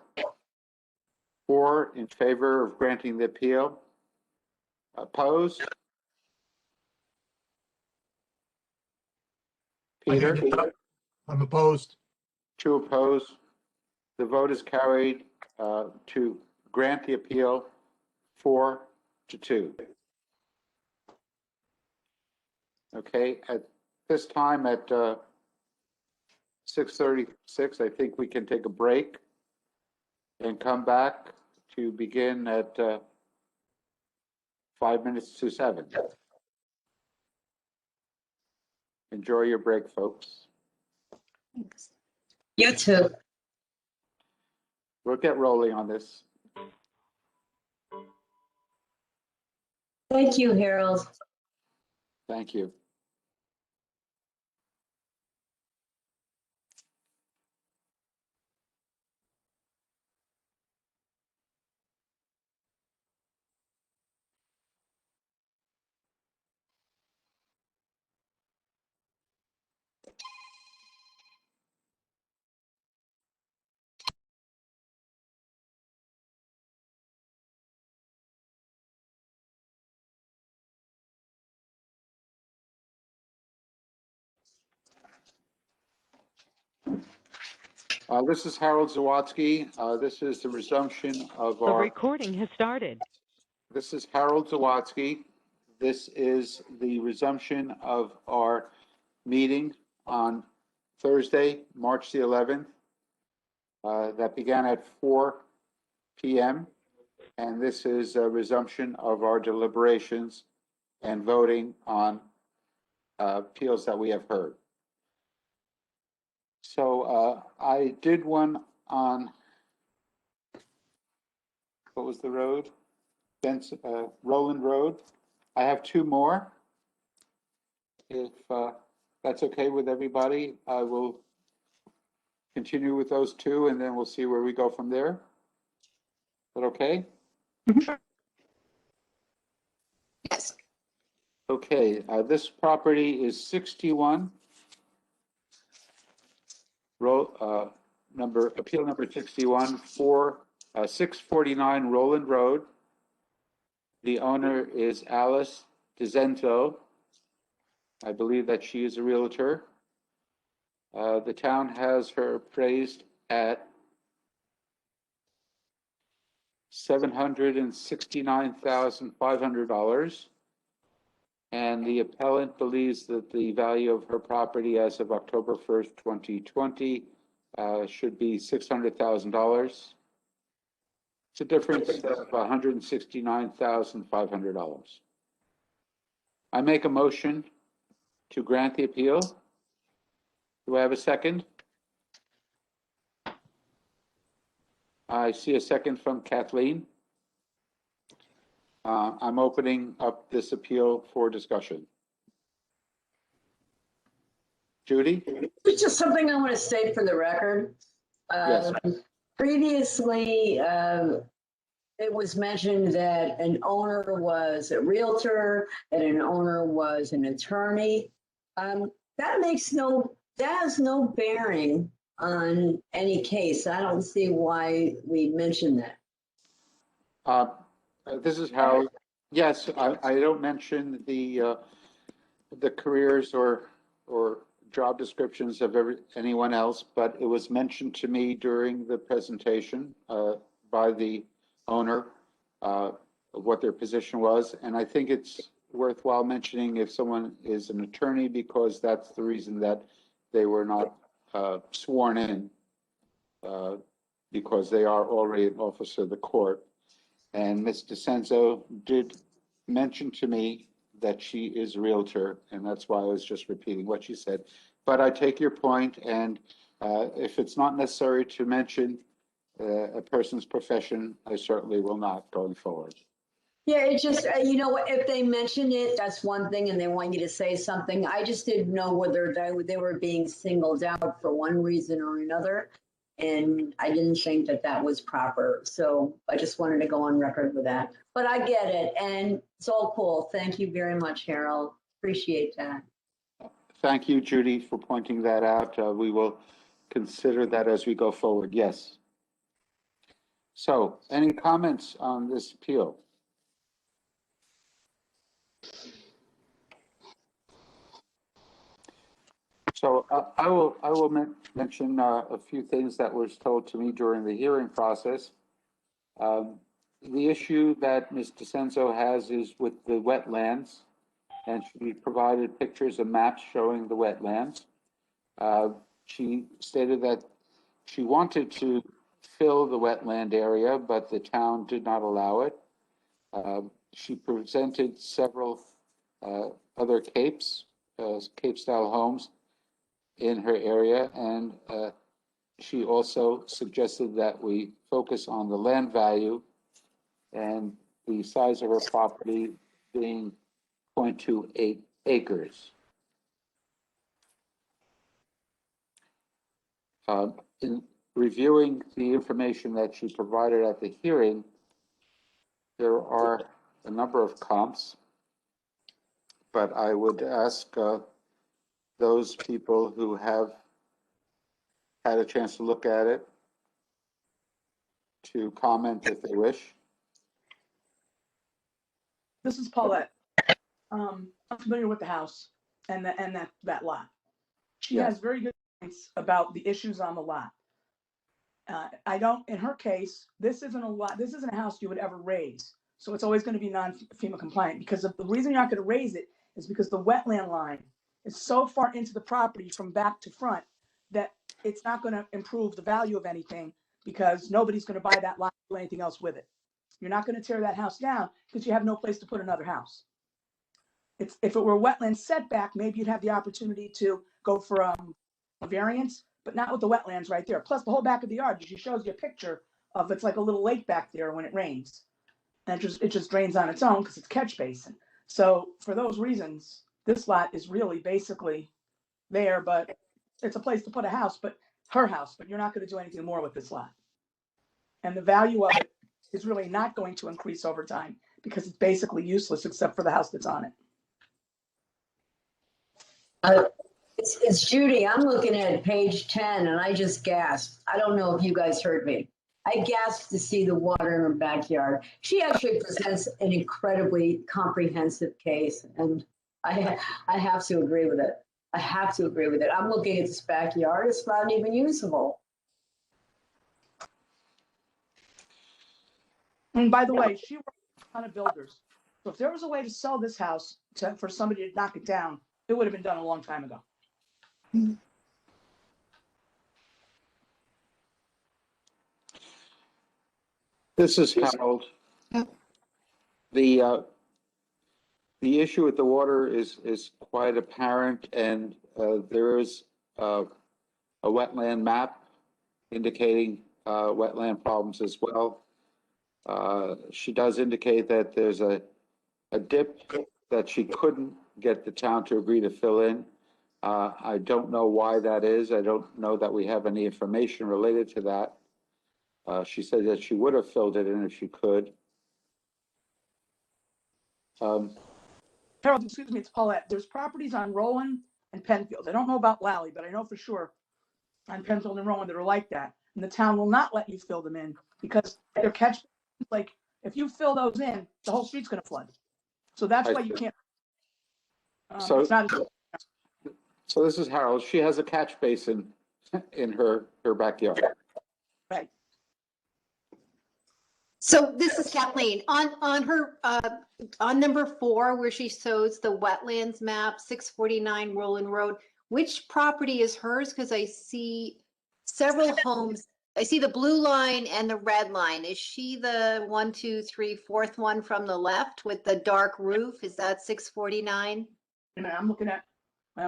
4 in favor of granting the appeal. Opposed? Peter? I'm opposed. 2 opposed. The vote is carried to grant the appeal 4-2. Okay, at this time at 6:36, I think we can take a break and come back to begin at 5 minutes to 7. Enjoy your break, folks. Thanks. You too. We'll get rolling on this. Thank you, Harold. Thank you. This is Harold Zawatsky. This is the resumption of The our. recording has started. This is Harold Zawatsky. This is the resumption of our meeting on Thursday, March the 11th. That began at 4 p.m. And this is a resumption of our deliberations and voting on appeals that we have heard. So I did one on, what was the road? Benson, Roland Road. I have 2 more. If that's okay with everybody, I will continue with those 2 and then we'll see where we go from there. Is that okay? Yes. Okay, this property is 61 appeal number 61 for 649 Roland Road. The owner is Alice DeZento. I believe that she is a realtor. The town has her appraised at $769,500. And the appellant believes that the value of her property as of October 1st, 2020 should be $600,000. It's a difference of $169,500. I make a motion to grant the appeal. Do I have a second? I see a second from Kathleen. I'm opening up this appeal for discussion. Judy? It's just something I want to state for the record. Yes. Previously, it was mentioned that an owner was a realtor and an owner was an attorney. That has no bearing on any case. I don't see why we mentioned that. This is how, yes, I don't mention the careers or job descriptions of anyone else, but it was mentioned to me during the presentation by the owner of what their position was. And I think it's worthwhile mentioning if someone is an attorney, because that's the reason that they were not sworn in, because they are already an officer of the court. And Ms. DeCenzo did mention to me that she is a realtor, and that's why I was just repeating what she said. But I take your point, and if it's not necessary to mention a person's profession, I certainly will not going forward. Yeah, it's just, if they mention it, that's one thing, and they want you to say something. I just didn't know whether they were being singled out for one reason or another. And I didn't think that that was proper. So I just wanted to go on record with that. But I get it, and it's all cool. Thank you very much, Harold. Appreciate that. Thank you, Judy, for pointing that out. We will consider that as we go forward. Yes. So, any comments on this appeal? So I will mention a few things that was told to me during the hearing process. The issue that Ms. DeCenzo has is with the wetlands, and she provided pictures and maps showing the wetlands. She stated that she wanted to fill the wetland area, but the town did not allow it. She presented several other Cape-style homes in her area, and she also suggested that we focus on the land value and the size of her property being 0.28 acres. In reviewing the information that she provided at the hearing, there are a number of comps, but I would ask those people who have had a chance to look at it to comment if they wish. This is Paulette. I'm familiar with the house and that lot. She Yes. has very good points about the issues on the lot. In her case, this isn't a house you would ever raise. So it's always going to be non-FEMA compliant, because the reason you're not going to raise it is because the wetland line is so far into the property from back to front that it's not going to improve the value of anything, because nobody's going to buy that lot or do anything else with it. You're not going to tear that house down because you have no place to put another house. If it were a wetland setback, maybe you'd have the opportunity to go for a variance, but not with the wetlands right there. Plus the whole back of the yard, she shows you a picture of, it's like a little lake back there when it rains. And it just drains on its own because it's catch basin. So for those reasons, this lot is really basically there, but it's a place to put a house, but her house, but you're not going to do anything more with this lot. And the value of it is really not going to increase over time because it's basically useless except for the house that's on it. It's Judy. I'm looking at page 10 and I just gasped. I don't know if you guys heard me. I gasped to see the water in her backyard. She actually presents an incredibly comprehensive case, and I have to agree with it. I have to agree with it. I'm looking at this backyard. It's not even usable. And by the way, she worked with a ton of builders. So if there was a way to sell this house for somebody to knock it down, it would have been done a long time ago. This is Harold. The issue with the water is quite apparent, and there is a wetland map indicating wetland problems as well. She does indicate that there's a dip that she couldn't get the town to agree to fill in. I don't know why that is. I don't know that we have any information related to that. She said that she would have filled it in if she could. Harold, excuse me, it's Paulette. There's properties on Roland and Penfield. I don't know about Lally, but I know for sure on Penfield and Roland that are like that. And the town will not let you fill them in because they're catch, like, if you fill those in, the whole street's gonna flood. So that's why you can't. So- It's not So this is Harold. She has a catch basin in her backyard. right. So this is Kathleen. On her, on number 4, where she shows the wetlands map, 649 Roland Road, which property is hers? Because I see several homes. I see the blue line and the red line. Is she the 1, 2, 3, 4th one from the left with the dark roof? Is that 649? And I'm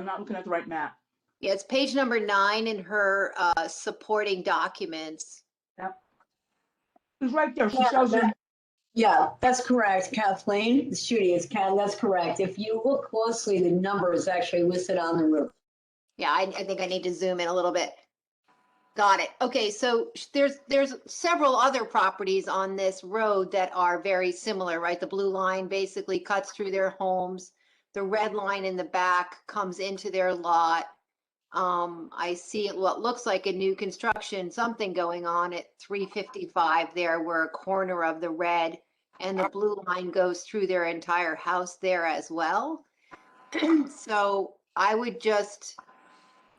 not looking at the right map. Yeah, it's page number 9 in her supporting documents. It's right there. She Yeah, shows you. Yeah, that's correct, Kathleen. Judy, that's correct. If you look closely, the number is actually listed on the roof. Yeah, I think I need to zoom in a little bit. Got it. Okay, so there's several other properties on this road that are very similar, right? The blue line basically cuts through their homes. The red line in the back comes into their lot. I see what looks like a new construction, something going on at 355 there, where a corner of the red and the blue line goes through their entire house there as well. So I would just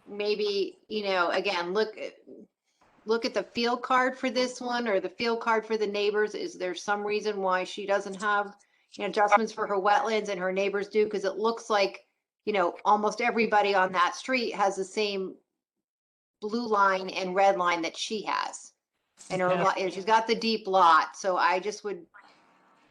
maybe, again, look at the field card for this one or the field card for the neighbors. Is there some reason why she doesn't have adjustments for her wetlands and her neighbors do? Because it looks like almost everybody on that street has the same blue line and red line that she has. And her lot, she's got the deep lot. So I just would,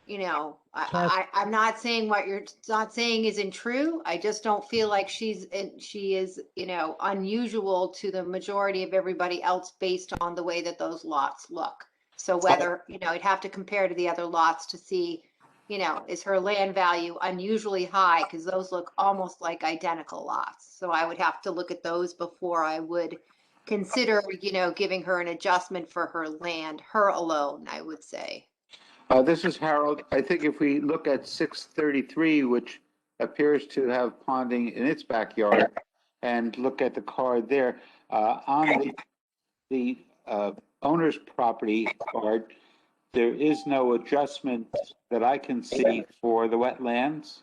I'm not saying what you're not saying isn't true. I just don't feel like she is, unusual to the majority of everybody else based on the way that those lots look. So whether, you'd have to compare to the other lots to see, is her land value unusually high? Because those look almost like identical lots. So I would have to look at those before I would consider, giving her an adjustment for her land, her alone, I would say. This is Harold. I think if we look at 633, which appears to have ponding in its backyard, and look at the card there, on the owner's property card, there is no adjustment that I can see for the wetlands.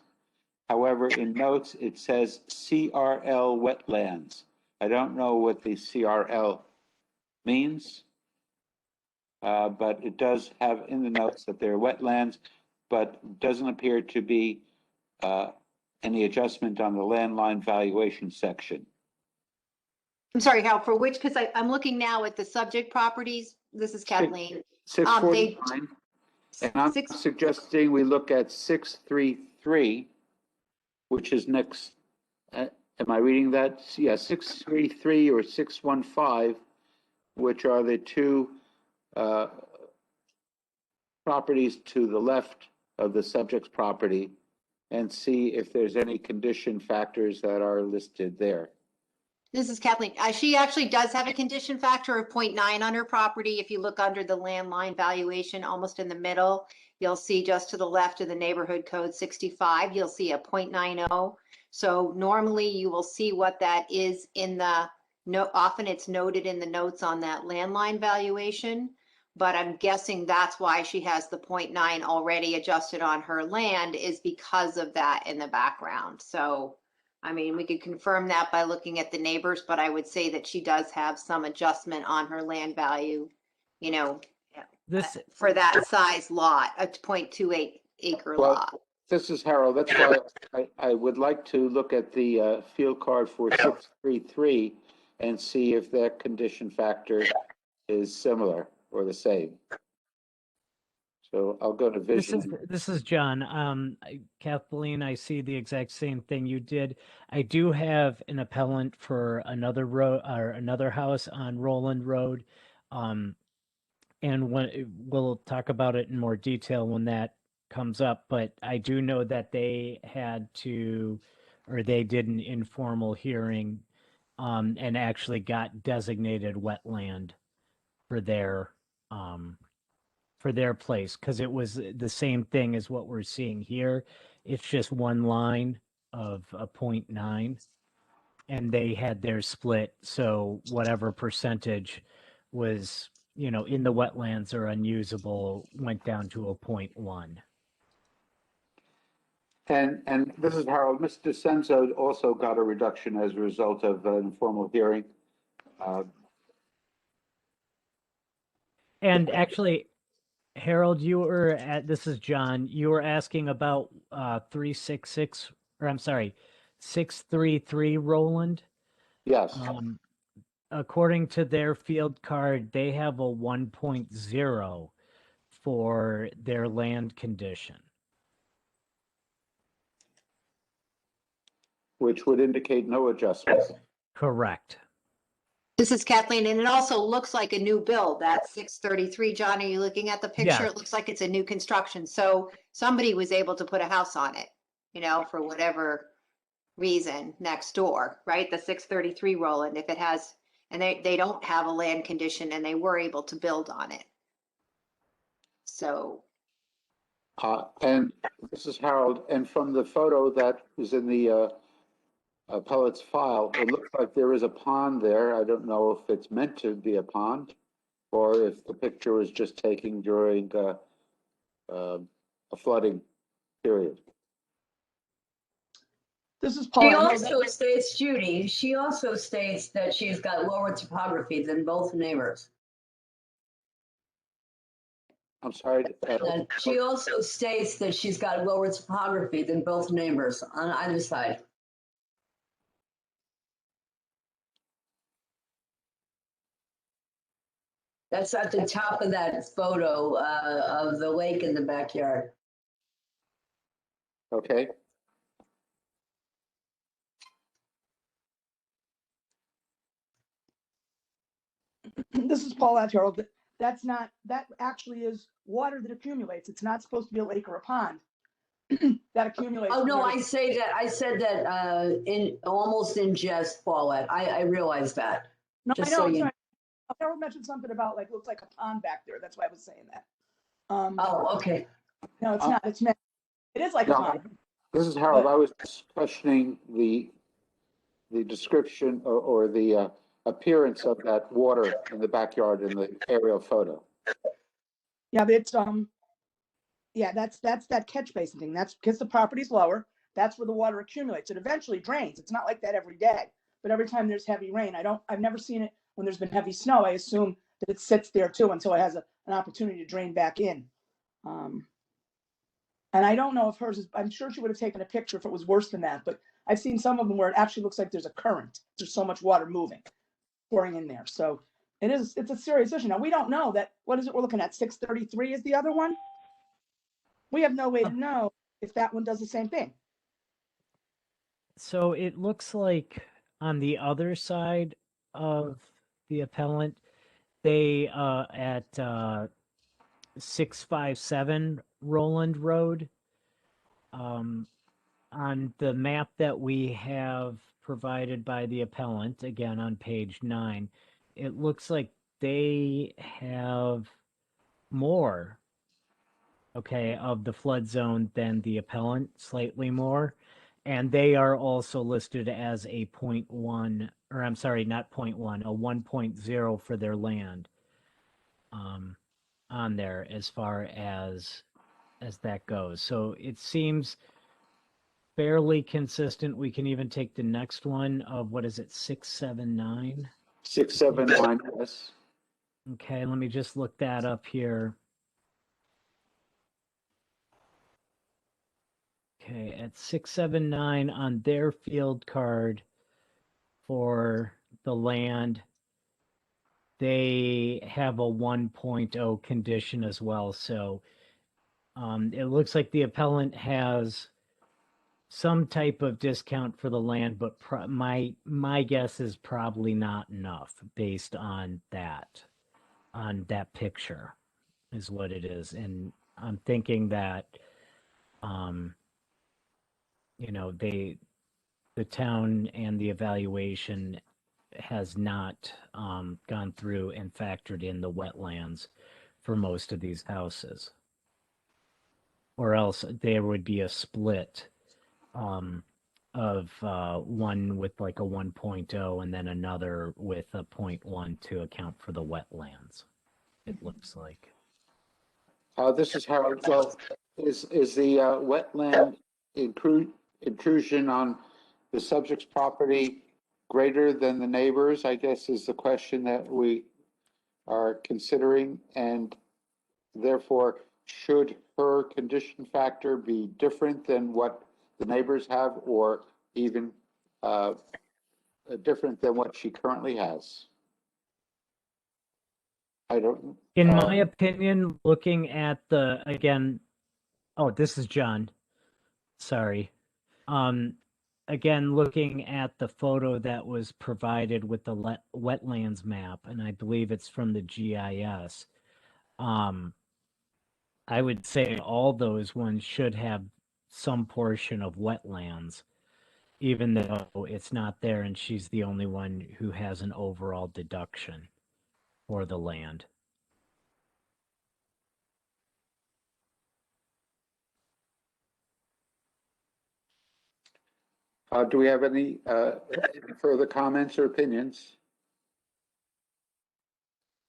However, in notes, it says CRL wetlands. I don't know what the CRL means, but it does have in the notes that they're wetlands, but doesn't appear to be any adjustment on the landline valuation section. I'm sorry, Hal, for which, because I'm looking now at the subject properties. This is Kathleen. 649, and I'm suggesting we look at 633, which is next. Am I reading that? Yeah, 633 or 615, which are the two properties to the left of the subject's property, and see if there's any condition factors that are listed there. This is Kathleen. She actually does have a condition factor of 0.9 on her property. If you look under the landline valuation, almost in the middle, you'll see just to the left of the neighborhood code 65, you'll see a 0.90. So normally you will see what that is in the note. Often it's noted in the notes on that landline valuation, but I'm guessing that's why she has the 0.9 already adjusted on her land, is because of that in the background. So, I mean, we could confirm that by looking at the neighbors, but I would say that she does have some adjustment on her land value, you know, This, for that size lot, a 0.28 acre Well, lot. this is Harold. That's why I would like to look at the field card for 633 and see if that condition factor is similar or the same. So I'll go to vision. this is John. Kathleen, I see the exact same thing you did. I do have an appellant for another road or another house on Roland Road. And we'll talk about it in more detail when that comes up, but I do know that they had to, or they did an informal hearing, and actually got designated wetland for their place, because it was the same thing as what we're seeing here. It's just one line of a 0.9, and they had their split. So whatever percentage was, in the wetlands or unusable went down to a 0.1. And this is Harold. Mr. DeCenzo also got a reduction as a result of an informal hearing. And actually, Harold, this is John, you were asking about 366, or I'm sorry, 633 Roland. Yes. According to their field card, they have a 1.0 for their land condition. Which would indicate no adjustment. Correct. This is Kathleen, and it also looks like a new build. That's 633. John, are you looking at the picture? Yeah. It looks like it's a new construction. So somebody was able to put a house on it, for whatever reason next door, right? The 633 Roland, if it has, and they don't have a land condition, and they were able to build on it. So. And this is Harold. And from the photo that was in the appellate's file, it looks like there is a pond there. I don't know if it's meant to be a pond or if the picture was just taken during a flooding period. This is She Paul. also states, Judy, she also states that she's got lower topography than both neighbors. I'm sorry. And she also states that she's got lower topography than both neighbors on either side. That's at the top of that photo of the lake in the backyard. Okay. This is Paul Harold. That actually is water that accumulates. It's not supposed to be a lake or a pond that accumulates. Oh, no, I said that in almost in jest, Paulette. I realize that. No, Just I know. so you- Harold mentioned something about looks like a pond back there. That's why I was saying that. Oh, okay. No, it's not. It's meant. It is like a pond. This is Harold. I was questioning the description or the appearance of that water in the backyard in the aerial photo. Yeah, but it's yeah, that's that catch basin thing. That's because the property's lower. That's where the water accumulates. It eventually drains. It's not like that every day, but every time there's heavy rain, I've never seen it when there's been heavy snow. I assume that it sits there too until it has an opportunity to drain back in. And I don't know if hers is, I'm sure she would have taken a picture if it was worse than that, but I've seen some of them where it actually looks like there's a current. There's so much water moving, pouring in there. So it's a serious issue. Now, we don't know that, what is it we're looking at? 633 is the other one? We have no way to know if that one does the same thing. So it looks like on the other side of the appellant, they at 657 Roland Road, on the map that we have provided by the appellant, again on page 9, it looks like they have more, of the flood zone than the appellant, slightly more. And they are also listed as a 0.1, or I'm sorry, not 0.1, a 1.0 for their land on there as far as that goes. So it seems fairly consistent. We can even take the next one of, what is it, 679? 679, yes. Okay, let me just look that up here. Okay, at 679 on their field card for the land, they have a 1.0 condition as well. So it looks like the appellant has some type of discount for the land, but my guess is probably not enough based on that picture is what it is. And I'm thinking that you know, the town and the evaluation has not gone through and factored in the wetlands for most of these houses. Or else there would be a split of one with like a 1.0 and then another with a 0.1 to account for the wetlands, it looks like. This is Howard. Well, is the wetland intrusion on the subject's property greater than the neighbors, I guess, is the question that we are considering. And therefore, should her condition factor be different than what the neighbors have, or even different than what she currently has? I don't. In my opinion, looking at the, again, oh, this is John. Sorry. Again, looking at the photo that was provided with the wetlands map, and I believe it's from the GIS, I would say all those ones should have some portion of wetlands, even though it's not there and she's the only one who has an overall deduction for the land. Do we have any further comments or opinions?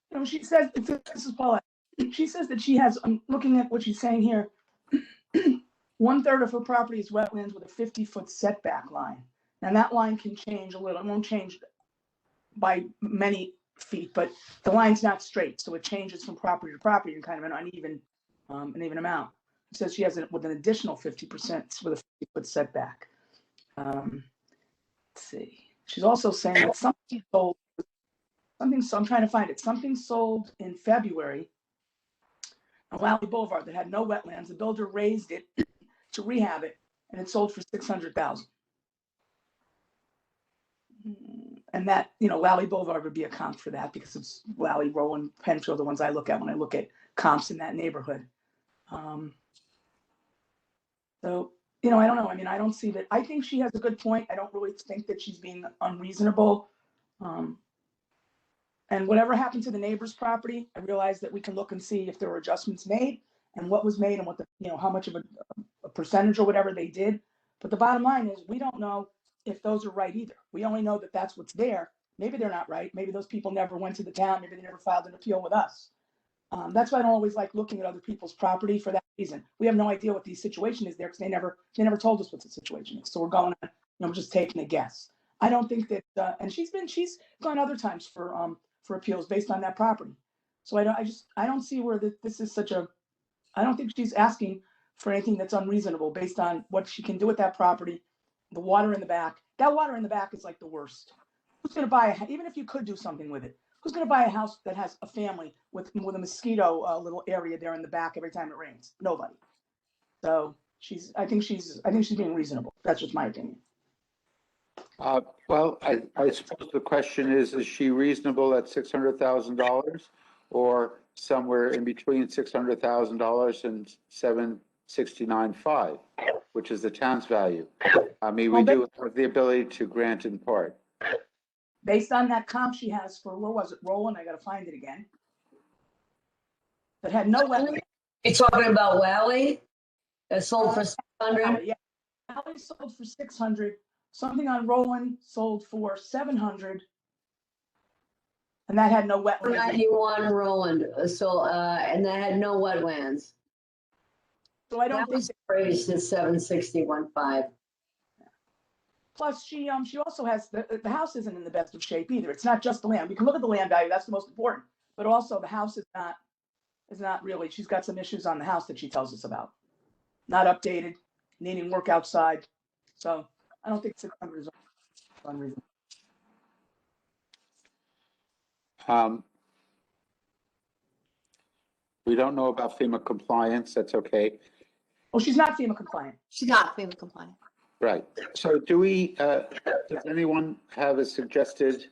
You know, she says, this is Paula, she says that she has, I'm looking at what she's saying here, 1/3 of her property is wetlands with a 50-foot setback line. Now that line can change a little, it won't change by many feet, but the line's not straight, so it changes from property to property in kind of an uneven amount. It says she has it with an additional 50% with a 50-foot setback. Let's see. She's also saying that something sold, so I'm trying to find it. Something sold in February on Lally Boulevard that had no wetlands. The builder raised it to rehab it, and it sold for $600,000. And that, you know, Lally Boulevard would be a comp for that because it's Lally, Roland, Penfield, the ones I look at when I look at comps in that neighborhood. So, you know, I don't know. I mean, I don't see that. I think she has a good point. I don't really think that she's being unreasonable. And whatever happened to the neighbor's property, I realize that we can look and see if there were adjustments made and what was made and what the, you know, how much of a percentage or whatever they did. But the bottom line is we don't know if those are right either. We only know that that's what's there. Maybe they're not right. Maybe those people never went to the town. Maybe they never filed an appeal with us. That's why I don't always like looking at other people's property for that reason. We have no idea what the situation is there because they never told us what the situation is. So we're going on, you know, just taking a guess. I don't think that, and she's gone other times for appeals based on that property. So I don't see where this is such a, I don't think she's asking for anything that's unreasonable based on what she can do with that property, the water in the back. That water in the back is like the worst. Who's going to buy even if you could do something with it, who's going to buy a house that has a family with a mosquito little area there in the back every time it rains? Nobody. So I think she's being reasonable. That's just my opinion. Well, I suppose the question is she reasonable at $600,000 or somewhere in between $600,000 and $769,500, which is the town's value? I mean, we do have the ability to grant in part. Based on that comp she has for, where was it, Roland? I got to find it again. That had no wetland. You're talking about Lally? That sold for 600? Yeah. Valley sold for 600. Something on Roland sold for 700. And that had no wetlands. 91 Roland, and that had no wetlands. So I don't That think, was appraised at 761.5. plus she also has, the house isn't in the best of shape either. It's not just the land. We can look at the land value, that's the most important. But also the house is not really, she's got some issues on the house that she tells us about. Not updated, needing work outside. So I don't think 600 is unreasonable. We don't know about FEMA compliance. That's okay. Oh, she's not FEMA compliant. She's not FEMA compliant. Right. So does anyone have a suggested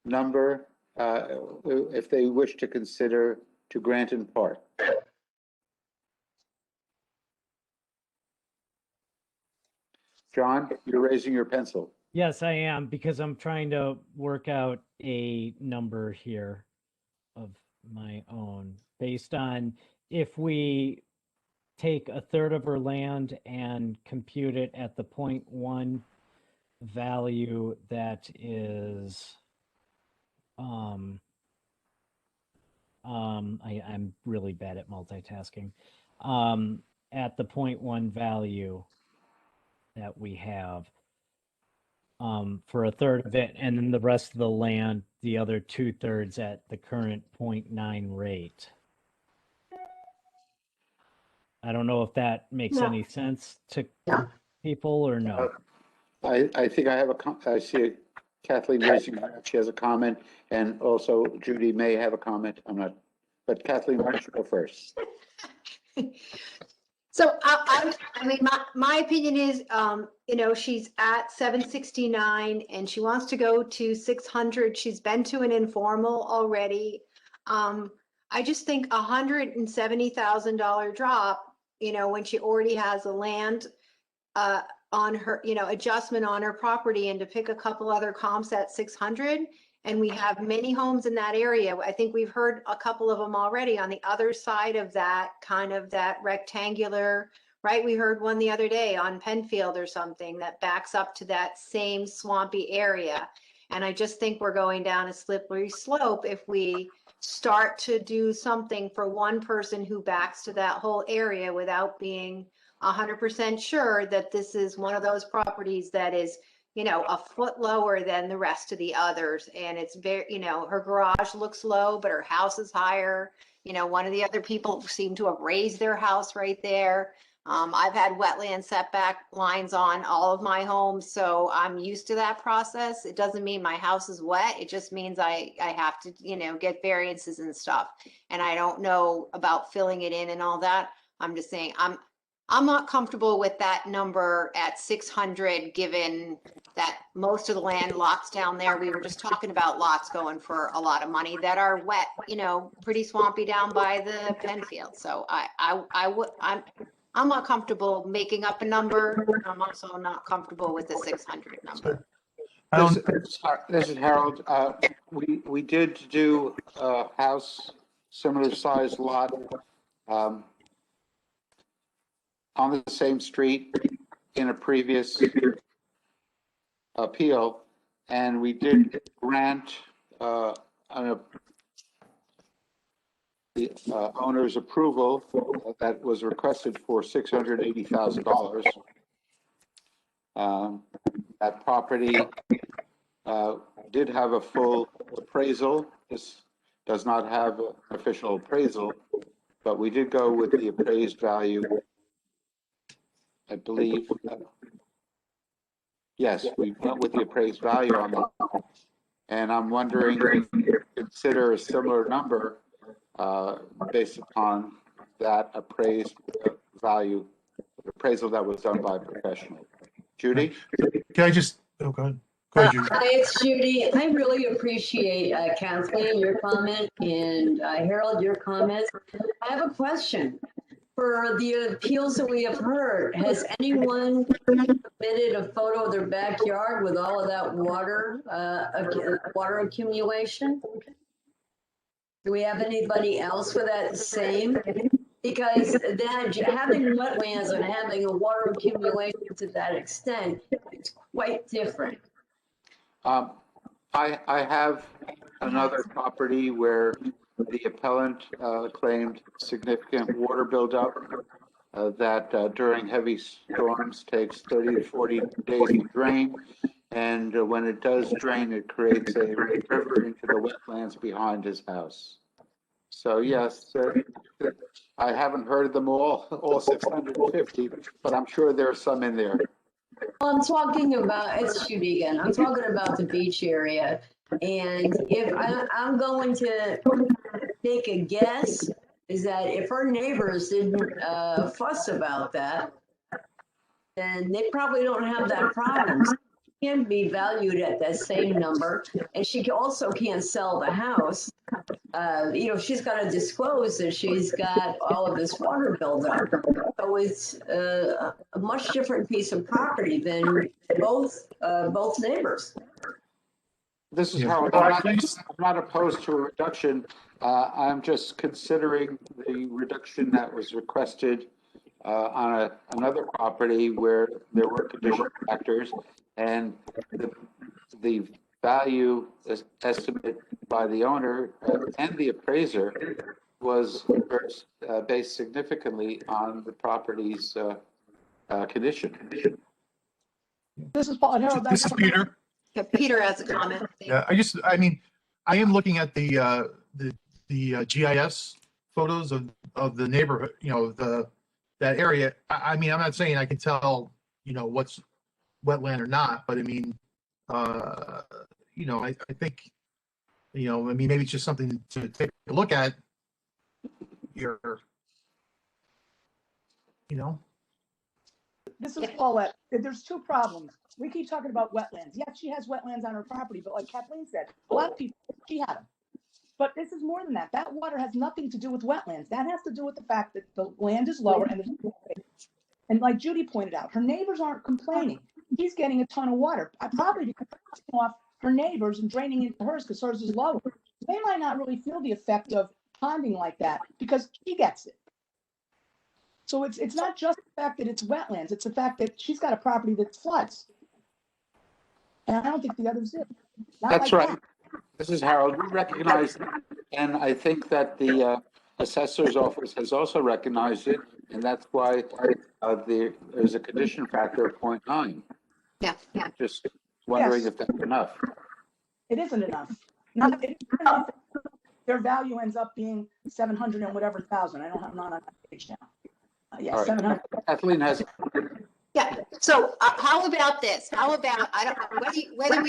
number if they wish to consider to grant in part? John, you're raising your pencil. Yes, I am, because I'm trying to work out a number here of my own based on if we take a third of her land and compute it at the 0.1 value that is I'm really bad at multitasking. At the 0.1 value that we have for a third of it, and then the rest of the land, the other 2/3 at the current 0.9 rate. I don't know if that makes any sense to people or no. I think I see Kathleen raising her hand. She has a comment, and also Judy may have a comment. I'm not, but Kathleen, why don't you go first? So I mean, my opinion is, she's at 769 and she wants to go to 600. She's been to an informal already. I just think $170,000 drop, when she already has a land on her, adjustment on her property, and to pick a couple other comps at 600. And we have many homes in that area. I think we've heard a couple of them already on the other side of that kind of that rectangular, right? We heard one the other day on Penfield or something that backs up to that same swampy area. And I just think we're going down a slippery slope if we start to do something for one person who backs to that whole area without being 100% sure that this is one of those properties that is, a foot lower than the rest of the others. And it's very, her garage looks low, but her house is higher. One of the other people seemed to have raised their house right there. I've had wetland setback lines on all of my homes, so I'm used to that process. It doesn't mean my house is wet. It just means I have to, get variances and stuff. And I don't know about filling it in and all that. I'm just saying, I'm not comfortable with that number at 600, given that most of the land lots down there, we were just talking about lots going for a lot of money that are wet, pretty swampy down by the Penfield. So I'm not comfortable making up a number. I'm also not comfortable with the 600 number. This is Harold. We did do a house, similar size lot, on the same street in a previous appeal, and we did grant the owner's approval that was requested for $680,000. That property did have a full appraisal. This does not have an official appraisal, but we did go with the appraised value. I believe, yes, we went with the appraised value on that. And I'm wondering if you consider a similar number based upon that appraised value, the appraisal that was done by a professional. Judy? Can I just, oh, go ahead. Go ahead, Judy. Hi, it's Judy. I really appreciate Kathleen, your comment, and Harold, your comments. I have a question. For the appeals that we have heard, has anyone submitted a photo of their backyard with all of that water, water accumulation? Do we have anybody else with that same? Because that having wetlands and having a water accumulation to that extent, it's quite different. I have another property where the appellant claimed significant water buildup that during heavy storms takes 30 to 40 days to drain. And when it does drain, it creates a river into the wetlands behind his house. So yes, I haven't heard them all 650, but I'm sure there's some in there. Well, I'm talking about, it's Judy again, I'm talking about the beach area. And if I'm going to take a guess, is that if her neighbors didn't fuss about that, then they probably don't have that problem. So she can't be valued at that same number, and she also can't sell the house. She's got to disclose that she's got all of this water buildup. So it's a much different piece of property than both neighbors. This is Yeah. Harold. I'm not opposed to a reduction. I'm just considering the reduction that was requested on another property where there were condition factors, and the value estimate by the owner and the appraiser was based significantly on the property's condition. This is Paul and Harold. This is Peter. Yeah, Peter has a comment. Yeah, I am looking at the GIS photos of the neighborhood, that area. I'm not saying I can tell, what's wetland or not, but I think, maybe it's just something to take a look at here. This is Paulette. There's two problems. We keep talking about wetlands. Yes, she has wetlands on her property, but like Kathleen said, a lot of people, she had them. But this is more than that. That water has nothing to do with wetlands. That has to do with the fact that the land is lower and like Judy pointed out, her neighbors aren't complaining. She's getting a ton of water. Probably because she's taking off her neighbors and draining into hers because hers is lower. They might not really feel the effect of ponding like that because she gets it. So it's not just the fact that it's wetlands, it's the fact that she's got a property that floods. And I don't think the others do. That's right. This is Harold. We recognize that, and I think that the assessor's office has also recognized it, and that's why there's a condition factor of 0.9. Yeah. Just wondering if that's enough. It isn't enough. It isn't enough. Their value ends up being 700 and whatever thousand. I'm not on that page now. Yeah, All right. 700. Kathleen has. Yeah. So how about this? How about, I don't know, whether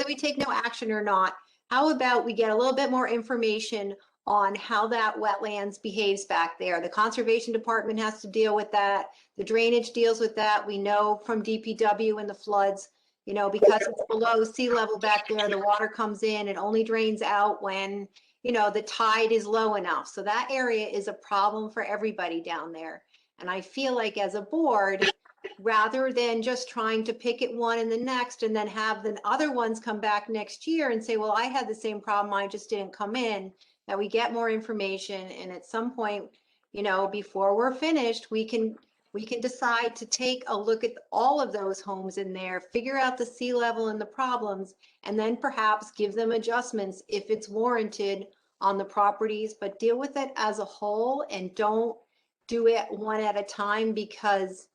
we take no action or not, how about we get a little bit more information on how that wetlands behaves back there? The conservation department has to deal with that. The drainage deals with that. We know from DPW and the floods, because it's below sea level back there, the water comes in and only drains out when, the tide is low enough. So that area is a problem for everybody down there. And I feel like as a board, rather than just trying to pick at one and the next and then have the other ones come back next year and say, well, I had the same problem, I just didn't come in, that we get more information. And at some point, before we're finished, we can decide to take a look at all of those homes in there, figure out the sea level and the problems, and then perhaps give them adjustments if it's warranted on the properties, but deal with it as a whole and don't do it one at a time because,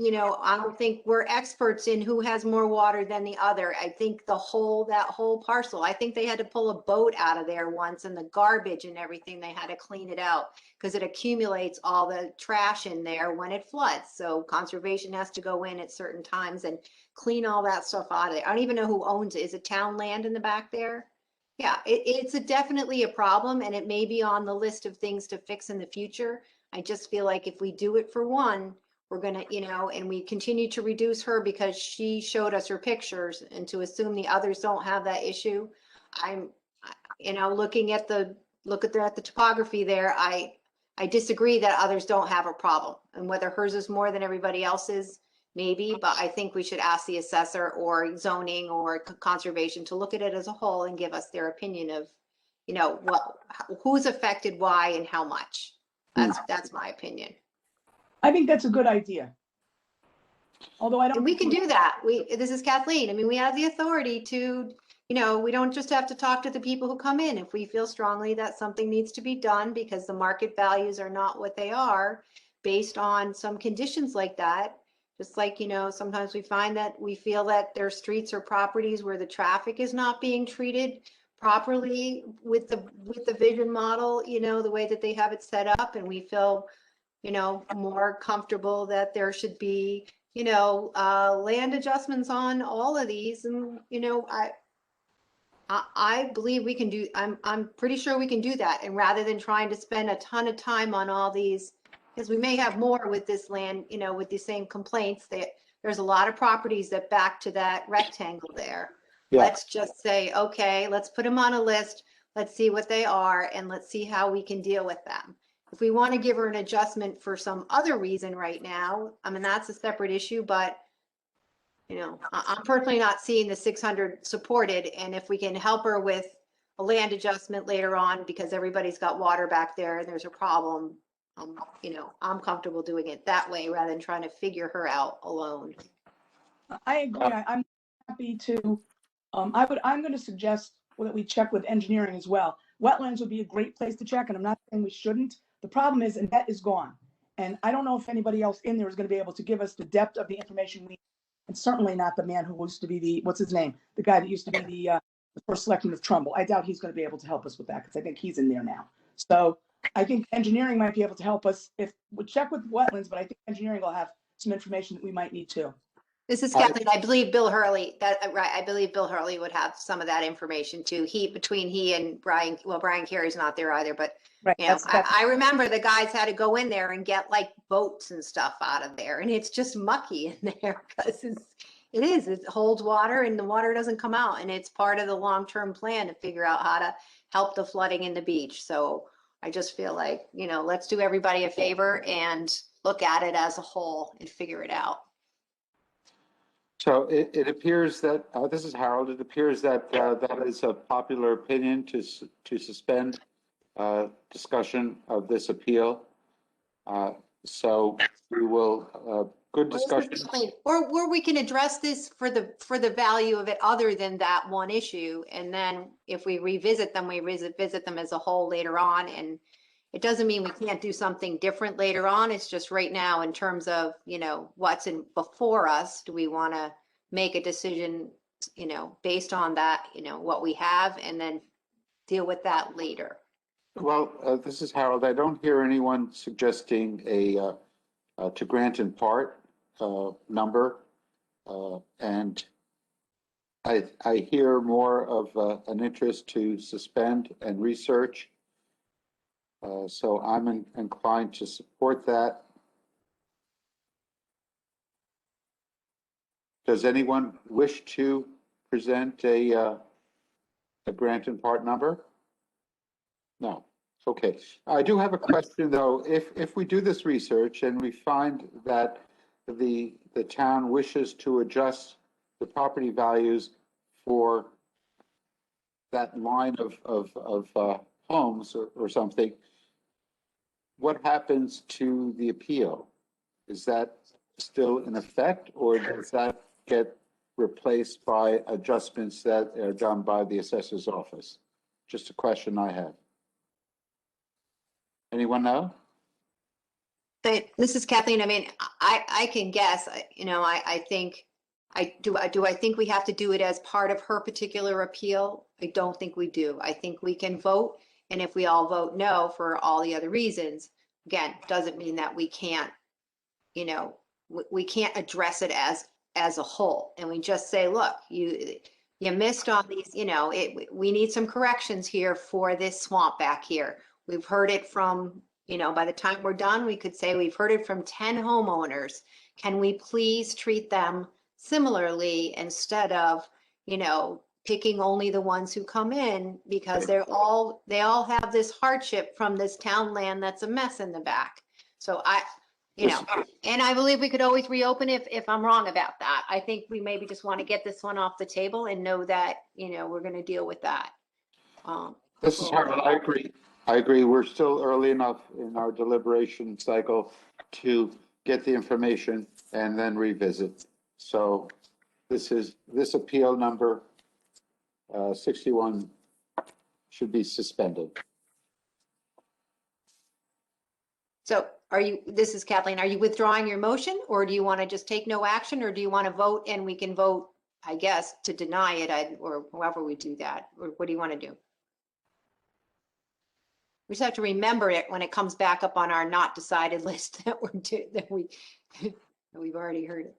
I don't think we're experts in who has more water than the other. I think that whole parcel, I think they had to pull a boat out of there once and the garbage and everything, they had to clean it out because it accumulates all the trash in there when it floods. So conservation has to go in at certain times and clean all that stuff out of there. I don't even know who owns it. Is it town land in the back there? Yeah, it's definitely a problem and it may be on the list of things to fix in the future. I just feel like if we do it for one, we're going to, and we continue to reduce her because she showed us her pictures, and to assume the others don't have that issue. I'm, looking at the topography there, I disagree that others don't have a problem, and whether hers is more than everybody else's, maybe, but I think we should ask the assessor or zoning or conservation to look at it as a whole and give us their opinion of, who's affected, why, and how much. That's my opinion. I think that's a good idea. Although I don't. And we can do that. This is Kathleen. I mean, we have the authority to, we don't just have to talk to the people who come in. If we feel strongly that something needs to be done because the market values are not what they are based on some conditions like that, just like, sometimes we find that we feel that there are streets or properties where the traffic is not being treated properly with the vision model, the way that they have it set up, and we feel, more comfortable that there should be, land adjustments on all of these. And, I believe we can do, I'm pretty sure we can do that. And rather than trying to spend a ton of time on all these, because we may have more with this land, with the same complaints, there's a lot of properties that back to that rectangle there. Yeah. Let's just say, okay, let's put them on a list. Let's see what they are and let's see how we can deal with them. If we want to give her an adjustment for some other reason right now, I mean, that's a separate issue, but I'm personally not seeing the 600 supported. And if we can help her with a land adjustment later on, because everybody's got water back there and there's a problem, I'm comfortable doing it that way rather than trying to figure her out alone. I agree. I'm happy to, I'm going to suggest that we check with engineering as well. Wetlands would be a great place to check, and I'm not saying we shouldn't. The problem is, Annette is gone. And I don't know if anybody else in there is going to be able to give us the depth of the information we, and certainly not the man who used to be what's his name? The guy that used to be the first selectman of Trumbull. I doubt he's going to be able to help us with that because I think he's in there now. So I think engineering might be able to help us if we check with wetlands, but I think engineering will have some information that we might need too. This is Kathleen. I believe Bill Hurley, right. I believe Bill Hurley would have some of that information too. Between he and Brian, well, Brian Carey's not there either, but right. I remember the guys had to go in there and get like boats and stuff out of there. And it's just mucky in there because it holds water and the water doesn't come out. And it's part of the long-term plan to figure out how to help the flooding in the beach. So I just feel like, let's do everybody a favor and look at it as a whole and figure it out. So it appears that, this is Harold, it appears that that is a popular opinion to suspend discussion of this appeal. So we will, good discussion. Or we can address this for the value of it other than that one issue. And then if we revisit them, we revisit them as a whole later on. And it doesn't mean we can't do something different later on. It's just right now in terms of, what's before us, do we want to make a decision, based on that, what we have, and then deal with that later. Well, this is Harold. I don't hear anyone suggesting to grant in part number. And I hear more of an interest to suspend and research. So I'm inclined to support that. Does anyone wish to present a grant in part number? No. Okay. I do have a question though. If we do this research and we find that the town wishes to adjust the property values for that line of homes or something, what happens to the appeal? Is that still in effect, or does that get replaced by adjustments that are done by the assessor's office? Just a question I have. Anyone know? This is Kathleen. I mean, I can guess, I think, do I think we have to do it as part of her particular appeal? I don't think we do. I think we can vote. And if we all vote no for all the other reasons, again, doesn't mean that we can't, we can't address it as a whole. And we just say, look, you missed on these, we need some corrections here for this swamp back here. We've heard it from, by the time we're done, we could say we've heard it from 10 homeowners. Can we please treat them similarly instead of, picking only the ones who come in, because they all have this hardship from this town land that's a mess in the back. So and I believe we could always reopen if I'm wrong about that. I think we maybe just want to get this one off the table and know that, we're going to deal with that. This is Harold. I agree. I agree. We're still early enough in our deliberation cycle to get the information and then revisit. So this appeal number 61 should be suspended. So this is Kathleen, are you withdrawing your motion, or do you want to just take no action, or do you want to vote and we can vote, I guess, to deny it, or however we do that? Or what do you want to do? We just have to remember it when it comes back up on our not decided list that we've already heard it.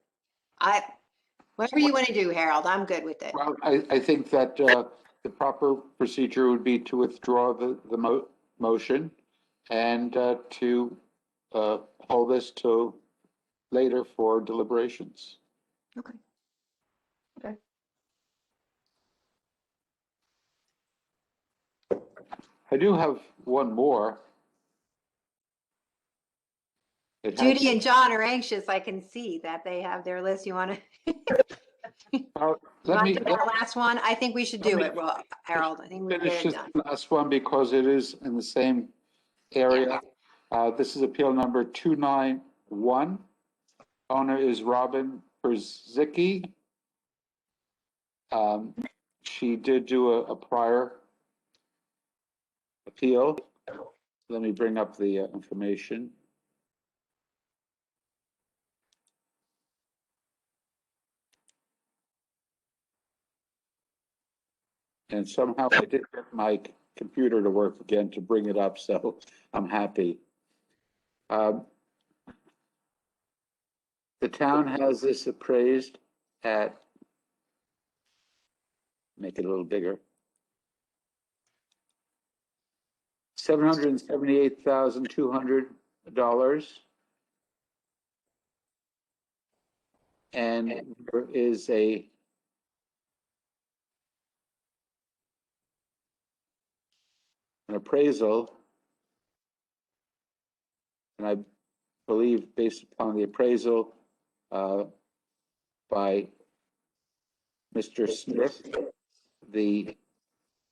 Whatever you want to do, Harold, I'm good with it. Well, I think that the proper procedure would be to withdraw the motion and to hold this till later for deliberations. Okay. Okay. I do have one more. Judy and John are anxious. I can see that they have their list. You want to? Let me that last one. I think we should do it, Harold. I think we get finish it this done. last one because it is in the same area. This is appeal number 291. Owner is Robin Perzicki. She did do a prior appeal. Let me bring up the information. And somehow I did get my computer to work again to bring it up, so I'm happy. The town has this appraised at, make it a little bigger, $778,200. And there is an appraisal, and I believe based upon the appraisal by Mr. Smith, the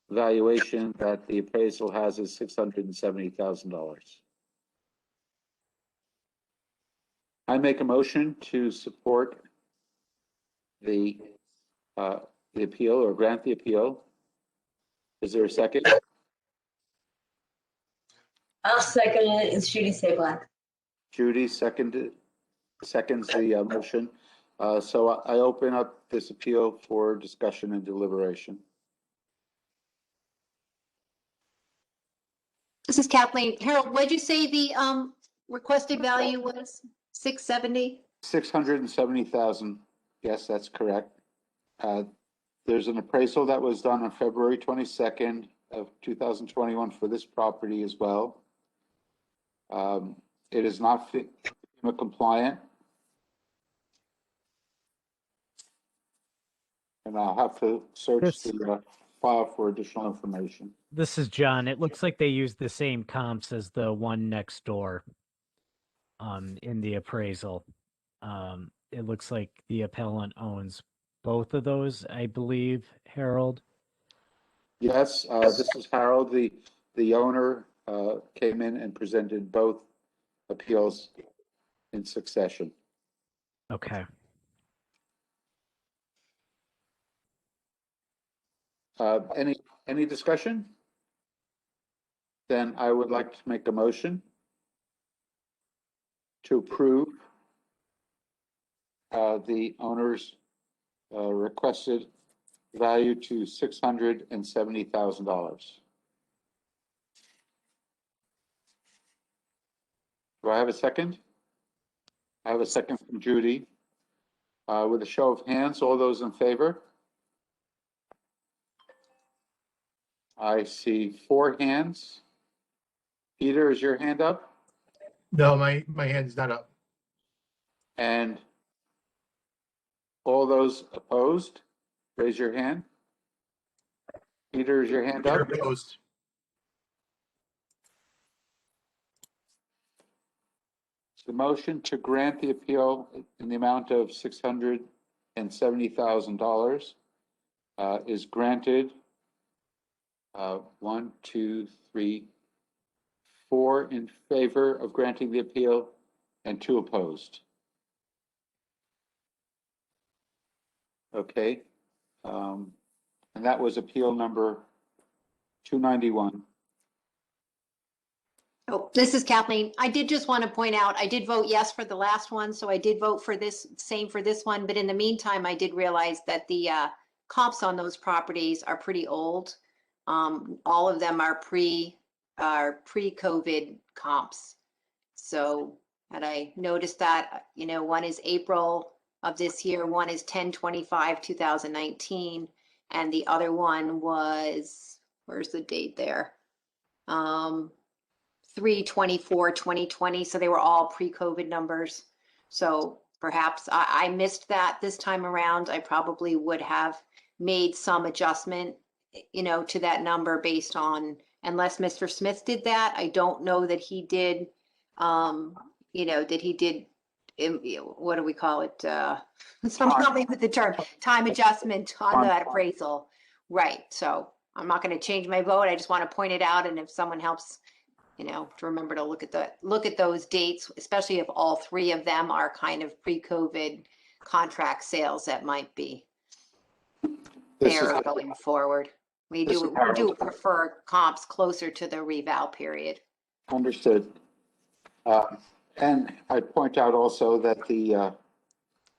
valuation that the appraisal has is $670,000. I make a motion to support the appeal or grant the appeal. Is there a second? I'll second it. It's Judy Sablack. Judy seconds the motion. So I open up this appeal for discussion and deliberation. This is Kathleen. Harold, what did you say the requested value was? 670? 670,000. Yes, that's correct. There's an appraisal that was done on February 22nd of 2021 for this property as well. It is not FEMA compliant. And I'll have to search the file for additional information. This is John. It looks like they use the same comps as the one next door in the appraisal. It looks like the appellant owns both of those, I believe, Harold. Yes, this is Harold. The owner came in and presented both appeals in succession. Okay. Any discussion? Then I would like to make a motion to approve the owner's requested value to $670,000. Do I have a second? I have a second from Judy. With a show of hands, all those in favor? I see 4 hands. Peter, is your hand up? No, my hand's not up. And all those opposed, raise your hand. Peter, is your hand Peter up? opposed. The motion to grant the appeal in the amount of $670,000 is granted. 1, 2, 3, 4 in favor of granting the appeal and 2 opposed. Okay. And that was appeal number 291. Oh, this is Kathleen. I did just want to point out, I did vote yes for the last one, so I did vote for this, same for this one. But in the meantime, I did realize that the comps on those properties are pretty old. All of them are pre-COVID comps. So had I noticed that, you know, one is April of this year, one is 10/25/2019, and the other one was, where's the date there? 3/24/2020, so they were all pre-COVID numbers. So perhaps I missed that this time around. I probably would have made some adjustment, you know, to that number based on, unless Mr. Smith did that. I don't know that he did, you know, that he did, what do we call it? Someone help me with the term, time adjustment on that appraisal. Right, so I'm not going to change my vote. I just want to point it out, and if someone helps, you know, to remember to look at those dates, especially if all 3 of them are kind of pre-COVID contract sales, that might be fair going forward. We do prefer comps closer to the reval period. Understood. And I'd point out also that the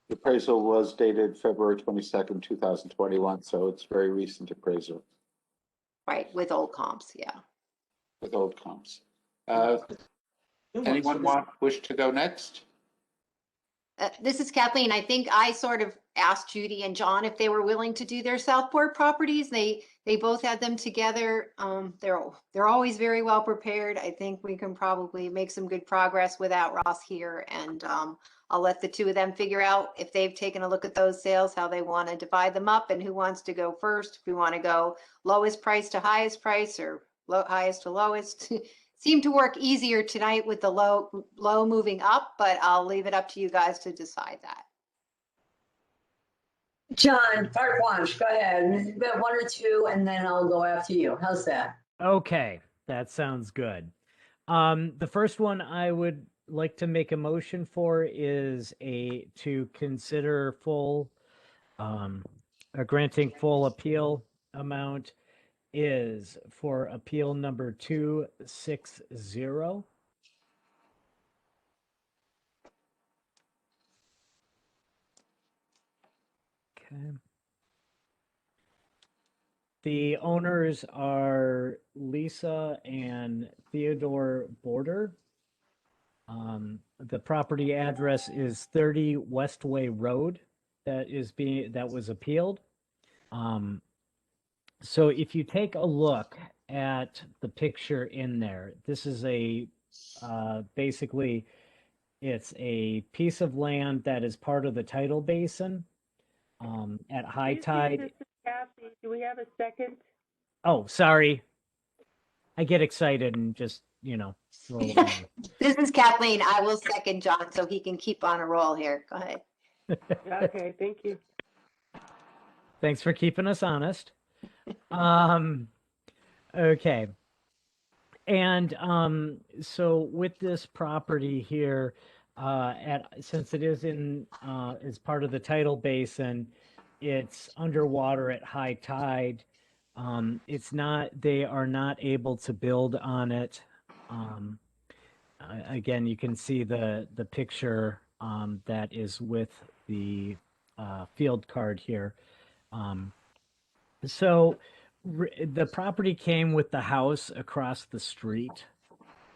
appraisal was dated February 22nd, 2021, so it's very recent appraisal. Right, with old comps, yeah. With old comps. Anyone wish to go next? This is Kathleen. I think I sort of asked Judy and John if they were willing to do their Southport properties. They both had them together. They're always very well prepared. I think we can probably make some good progress without Ross here, and I'll let the 2 of them figure out if they've taken a look at those sales, how they want to divide them up, and who wants to go first. If we want to go lowest price to highest price, or highest to lowest. Seemed to work easier tonight with the low moving up, but I'll leave it up to you guys to decide that. John, carte blanche, go ahead. You've got 1 or 2, and then I'll go after you. How's that? Okay, that sounds good. The first one I would like to make a motion for is to consider granting full appeal amount is for appeal number 260. Okay. The owners are Lisa and Theodore Border. The property address is 30 Westway Road. That was appealed. So if you take a look at the picture in there, this is basically it's a piece of land that is part of the tidal basin. At high tide. This is Kathy. Do we have a second? Oh, sorry. I get excited and just, you know, roll along. This is Kathleen. I will second John so he can keep on a roll here. Go ahead. Okay, thank you. Thanks for keeping us honest. Okay. And so with this property here, since it is is part of the tidal basin, it's underwater at high tide. They are not able to build on it. Again, you can see the picture that is with the field card here. So the property came with the house across the street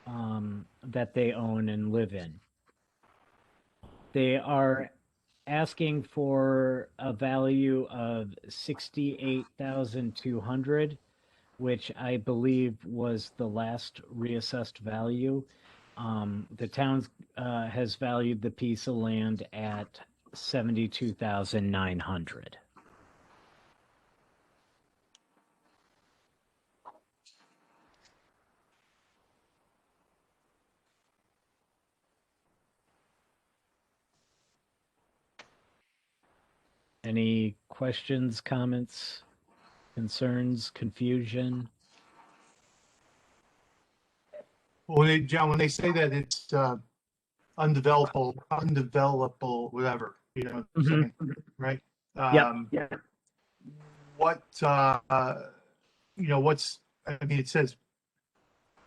that they own and live in. They are asking for a value of $68,200, which I believe was the last reassessed value. The town has valued the piece of land at $72,900. Any questions, comments, concerns, confusion? Well, John, when they say that it's undevelopable, whatever, Mhm. second, right? Yep. What, what's, I mean, it says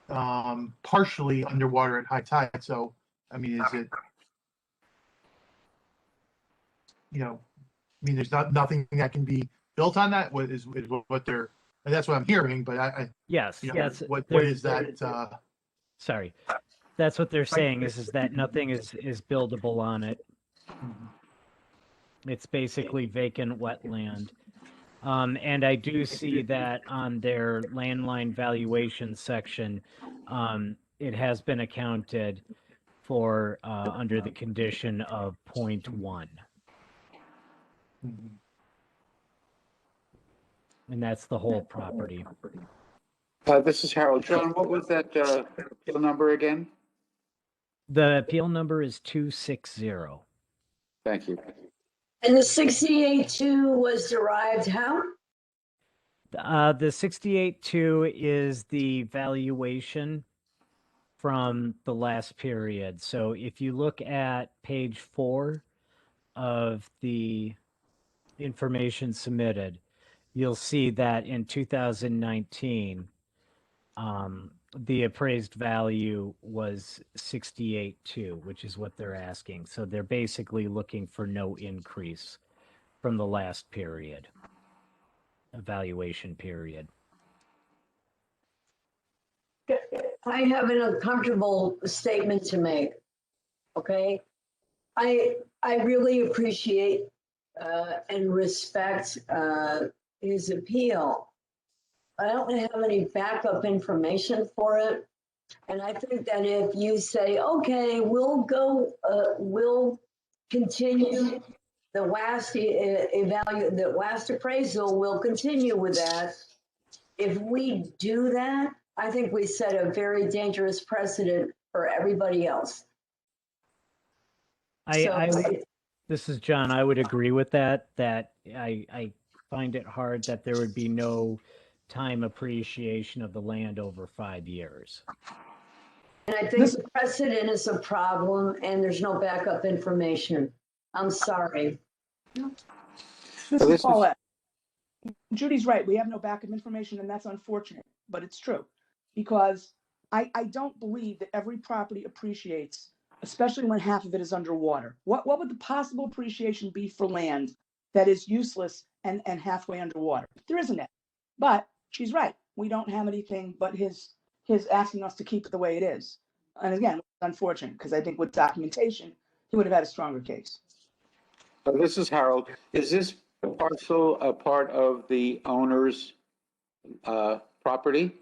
partially underwater at high tide. So, I mean, is it, there's nothing that can be built on that? What is what they're, and that's what I'm hearing, but Yes. what they're- is that? Sorry. That's what they're saying is that nothing is buildable on it. It's basically vacant wetland. And I do see that on their landline valuation section, it has been accounted for under the condition of 0.1. And that's the whole property. This is Harold. John, what was that appeal number again? The appeal number is 260. Thank you. And the 68.2 was derived how? The 68.2 is the valuation from the last period. So if you look at page 4 of the information submitted, you'll see that in 2019, the appraised value was 68.2, which is what they're asking. So they're basically looking for no increase from the last period, evaluation period. I have an uncomfortable statement to make. Okay, I really appreciate and respect his appeal. I don't have any backup information for it, and I think that if you say, okay, we'll continue the last the last appraisal, we'll continue with that. If we do that, I think we set a very dangerous precedent for everybody else. This is John. I would agree with that. That I find it hard that there would be no time appreciation of the land over 5 years. And I think the precedent is a problem, and there's no backup information. I'm sorry. This is Paulette. Judy's right. We have no backup information, and that's unfortunate, but it's true. Because I don't believe that every property appreciates, especially when half of it is underwater. What would the possible appreciation be for land that is useless and halfway underwater? There isn't it. But she's right. We don't have anything but his asking us to keep it the way it is. And again, it's unfortunate because I think with documentation, he would have had a stronger case. This is Harold. Is this parcel a part of the owner's property,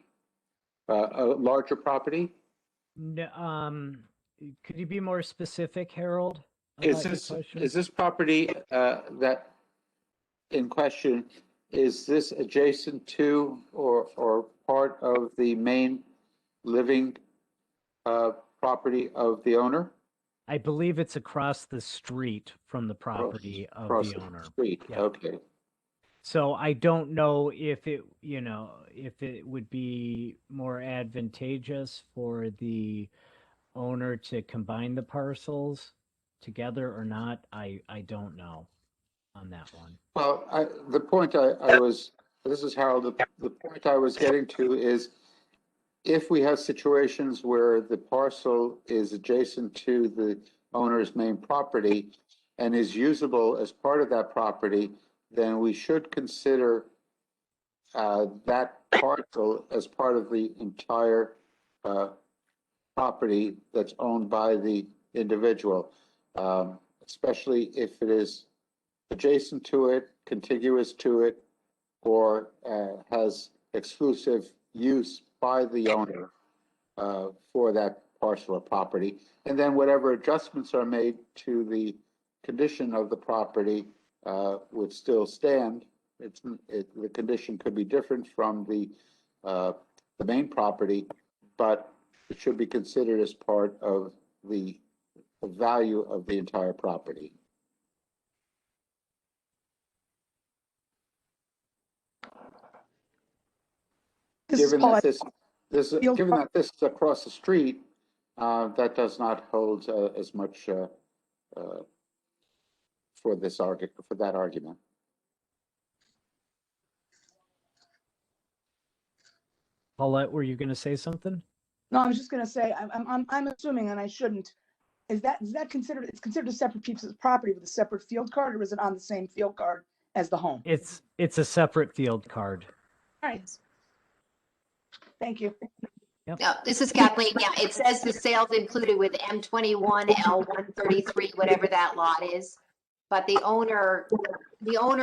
a larger property? Could you be more specific, Harold? Is this property that in question, is this adjacent to or part of the main living property of the owner? I believe it's across the street from the property of the owner. Street. Yeah. Okay. So I don't know if it would be more advantageous for the owner to combine the parcels together or not. I don't know on that one. Well, this is Harold, the point I was getting to is if we have situations where the parcel is adjacent to the owner's main property and is usable as part of that property, then we should consider that parcel as part of the entire property that's owned by the individual, especially if it is adjacent to it, contiguous to it, or has exclusive use by the owner for that parcel of property. And then whatever adjustments are made to the condition of the property would still stand. The condition could be different from the main property, but it should be considered as part of the value of the entire property. This is Paulette. This, Field given that this is across the street, that does not hold as much for this for that argument. Paulette, were you going to say something? No, I was just gonna say, I'm assuming, and I shouldn't, is that considered, it's considered a separate piece of property with a separate field card, or is it on the same field card as the home? It's a separate field card. All right. Thank you. No, this is Kathleen. Yeah, it says the sales included with M21, L133, whatever that lot is. But the owner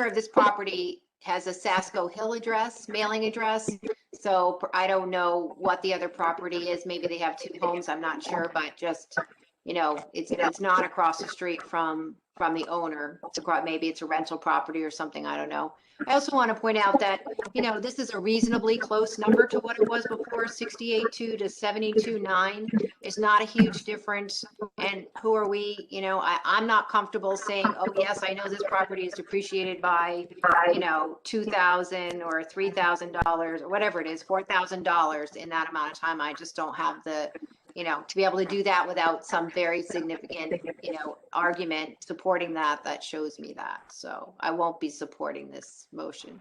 of this property has a Sasko Hill address, mailing address. So I don't know what the other property is. Maybe they have two homes. I'm not sure, but just, you know, it's not across the street from the owner. Maybe it's a rental property or something. I don't know. I also want to point out that, you know, this is a reasonably close number to what it was before. 68.2 to 72.9 is not a huge difference. And who are we? You know, I'm not comfortable saying, oh, yes, I know this property is depreciated by, you know, $2,000 or $3,000 or whatever it is, $4,000 in that amount of time. I just don't have the, you know, to be able to do that without some very significant, you know, argument supporting that shows me that. So I won't be supporting this motion.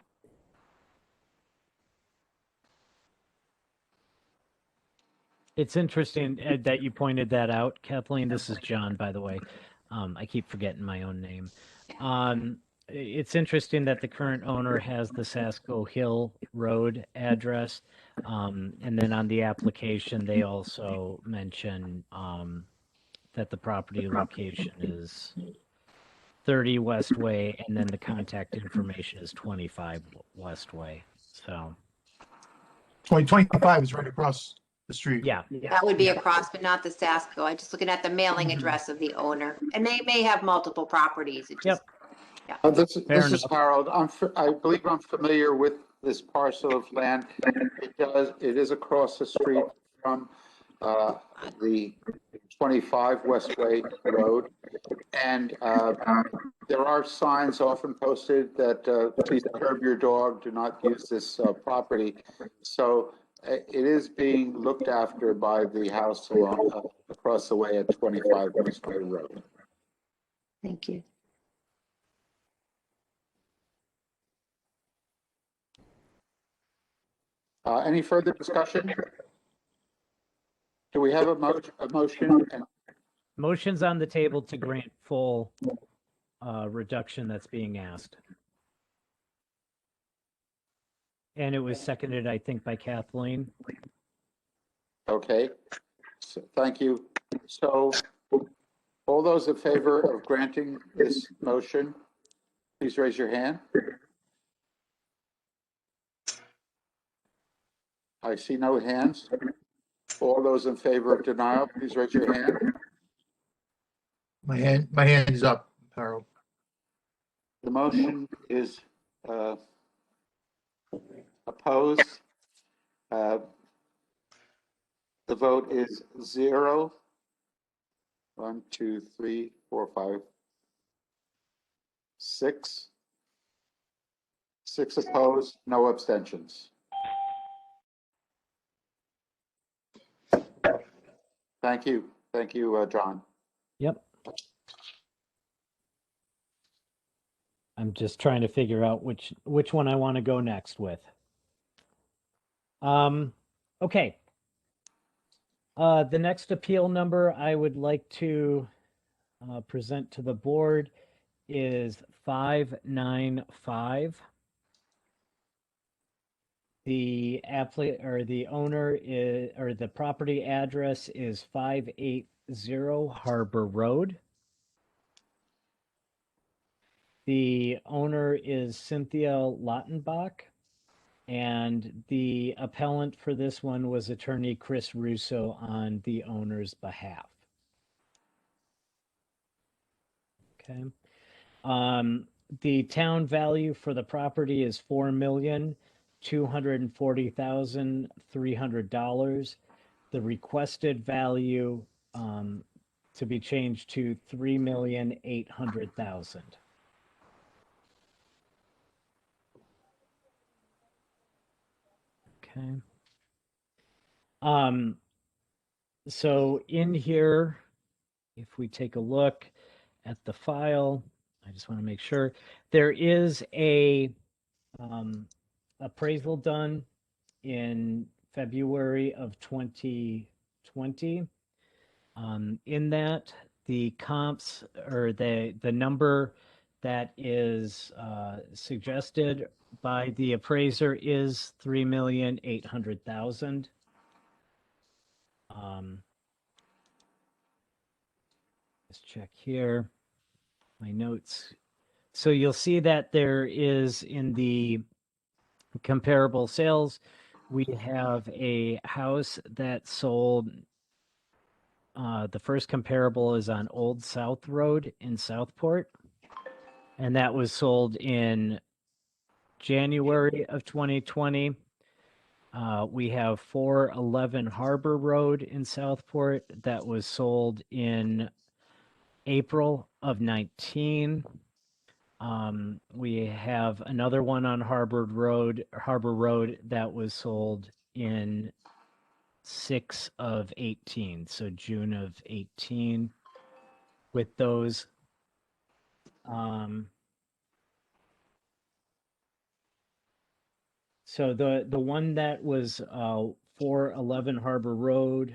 It's interesting that you pointed that out, Kathleen. This is John, by the way. I keep forgetting my own name. It's interesting that the current owner has the Sasko Hill Road address. And then on the application, they also mention that the property location is 30 Westway, and then the contact information is 25 Westway. So 2025 is right across the street. yeah. That would be across, but not the Sasko. I'm just looking at the mailing address of the owner, and they may have multiple properties. It just, This is enough. Harold. I believe I'm familiar with this parcel of land. It is across the street from the 25 Westway Road. And there are signs often posted that please curb your dog, do not use this property. So it is being looked after by the house along across the way at 25 Westway Road. thank you. Any further discussion? Do we have a motion? Motion's on the table to grant full reduction that's being asked. And it was seconded, I think, by Kathleen. Okay, so, thank you. So all those in favor of granting this motion, please raise your hand. I see no hands. All those in favor of denial, please raise your hand. My hand is up, Harold. The motion is opposed. The vote is 0. 1, 2, 3, 4, 5, 6. 6 opposed, no abstentions. Thank you. Thank you, John. Yep. I'm just trying to figure out which one I want to go next with. Okay. The next appeal number I would like to present to the board is 595. The owner is, or the property address is 580 Harbor Road. The owner is Cynthia Lautenbach, and the appellant for this one was attorney Chris Russo on the owner's behalf. Okay. The town value for the property is $4,240,300. The requested value to be changed to $3,800,000. Okay. So in here, if we take a look at the file, I just want to make sure there is a appraisal done in February of 2020. In that, the comps or the number that is suggested by the appraiser is 3,800,000. Let's check here, my notes. So you'll see that there is in the comparable sales, we have a house that sold. The first comparable is on Old South Road in Southport, and that was sold in January of 2020. We have 411 Harbor Road in Southport that was sold in April of 19. We have another one on Harbor Road that was sold in 6 of 18, so June of 18. With those, so the one that was 411 Harbor Road,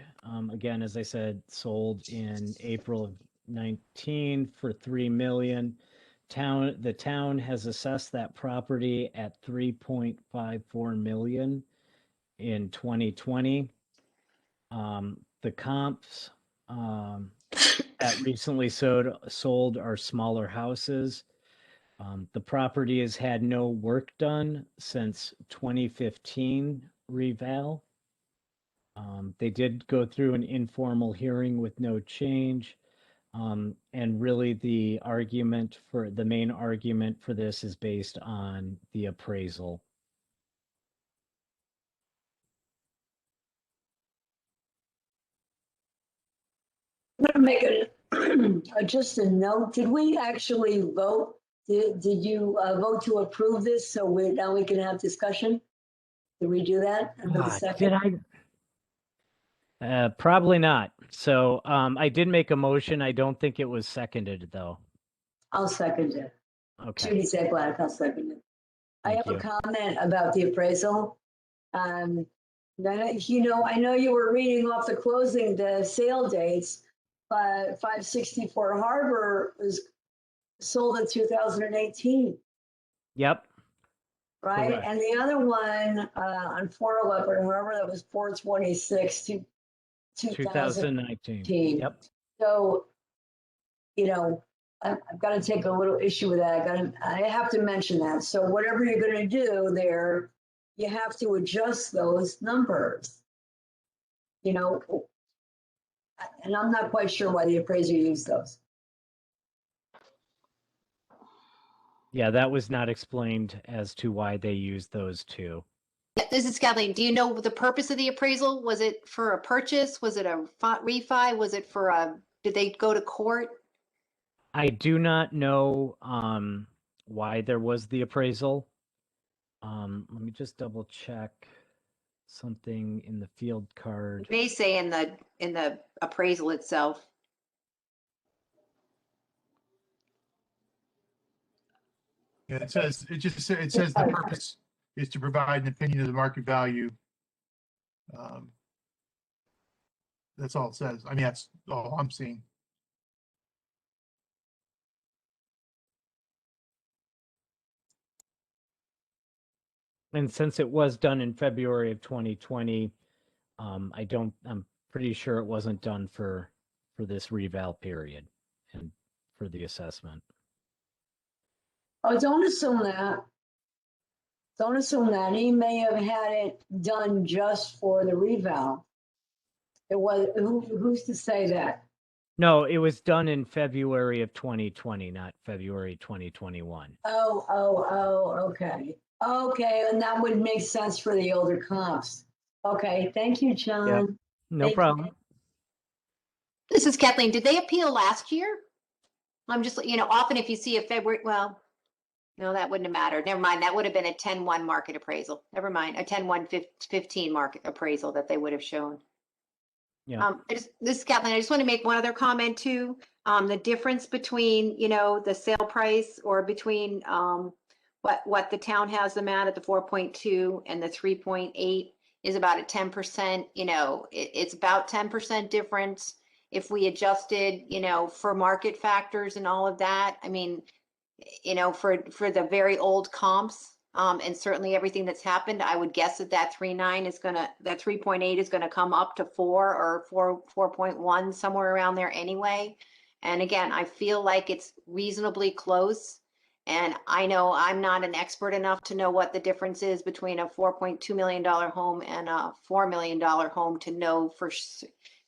again, as I said, sold in April of 19 for 3 million. The town has assessed that property at 3.54 million in 2020. The comps that recently sold are smaller houses. The property has had no work done since 2015 reval. They did go through an informal hearing with no change. And really the main argument for this is based on the appraisal. I'm gonna make just a note. Did we actually vote? Did you vote to approve this? So now we can have discussion? Did we do that? Did I? Probably not. So I did make a motion. I don't think it was seconded though. I'll second it. Okay. Judy said black, I'll second it. I have a comment about the appraisal. I know you were reading off the sale dates, but 564 Harbor was sold in 2018. Yep. Right. Correct. And the other one on 411 Harbor, that was 426 to 2019. Yep. So, I've got to take a little issue with that. I have to mention that. So whatever you're going to do there, you have to adjust those numbers. And I'm not quite sure why the appraiser used those. Yeah, that was not explained as to why they used those two. Yeah, this is Kathleen. Do you know the purpose of the appraisal? Was it for a purchase? Was it a refi? Was it for did they go to court? I do not know why there was the appraisal. Let me just double check something in the field card. It may say in the appraisal itself. Yeah, it says the purpose is to provide an opinion of the market value. That's all it says. I mean, that's all I'm seeing. And since it was done in February of 2020, I'm pretty sure it wasn't done for this reval period and for the assessment. Oh, don't assume that. Don't assume that. He may have had it done just for the reval. It was, who's to say that? No, it was done in February of 2020, not February 2021. Okay. Okay, and that would make sense for the older comps. Okay, thank you, John. Yep. No problem. This is Kathleen. Did they appeal last year? I'm just, often if you see a February, well, No, that wouldn't have mattered. Never mind. That would have been a 10-1 market appraisal. Never mind. A 10-1-15 market appraisal that they would have shown. Yeah. This is Kathleen. I just want to make one other comment too. The difference between, the sale price or between what the town has them at the 4.2 and the 3.8 is about a 10%, it's about 10% difference. If we adjusted, for market factors and all of that, I mean, for the very old comps, and certainly everything that's happened, I would guess that 3.8 is gonna come up to 4 or 4.1, somewhere around there anyway. And again, I feel like it's reasonably close. And I know I'm not an expert enough to know what the difference is between a $4.2 million home and a $4 million home to know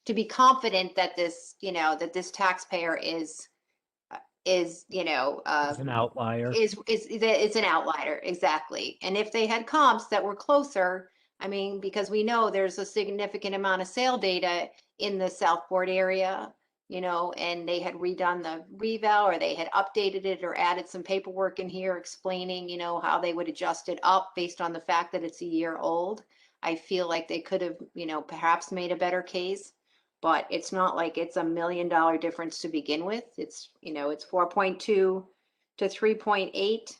to be confident that this, that this taxpayer is It's an outlier. It's an outlier, exactly. And if they had comps that were closer, I mean, because we know there's a significant amount of sale data in the Southport area, and they had redone the reval, or they had updated it or added some paperwork in here explaining, how they would adjust it up based on the fact that it's a year old. I feel like they could have, perhaps made a better case. But it's not like it's $1 million difference to begin with. It's, it's 4.2 to 3.8.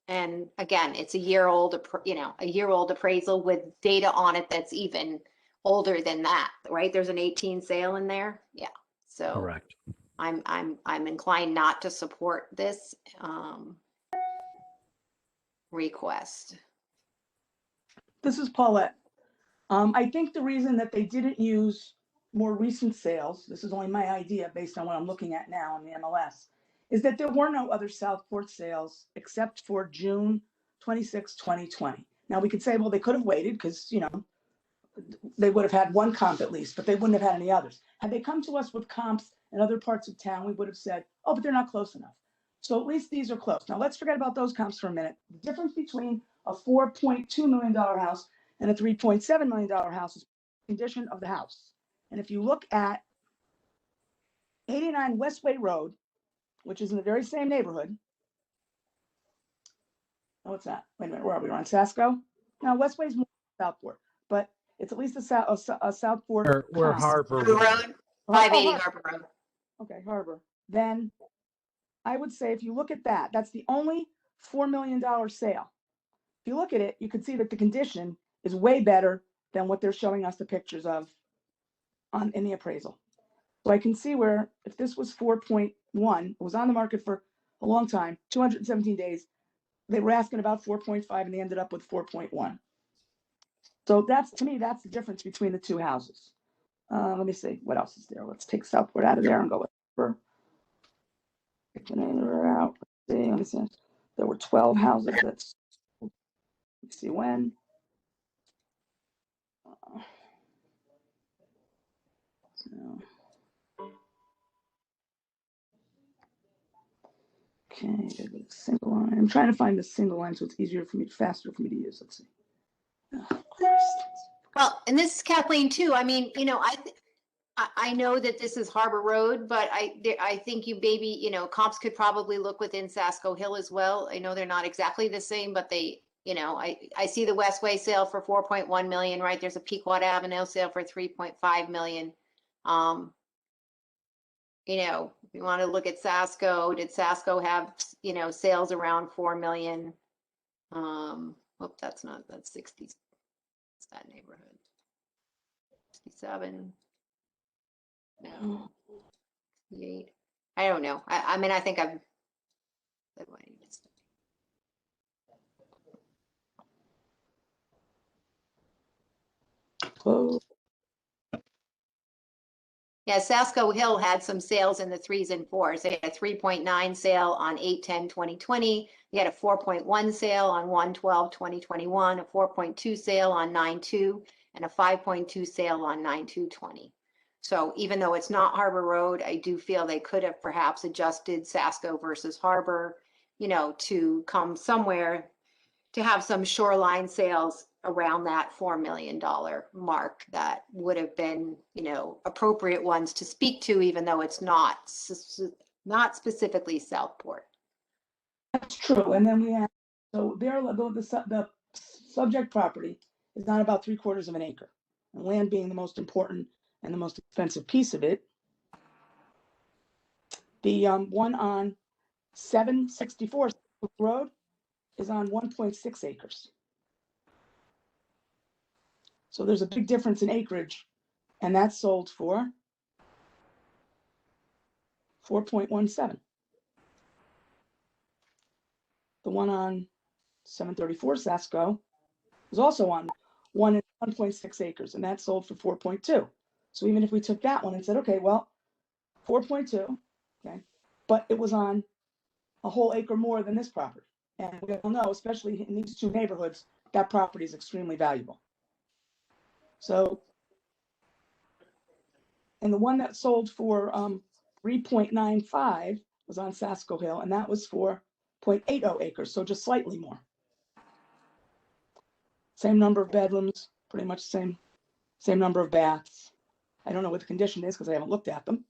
And again, it's a year old appraisal with data on it that's even older than that, right? There's an 18 sale in there. Yeah. So Correct. I'm inclined not to support this request. This is Paulette. I think the reason that they didn't use more recent sales, this is only my idea based on what I'm looking at now in the MLS, is that there were no other Southport sales except for June 26, 2020. Now we could say, well, they could have waited because, they would have had one comp at least, but they wouldn't have had any others. Had they come to us with comps in other parts of town, we would have said, oh, but they're not close enough. So at least these are close. Now let's forget about those comps for a minute. The difference between a $4.2 million house and a $3.7 million house is the condition of the house. And if you look at 89 Westway Road, which is in the very same neighborhood. Oh, what's that? Wait a minute, where are we? We're on Sasco? No, Westway's more Southport, but it's at least a Southport. We're comp. Harbor Harbor Road. Road, 580 Harbor Road. Okay, Harbor. Then I would say if you look at that, that's the only $4 million sale. If you look at it, you can see that the condition is way better than what they're showing us the pictures of in the appraisal. So I can see where if this was 4.1, it was on the market for a long time, 217 days. They were asking about 4.5 and they ended up with 4.1. So to me, that's the difference between the two houses. Let me see, what else is there? Let's take Southport out of there and go with out. Let me see. There were 12 houses. Let's see when. Okay, single line. I'm trying to find the single line so it's faster for me to use. Let's see. Oh, Well, and this is Kathleen too. I mean, I know that this is Harbor Road, but I think you maybe, comps could probably look within Sasco Hill as well. I know they're not exactly the same, but they, I see the Westway sale for 4.1 million, right? There's a Pequot Avenue sale for 3.5 million. If you want to look at Sasco, did Sasco have, sales around 4 million? That's 60. It's that neighborhood. 67. No. 68. I don't know. I mean, I think I've. Oh. Yeah, Sasco Hill had some sales in the 3s and 4s. They had a 3.9 sale on 8/10/2020. They had a 4.1 sale on 1/12/2021, a 4.2 sale on 9/2, and a 5.2 sale on 9/2/20. So even though it's not Harbor Road, I do feel they could have perhaps adjusted Sasco versus Harbor, to come somewhere to have some shoreline sales around that $4 million mark that would have been, appropriate ones to speak to, even though it's not specifically Southport. That's true, and then we have, so there, the subject property is not about 3/4 of an acre. And land being the most important and the most expensive piece of it. The one on 764 Road is on 1.6 acres. So there's a big difference in acreage, and that's sold for 4.17. The one on 734 Sasco was also on 1.6 acres, and that sold for 4.2. So even if we took that one and said, okay, well, 4.2, okay, but it was on a whole acre more than this property. And we all know, especially in these two neighborhoods, that property is extremely valuable. So, and the one that sold for 3.95 was on Sasco Hill, and that was for 0.80 acres, so just slightly more. Same number of bedrooms, pretty much same number of baths. I don't know what the condition is because I haven't looked at them.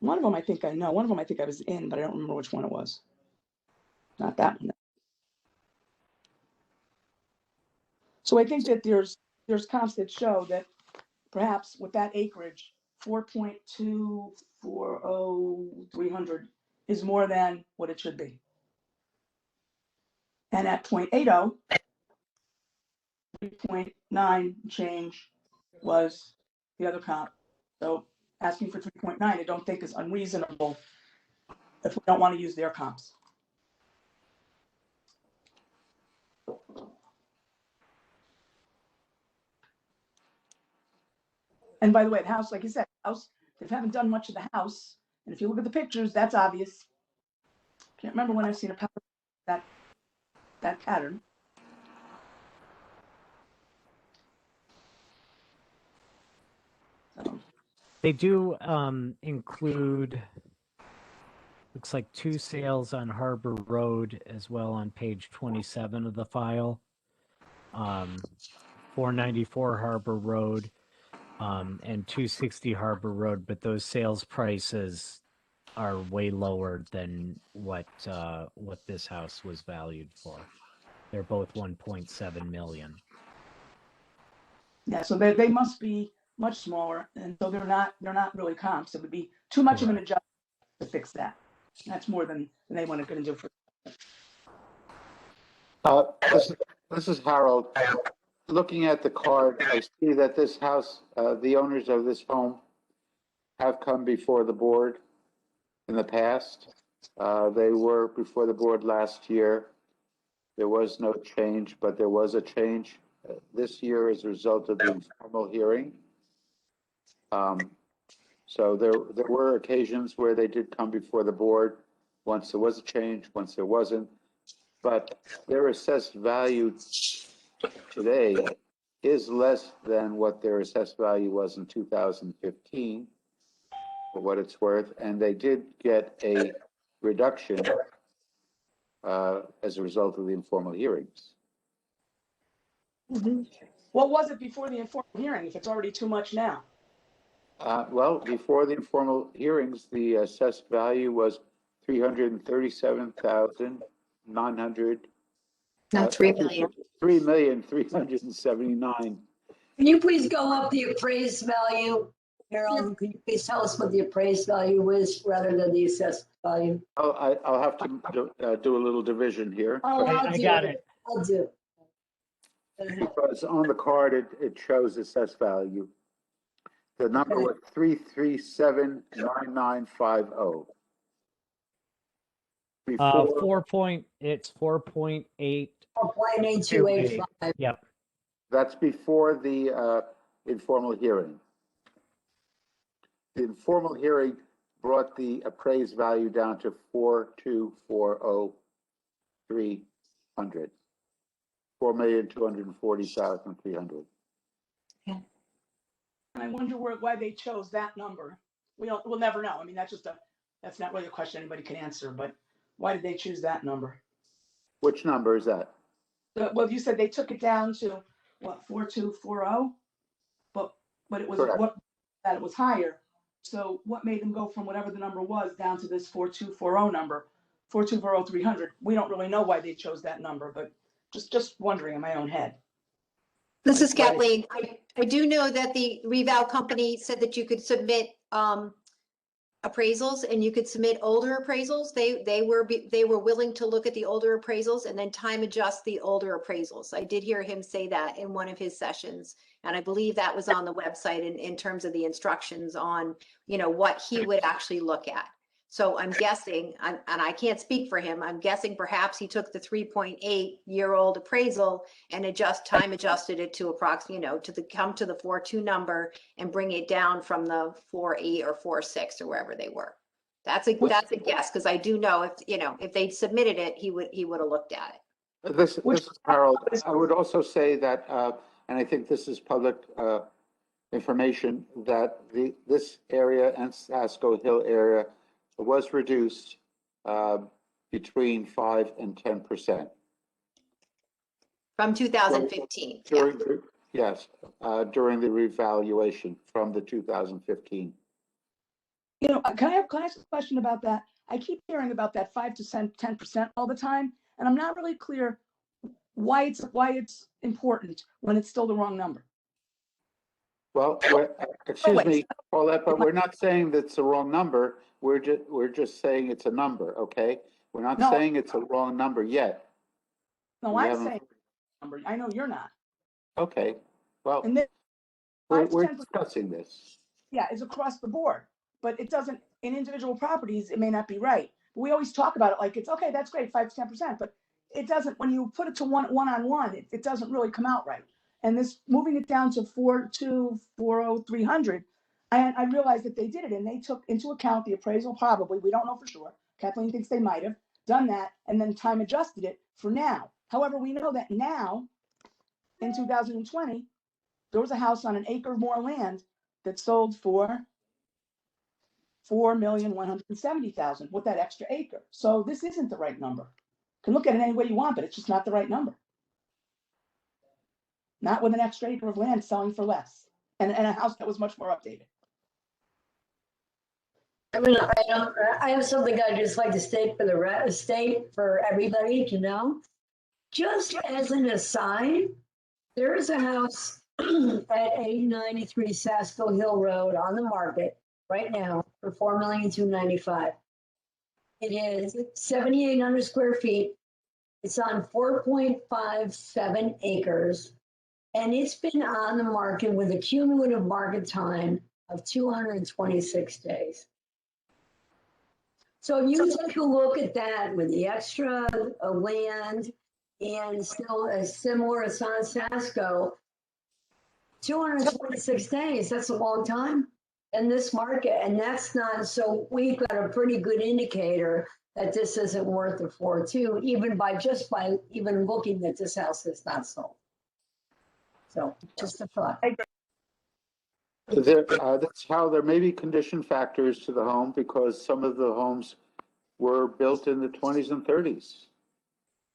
One of them I think I know. One of them I think I was in, but I don't remember which one it was. Not that one. So I think that there's comps that show that perhaps with that acreage, 4.240300 is more than what it should be. And at 0.80, 3.9 change was the other comp. So asking for 3.9, I don't think is unreasonable if we don't want to use their comps. And by the way, the house, like you said, house, they haven't done much of the house. And if you look at the pictures, that's obvious. Can't remember when I've seen a pattern, that pattern. So. They do include, looks like 2 sales on Harbor Road as well on page 27 of the file. 494 Harbor Road and 260 Harbor Road, but those sales prices are way lower than what this house was valued for. They're both 1.7 million. Yeah, so they must be much smaller, and so they're not really comps. It would be too much of an adjustment to fix that. That's more than they want to do for. This is Harold. Looking at the card, I see that this house, the owners of this home have come before the board in the past. They were before the board last year. There was no change, but there was a change this year as a result of the informal hearing. So there were occasions where they did come before the board. Once there was a change, once there wasn't. But their assessed value today is less than what their assessed value was in 2015, for what it's worth. And they did get a reduction as a result of the informal hearings. Mm-hmm. What was it before the informal hearing, if it's already too much now? Well, before the informal hearings, the assessed value was $337,900. Not 3 million. 3,379,000. Can you please go up the appraised value? Harold, can you please tell us what the appraised value is rather than the assessed value? Oh, I'll have to do a little division here. Oh, I got it. I'll do. Because on the card, it shows assessed value. The number was 337,9950. It's 4.8. 4.8285. Yep. That's before the informal hearing. The informal hearing brought the appraised value down to 4,240,300. 4,240,300. And I wonder why they chose that number. We'll never know. I mean, that's not really a question anybody can answer, but why did they choose that number? Which number is that? Well, you said they took it down to what, 4240, but it was Correct. that it was higher. So what made them go from whatever the number was down to this 4240 number 4240300. We don't really know why they chose that number, but just wondering in my own head. This is Right. Kathleen. I do know that the reval company said that you could submit appraisals and you could submit older appraisals. They were willing to look at the older appraisals and then time adjust the older appraisals. I did hear him say that in one of his sessions. And I believe that was on the website in terms of the instructions on, you know, what he would actually look at. So I'm guessing, and I can't speak for him, I'm guessing perhaps he took the 3.8-year-old appraisal and time adjusted it to approximately, you know, come to the 4.2 number and bring it down from the 4.8 or 4.6 or wherever they were. That's a guess, because I do know if they'd submitted it, he would have looked at it. This is Harold. I would also say that, and I think this is public information, that this area and Sasko Hill area was reduced between 5 and 10%. From 2015. Yes, during the revaluation from the 2015. You know, can I ask a question about that? I keep hearing about that 5 to 10% all the time, and I'm not really clear why it's important when it's still the wrong number. Well, excuse me, Paulette, but we're not saying that's the wrong number. We're just saying it's a number, okay? We're not saying it's a wrong number yet. No, I'm saying number. I know you're not. Okay, well, And then we're discussing this. Yeah, it's across the board, but it doesn't, in individual properties, it may not be right. We always talk about it like it's okay, that's great, 5 to 10%, but it doesn't, when you put it to one-on-one, it doesn't really come out right. And this, moving it down to 4.2, 4.0300, I realized that they did it and they took into account the appraisal probably, we don't know for sure. Kathleen thinks they might have done that and then time adjusted it for now. However, we know that now, in 2020, there was a house on an acre or more land that sold for $4,170,000 with that extra acre. So this isn't the right number. You can look at it any way you want, but it's just not the right number. Not with an extra acre of land selling for less, and a house that was much more updated. I mean, I have something I'd just like to state for everybody to know. Just as an aside, there is a house at 893 Sasko Hill Road on the market right now for $4,295,000. It is 7,800 square feet. It's on 4.57 acres, and it's been on the market with a cumulative market time of 226 days. So if you take a look at that with the extra land and still as similar as San Sasko, 226 days, that's a long time in this market. And that's not, so we've got a pretty good indicator that this isn't worth the 4.2, even by even looking that this house is not sold. So just a thought. That's how there may be condition factors to the home, because some of the homes were built in the 20s and 30s.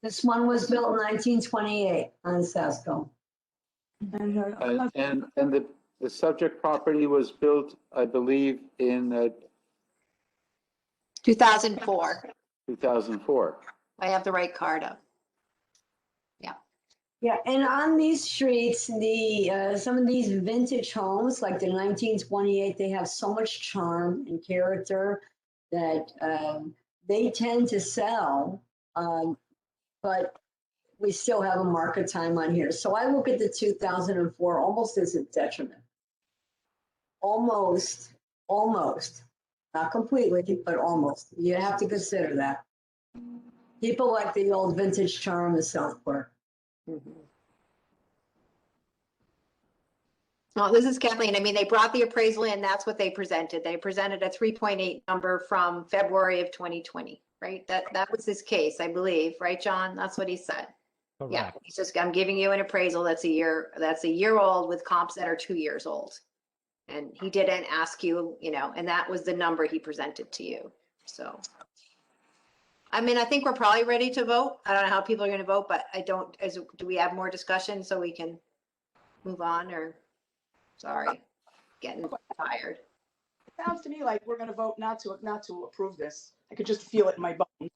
This one was built in 1928 on Sasko. And the subject property was built, I believe, in 2004. 2004. I have the right card up. Yeah, and on these streets, some of these vintage homes, like the 1928, they have so much charm and character that they tend to sell, but we still have a market time on here. So I look at the 2004 almost as a detriment. Almost, not completely, but almost. You have to consider that. People like the old vintage charm of Southport. Mm-hmm. Well, this is Kathleen. I mean, they brought the appraisal in. That's what they presented. They presented a 3.8 number from February of 2020, right? That was his case, I believe, right, John? That's what he said. Correct. Yeah, he's just, I'm giving you an appraisal that's a year old with comps that are 2 years old. And he didn't ask you, and that was the number he presented to you. So, I mean, I think we're probably ready to vote. I don't know how people are going to vote, but do we have more discussion so we can move on, or, sorry, getting tired. It sounds to me like we're going to vote not to approve this. I could just feel it in my bones.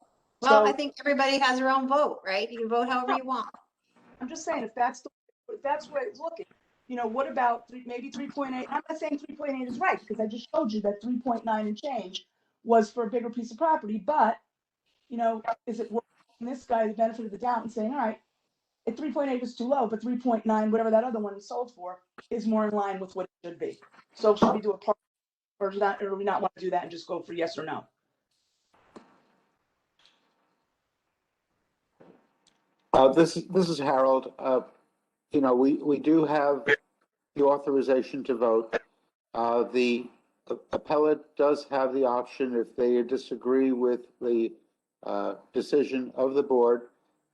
Well, I So think everybody has their own vote, right? You can vote however you want. I'm just saying, if that's where it's looking, what about maybe 3.8? I'm not saying 3.8 is right, because I just showed you that 3.9 and change was for a bigger piece of property, but, is it worth giving this guy the benefit of the doubt and saying, all right, at 3.8 is too low, but 3.9, whatever that other one is sold for, is more in line with what it should be. So should we do a part, or do we not want to do that and just go for yes or no? This is Harold. We do have the authorization to vote. The appellate does have the option, if they disagree with the decision of the board,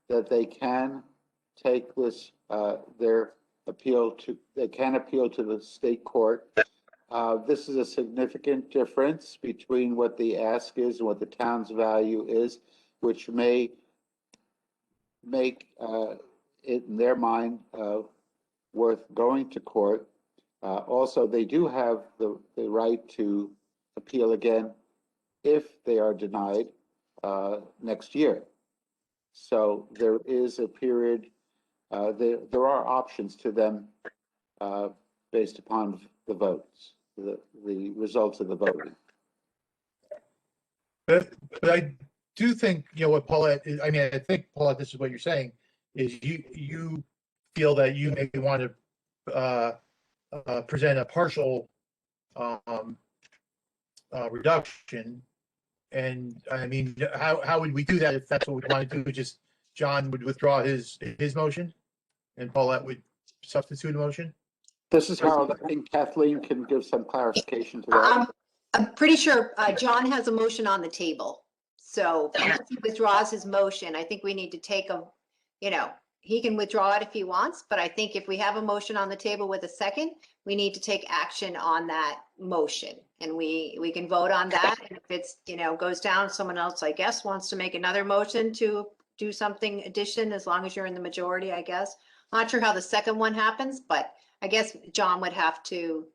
that they can take this, their appeal to, they can appeal to the state court. This is a significant difference between what the ask is and what the town's value is, which may make it, in their mind, worth going to court. Also, they do have the right to appeal again if they are denied next year. So there is a period, there are options to them based upon the votes, the results of the voting. But I do think, what Paulette, I think, Paulette, this is what you're saying, is you feel that you may want to present a partial reduction. And how would we do that if that's what we want to do? Just John would withdraw his motion and Paulette would substitute a motion? This is Harold. I think Kathleen can give some clarification to that. I'm pretty sure John has a motion on the table. So if he withdraws his motion, I think we need to take he can withdraw it if he wants, but I think if we have a motion on the table with a second, we need to take action on that motion. And we can vote on that. And if it's, goes down, someone else, I guess, wants to make another motion to do something addition, as long as you're in the majority, I guess. I'm not sure how the second one happens, but I guess John would have to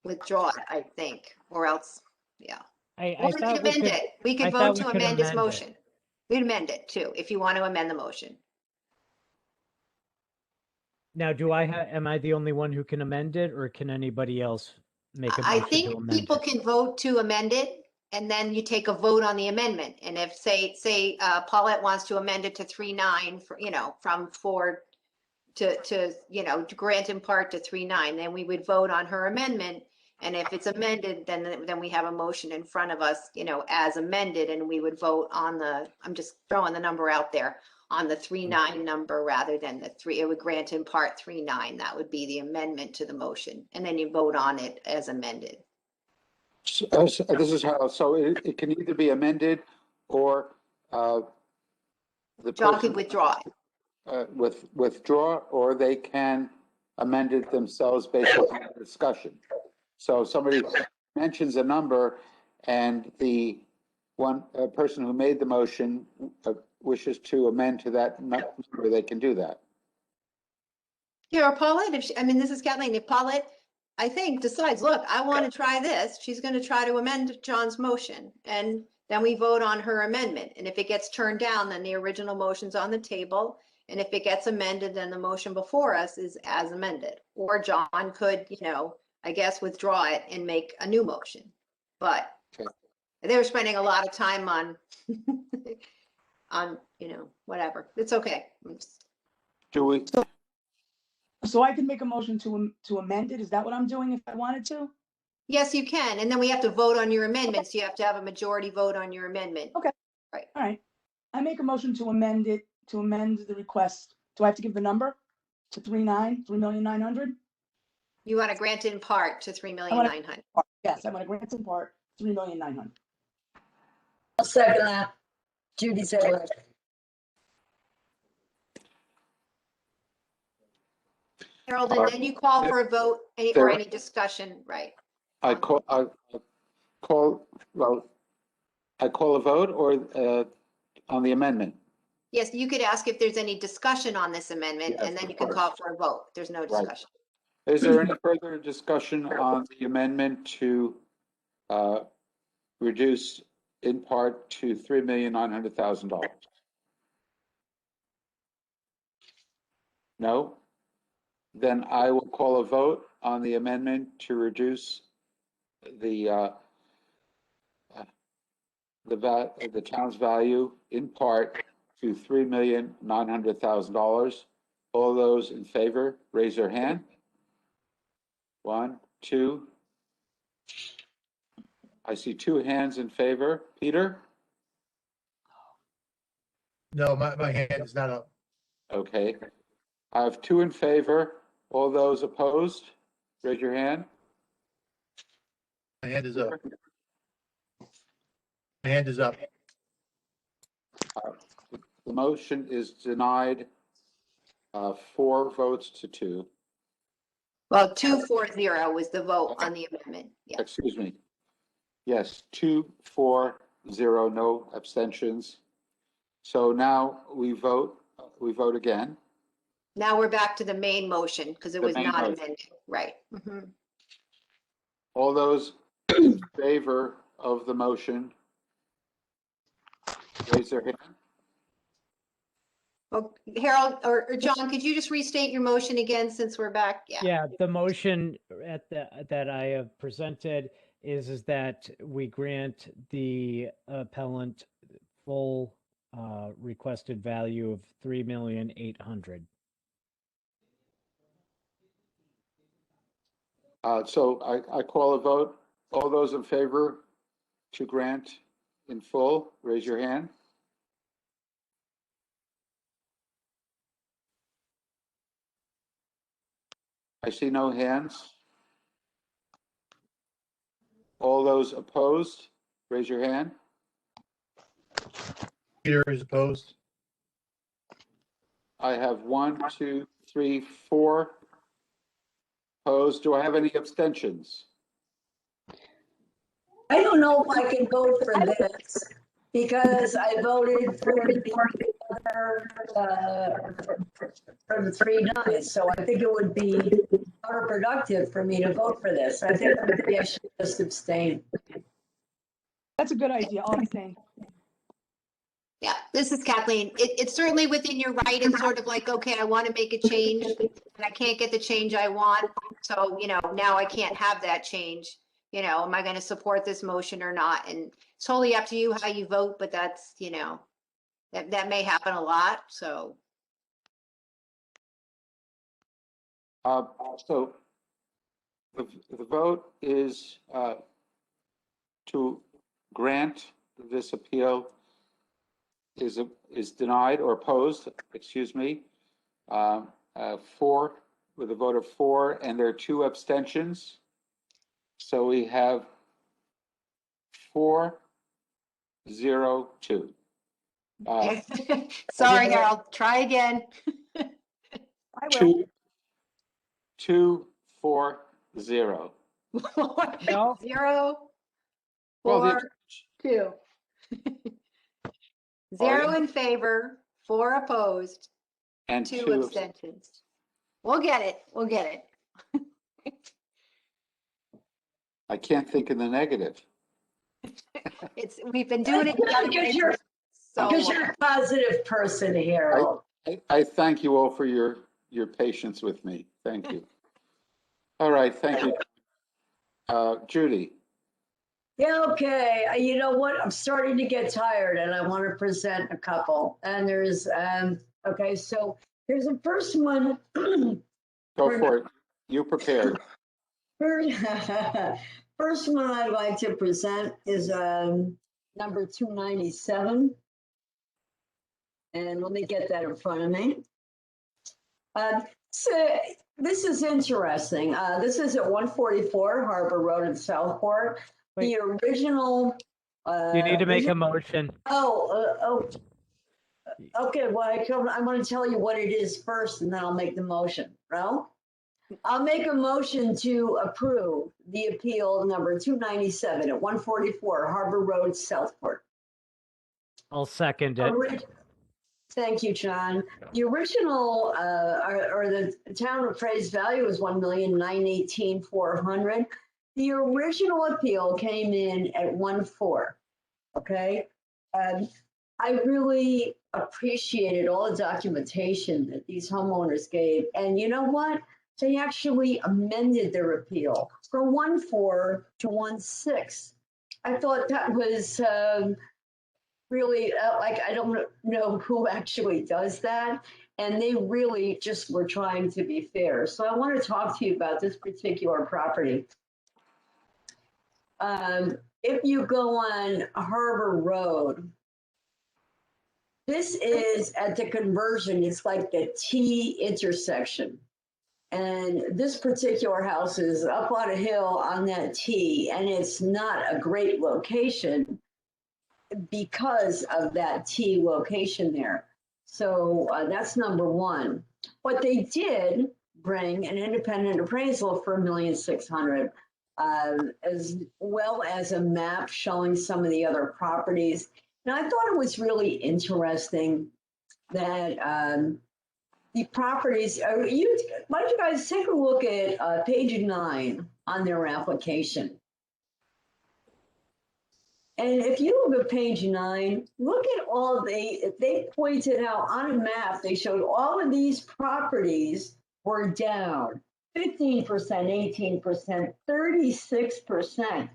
withdraw it, I think, or else, yeah. I Or we thought could amend it. We could vote to amend his amend it. motion. We'd amend it too, if you want to amend the motion. Now, am I the only one who can amend it, or can anybody else make a I motion to think amend people it? can vote to amend it, and then you take a vote on the amendment. And if say Paulette wants to amend it to 3.9 for, from 4 to grant in part to 3.9, then we would vote on her amendment. And if it's amended, then we have a motion in front of us, as amended, and we would vote on I'm just throwing the number out there, on the 3.9 number rather than the 3. It would grant in part 3.9. That would be the amendment to the motion. And then you vote on it as amended. So, this is Harold. So it can either be amended or the John person could withdraw it. withdraw, or they can amend it themselves based on the discussion. So if somebody mentions a number and the person who made the motion wishes to amend to that number, they can do that. Yeah, or Paulette, this is Kathleen, if Paulette, I think, decides, look, I want to try this, she's going to try to amend John's motion, and then we vote on her amendment. And if it gets turned down, then the original motion's on the table. And if it gets amended, then the motion before us is as amended. Or John could, I guess, withdraw it and make a new motion. But they were spending a lot of time on, whatever. It's okay. Do we? So I can make a motion to amend it? Is that what I'm doing if I wanted to? Yes, you can. And then we have to vote on your amendments. You have to have a majority vote on your amendment. Okay. Right. All right. I make a motion to amend it, to amend the request. Do I have to give the number to 3.900? You want to grant in part to 3,900,000. Yes, I want to grant in part 3.900,000. I'll second that. Judy said it. Harold, and then you call for a vote or any discussion, right? I call a vote or on the amendment? Yes, you could ask if there's any discussion on this amendment, Yes, and then you of can course. call for a vote. There's no discussion. Is there any further discussion on the amendment to reduce in part to $3,900,000? No? Then I will call a vote on the amendment to reduce the town's value in part to $3,900,000. All those in favor, raise your hand. 1, 2. I see 2 hands in favor. Peter? No, my hand is not up. Okay. I have 2 in favor. All those opposed, raise your hand. My hand is up. My hand is up. The motion is denied, 4 votes to 2. Well, 2-4-0 was the vote on the amendment. Yeah. Excuse me. Yes, 2-4-0, no abstentions. So now we vote again. Now we're back to the main motion because it The was main not motion. amended. Right. Mhm. All those in favor of the motion, raise their hand. Well, Harold or John, could you just restate your motion again since we're back? Yeah. Yeah, the motion that I have presented is that we grant the appellant full requested value of $3,800,000. So I call a vote. All those in favor to grant in full, raise your hand. I see no hands. All those opposed, raise your hand. Peter is opposed. I have 1, 2, 3, 4 opposed. Do I have any abstentions? I don't know if I can vote for this because I voted for the other, for the 3 no's. So I think it would be counterproductive for me to vote for this. I think maybe I should just abstain. That's a good idea. I'll abstain. Yeah, this is Kathleen. It's certainly within your right. It's sort of like, okay, I want to make a change and I can't get the change I want. So, now I can't have that change. Am I going to support this motion or not? And it's totally up to you how you vote, but that's, that may happen a lot. So, So the vote is to grant this appeal is denied or opposed, excuse me, 4 with a vote of 4, and there are 2 abstentions. So we have 4-0-2. sorry, Harold, try again. I will. 2-4-0. No. 0, Well, 4, 2. 0 in favor, 4 opposed, And 2 2 abstentions. We'll get it. We'll get it. I can't think in the negative. We've been doing it. Because you're a positive person, Harold. I thank you all for your patience with me. Thank you. All right, thank you. Judy. Yeah, okay. You know what? I'm starting to get tired and I want to present a couple. And there's, okay, so here's the first one. Go for it. You prepared. First one I'd like to present is number 297. And let me get that in front of me. So this is interesting. This is at 144 Harbor Road in Southport. Wait. The original. You need to make a motion. Okay. Well, I want to tell you what it is first, and then I'll make the motion. No? I'll make a motion to approve the appeal number 297 at 144 Harbor Road, Southport. I'll second it. Thank you, John. The original, or the town appraised value was $1,918,400. The original appeal came in at 1.4. okay? I really appreciated all the documentation that these homeowners gave. And you know what? They actually amended their appeal from 1.4 to 1.6. I thought that was really, like, I don't know who actually does that. And they really just were trying to be fair. So I want to talk to you about this particular property. If you go on Harbor Road, this is at the conversion, it's like the T intersection. And this particular house is up on a hill on that T, and it's not a great location because of that T location there. So that's number one. But they did bring an independent appraisal for $1,600,000, as well as a map showing some of the other properties. And I thought it was really interesting that the properties, why don't you guys take a look at page 9 on their application. And if you look at page 9, look at all they pointed out on a map, they showed all of these properties were down 15%, 18%, 36%,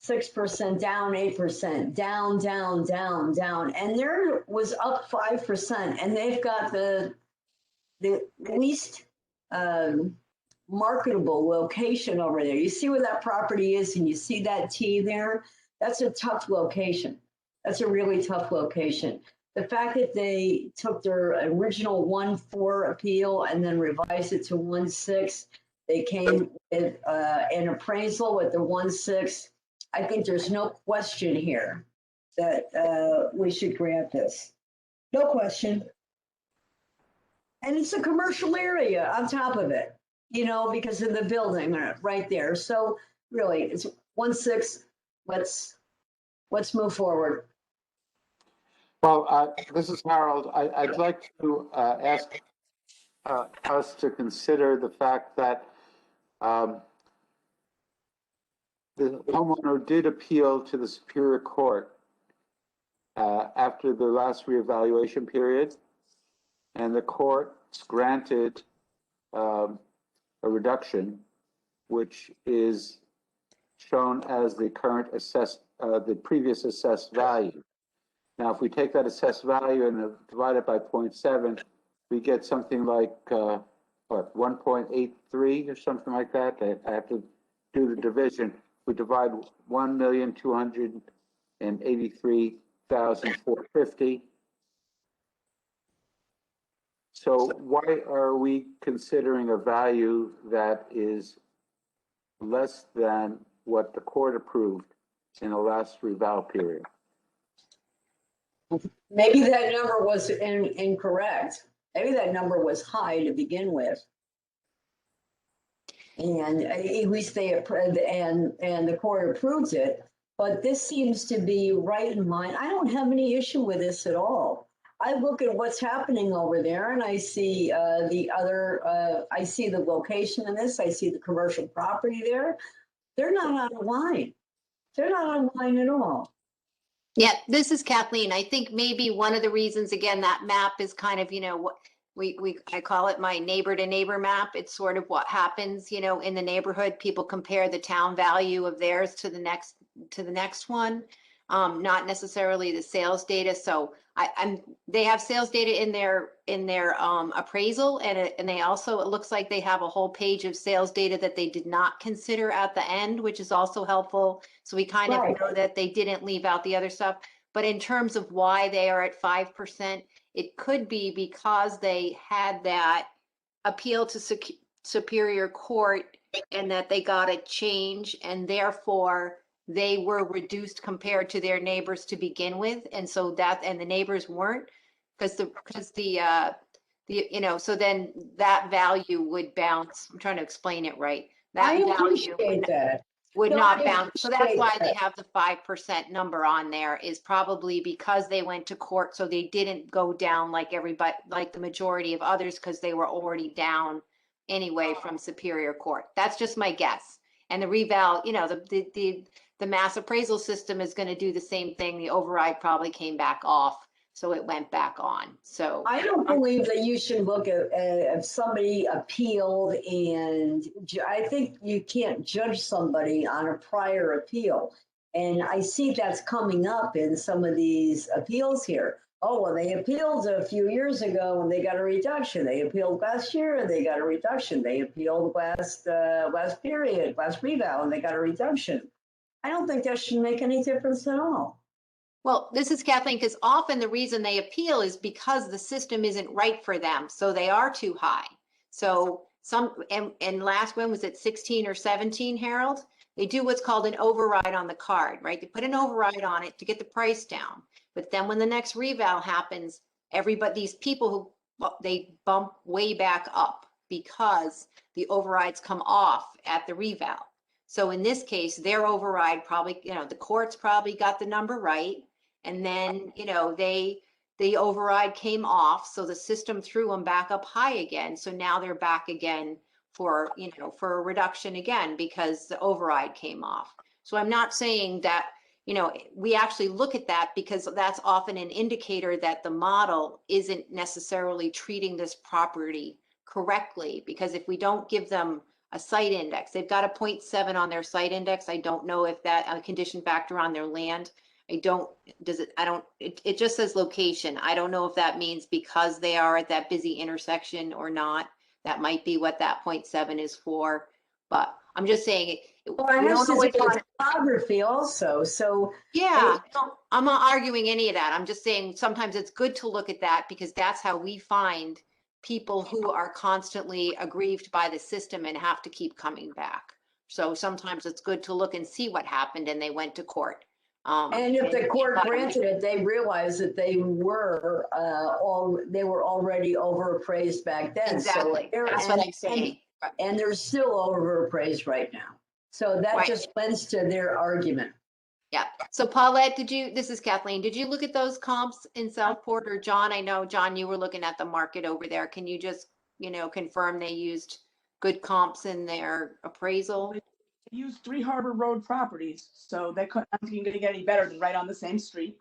6% down, 8% down, down, down, down. And there was up 5%. And they've got the least marketable location over there. You see where that property is and you see that T there? That's a tough location. That's a really tough location. The fact that they took their original 1.4 appeal and then revised it to 1.6, they came with an appraisal with the 1.6. I think there's no question here that we should grant this. No question. And it's a commercial area on top of it, you know, because of the building right there. So really, it's 1.6. Let's move forward. Well, this is Harold. I'd like to ask us to consider the fact that the homeowner did appeal to the Superior Court after the last reevaluation period, and the courts granted a reduction, which is shown as the current assessed, the previous assessed value. Now, if we take that assessed value and divide it by 0.7, we get something like, what, 1.83 or something like that? I have to do the division. We divide 1,283,450. So why are we considering a value that is less than what the court approved in the last reval period? Maybe that number was incorrect. Maybe that number was high to begin with. And at least they and the court approved it. But this seems to be right in line. I don't have any issue with this at all. I look at what's happening over there and I see I see the location in this. I see the commercial property there. They're not out of line. They're not out of line at all. Yeah, this is Kathleen. I think maybe one of the reasons, again, that map is kind of, you know, what I call it my neighbor to neighbor map. It's sort of what happens, you know, in the neighborhood. People compare the town value of theirs to the next one, not necessarily the sales data. So they have sales data in their appraisal, and they also, it looks like they have a whole page of sales data that they did not consider at the end, which is also helpful. So we kind of know that they didn't leave out the other stuff. But in terms of why they are at 5%, it could be because they had that appeal to Superior Court and that they got a change, and therefore they were reduced compared to their neighbors to begin with. And so and the neighbors weren't, because the you know, so then that value would bounce. I'm trying to explain it right. That value would not bounce. So that's why they have the 5% number on there, is probably because they went to court. So they didn't go down like everybody, like the majority of others, because they were already down anyway from Superior Court. That's just my guess. And the reval, you know, the mass appraisal system is going to do the same thing. The override probably came back off, so it went back on. So I don't believe that you should look at if somebody appealed, and I think you can't judge somebody on a prior appeal. And I see that's coming up in some of these appeals here. Oh, well, they appealed a few years ago and they got a reduction. They appealed last year and they got a reduction. They appealed last period, last reval, and they got a reduction. I don't think that should make any difference at all. well, this is Kathleen, because often the reason they appeal is because the system isn't right for them. So they are too high. So and last one was it 16 or 17, Harold? They do what's called an override on the card, right? They put an override on it to get the price down. But then when the next reval happens, these people who, well, they bump way back up because the overrides come off at the reval. So in this case, their override probably, you know, the courts probably got the number right. And then, you know, the override came off. So the system threw them back up high again. So now they're back again for, you know, for a reduction again, because the override came off. So I'm not saying that, you know, we actually look at that because that's often an indicator that the model isn't necessarily treating this property correctly. Because if we don't give them a site index, they've got a 0.7 on their site index. I don't know if that a condition factor on their land. It just says location. I don't know if that means because they are at that busy intersection or not. That might be what that 0.7 is for, but I'm just saying. Well, it has to do with topography also, so. Yeah, I'm not arguing any of that. I'm just saying sometimes it's good to look at that because that's how we find people who are constantly aggrieved by the system and have to keep coming back. So sometimes it's good to look and see what happened and they went to court. And if the court granted it, they realized that they were already overappraised back then. Exactly. So that's what I'm saying. And they're still overappraised right now. So that just lends to their argument. Yeah. So Paulette, this is Kathleen, did you look at those comps in Southport, or John? I know, John, you were looking at the market over there. Can you just, you know, confirm they used good comps in their appraisal? They used 3 Harbor Road properties, so they couldn't, I don't think you're gonna get any better than right on the same street.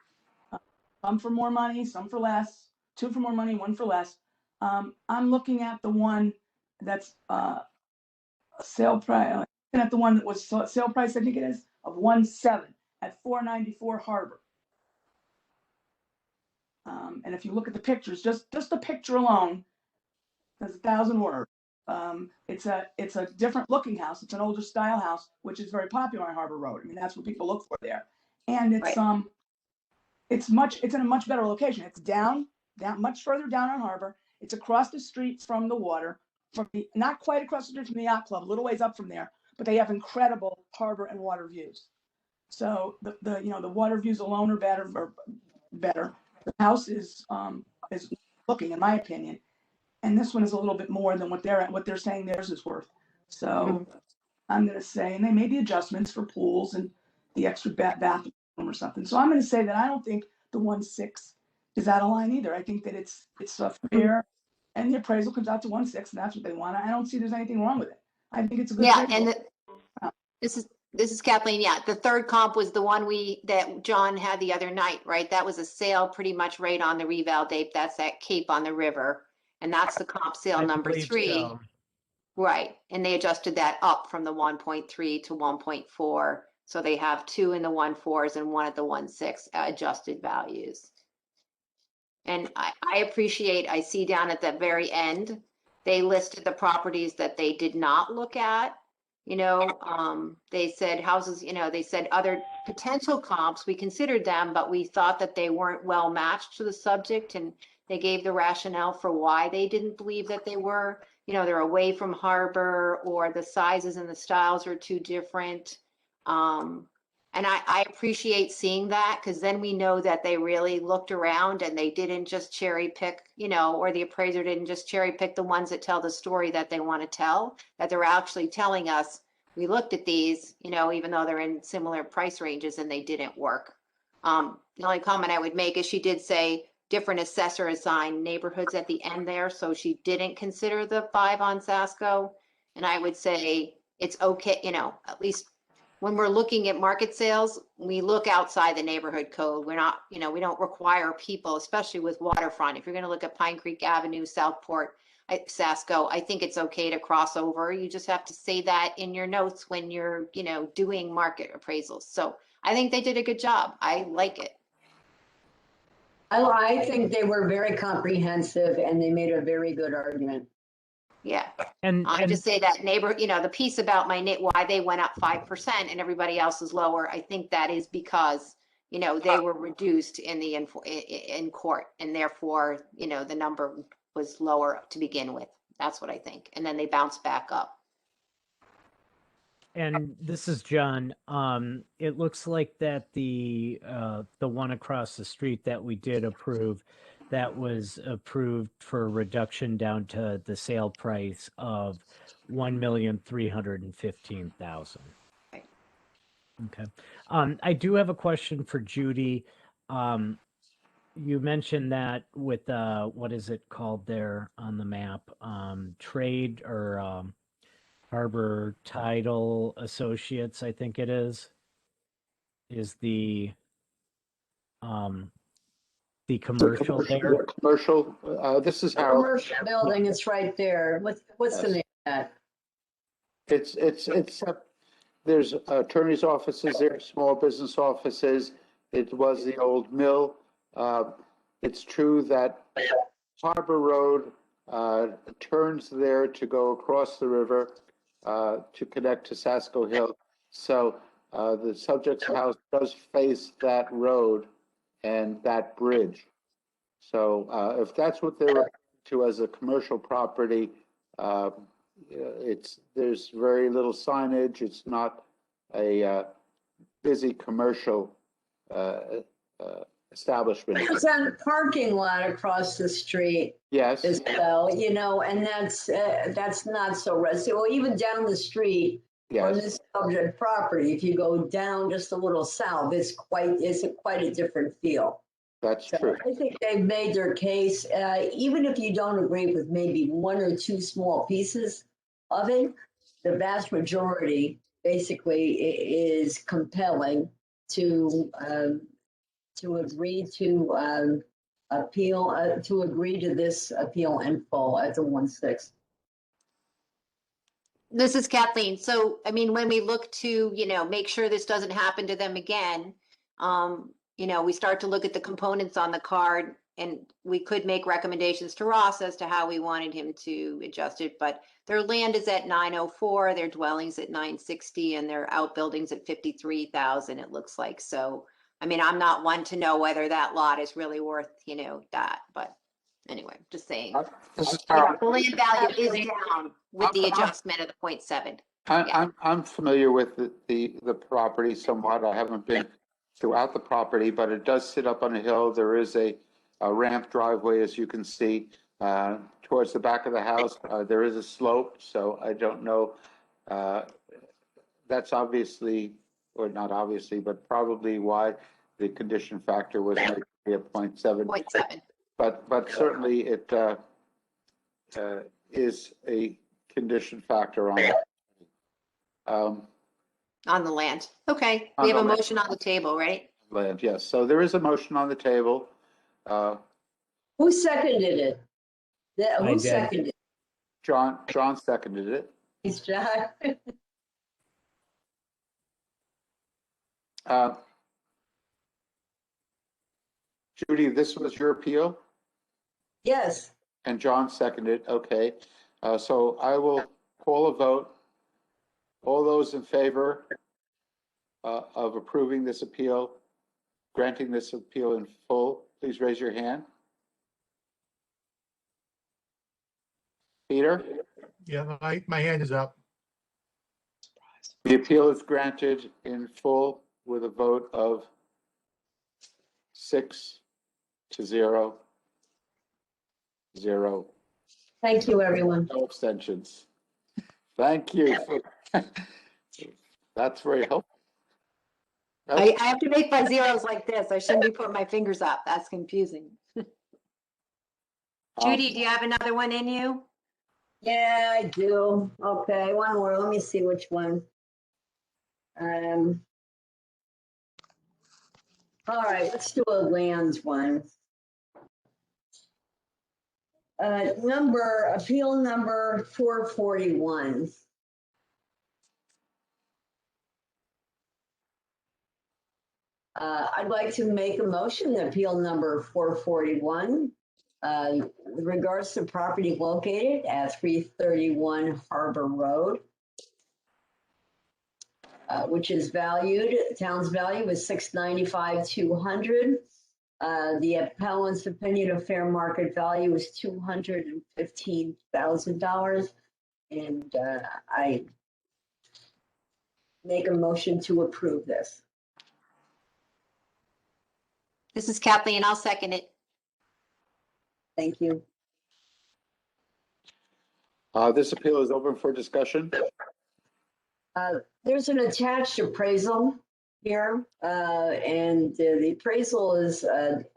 Some for more money, some for less, 2 for more money, 1 for less. I'm looking at the one that's a sale price, looking at the one that was sale price, I think it is, of 1.7 at 494 Harbor. And if you look at the pictures, just the picture alone, there's 1,000 words. It's a different looking house. It's an older style house, which is very popular on Harbor Road. I mean, that's what people look for there. And it's in a much better location. It's down much further down on Harbor. It's across the street from the water, not quite across the street from the yacht club, a little ways up from there, but they have incredible harbor and water views. So the water views alone are better. The house is looking, in my opinion. And this one is a little bit more than what they're saying theirs is worth. So I'm going to say, and they made the adjustments for pools and the extra bathroom or something. So I'm going to say that I don't think the 1.6 is out of line either. I think that it's fair, and the appraisal comes out to 1.6, and that's what they want. I don't see there's anything wrong with it. I think it's a good. Yeah, and this is Kathleen. Yeah, the third comp was the one that John had the other night, right? That was a sale pretty much right on the reval date. That's that Cape on the river. And that's the comp sale number 3. So. Right. And they adjusted that up from the 1.3 to 1.4. So they have 2 in the 1.4s and 1 at the 1.6 adjusted values. And I appreciate, I see down at the very end, they listed the properties that they did not look at. You know, they said houses, you know, they said other potential comps, we considered them, but we thought that they weren't well matched to the subject. And they gave the rationale for why they didn't believe that they were, you know, they're away from harbor, or the sizes and the styles are too different. And I appreciate seeing that, because then we know that they really looked around and they didn't just cherry pick, you know, or the appraiser didn't just cherry pick the ones that tell the story that they want to tell, that they're actually telling us, we looked at these, you know, even though they're in similar price ranges and they didn't work. The only comment I would make is she did say different assessor assigned neighborhoods at the end there. So she didn't consider the 5 on Sasco. And I would say it's okay, at least when we're looking at market sales, we look outside the neighborhood code. We're not, we don't require people, especially with waterfront. If you're going to look at Pine Creek Avenue, Southport, Sasco, I think it's okay to cross over. You just have to say that in your notes when you're, doing market appraisals. So I think they did a good job. I like it. I think they were very comprehensive and they made a very good argument. Yeah. And I just say that the piece about why they went up 5% and everybody else is lower. I think that is because, they were reduced in court and therefore, the number was lower to begin with. That's what I think. And then they bounced back up. And this is John. It looks like that the one across the street that we did approve, that was approved for a reduction down to the sale price of $1,315,000. Right. Okay. I do have a question for Judy. You mentioned that with what is it called there on the map? Trade or Harbor Title Associates, I think it is the commercial there. Commercial, this is Harold. Commercial building, it's right there. What's the name of that? It's there's attorney's offices there, small business offices. It was the old mill. It's true that Harbor Road turns there to go across the river to connect to Sasco Hill. So the subject's house does face that road and that bridge. So if that's what they're referring to as a commercial property, there's very little signage. It's not a busy commercial establishment. There's a parking lot across the street. Yes. As well, and that's not so residential. Well, even down the street from this subject property, if you go down just a little south, it's quite a different feel. That's true. I think they've made their case. Even if you don't agree with maybe one or two small pieces of it, the vast majority basically is compelling to agree to appeal, to agree to this appeal in full at the 1/6. This is Kathleen. So, when we look to, make sure this doesn't happen to them again, we start to look at the components on the card and we could make recommendations to Ross as to how we wanted him to adjust it. But their land is at 904, their dwellings at 960, and their outbuildings at 53,000, it looks like. So, I'm not one to know whether that lot is really worth, that, but anyway, just saying. The land value is down with the adjustment of the 0.7. I'm familiar with the property somewhat. I haven't been throughout the property, but it does sit up on a hill. There is a ramp driveway, as you can see, towards the back of the house. There is a slope, so I don't know. That's obviously, or not obviously, but probably why the condition factor was maybe at 0.7. 0.7. But certainly it is a condition factor on the land. Okay, we have a motion on the table, right? Land, yes. So there is a motion on the table. Who seconded it? Who seconded it? John seconded it. It's John. Judy, this was your appeal? Yes. And John seconded. Okay. So I will call a vote. All those in favor of approving this appeal, granting this appeal in full, please raise your hand. Peter? Yeah, my hand is up. The appeal is granted in full with a vote of 6-0. Thank you, everyone. No abstentions. Thank you. That's very helpful. I have to make my zeros like this. I shouldn't be putting my fingers up. That's confusing. Judy, do you have another one in you? Yeah, I do. Okay, one more. Let me see which one. All right, let's do a lands one. Appeal number 441. I'd like to make a motion that appeal number 441, with regards to property located at 331 Harbor Road, which is valued, town's value is $695,200. The appellant's opinion of fair market value is $215,000. And I make a motion to approve this. This is Kathleen. I'll second it. Thank you. This appeal is open for discussion. There's an attached appraisal here, and the appraisal is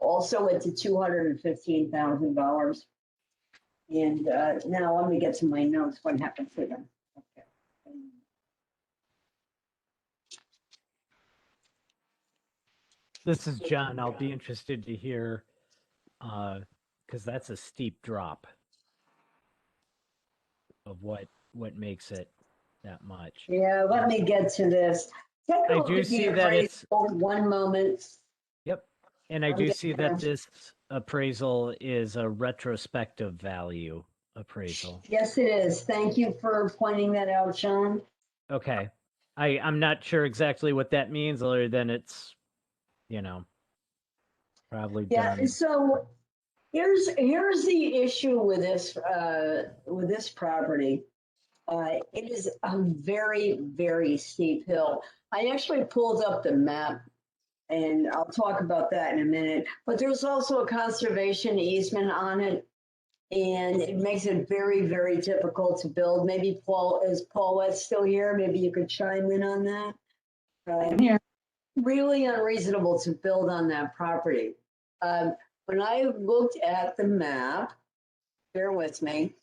also at the $215,000. And now let me get to my notes. What happened to them? Okay. This is John. I'll be interested to hear, because that's a steep drop of what makes it that much. Yeah, let me get to this. Take a I look do at the see that it's, appraisal. One moment. yep. And I I'm do getting see there. that this appraisal is a retrospective value appraisal. Yes, it is. Thank you for pointing that out, Sean. Okay. I'm not sure exactly what that means other than it's, probably Yeah, done. so here's the issue with this property. It is a very, very steep hill. I actually pulled up the map, and I'll talk about that in a minute. But there's also a conservation easement on it, and it makes it very, very difficult to build. Maybe Paulette still here? Maybe you could chime in on that. I'm here. Really unreasonable to build on that property. When I looked at the map, bear with me,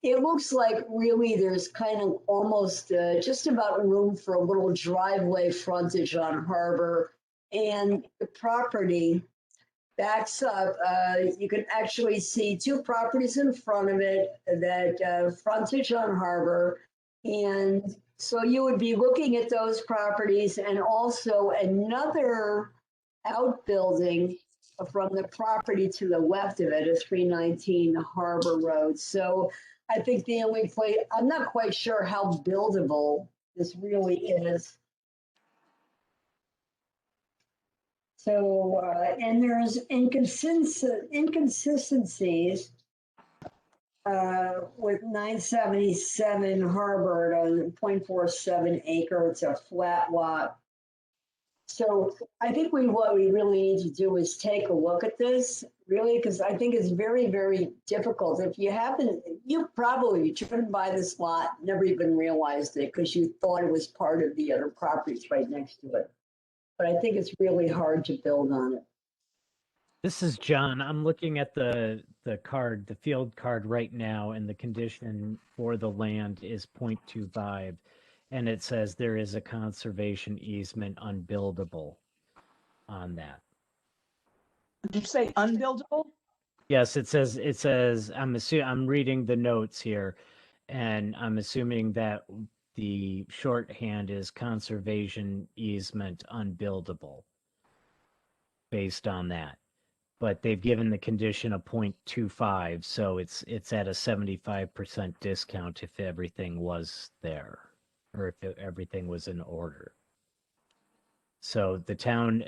it looks like really there's kind of almost just about room for a little driveway frontage on Harbor, and the property backs up. You can actually see two properties in front of it that frontage on Harbor, and so you would be looking at those properties and also another outbuilding from the property to the left of it at 319 Harbor Road. So I think the only place, I'm not quite sure how buildable this really is. So, and there's inconsistencies with 977 Harbor at a 0.47 acre. It's a flat lot. So I think what we really need to do is take a look at this, really, because I think it's very, very difficult. If you haven't, you probably driven by this lot, never even realized it because you thought it was part of the other properties right next to it. But I think it's really hard to build on it. This is John. I'm looking at the card, the field card right now, and the condition for the land is 0.25. And it says there is a conservation easement unbuildable on that. Did you say unbuildable? Yes, it says, I'm reading the notes here, and I'm assuming that the shorthand is conservation easement unbuildable based on that. But they've given the condition a 0.25, so it's at a 75% discount if everything was there, or if everything was in order. So the town,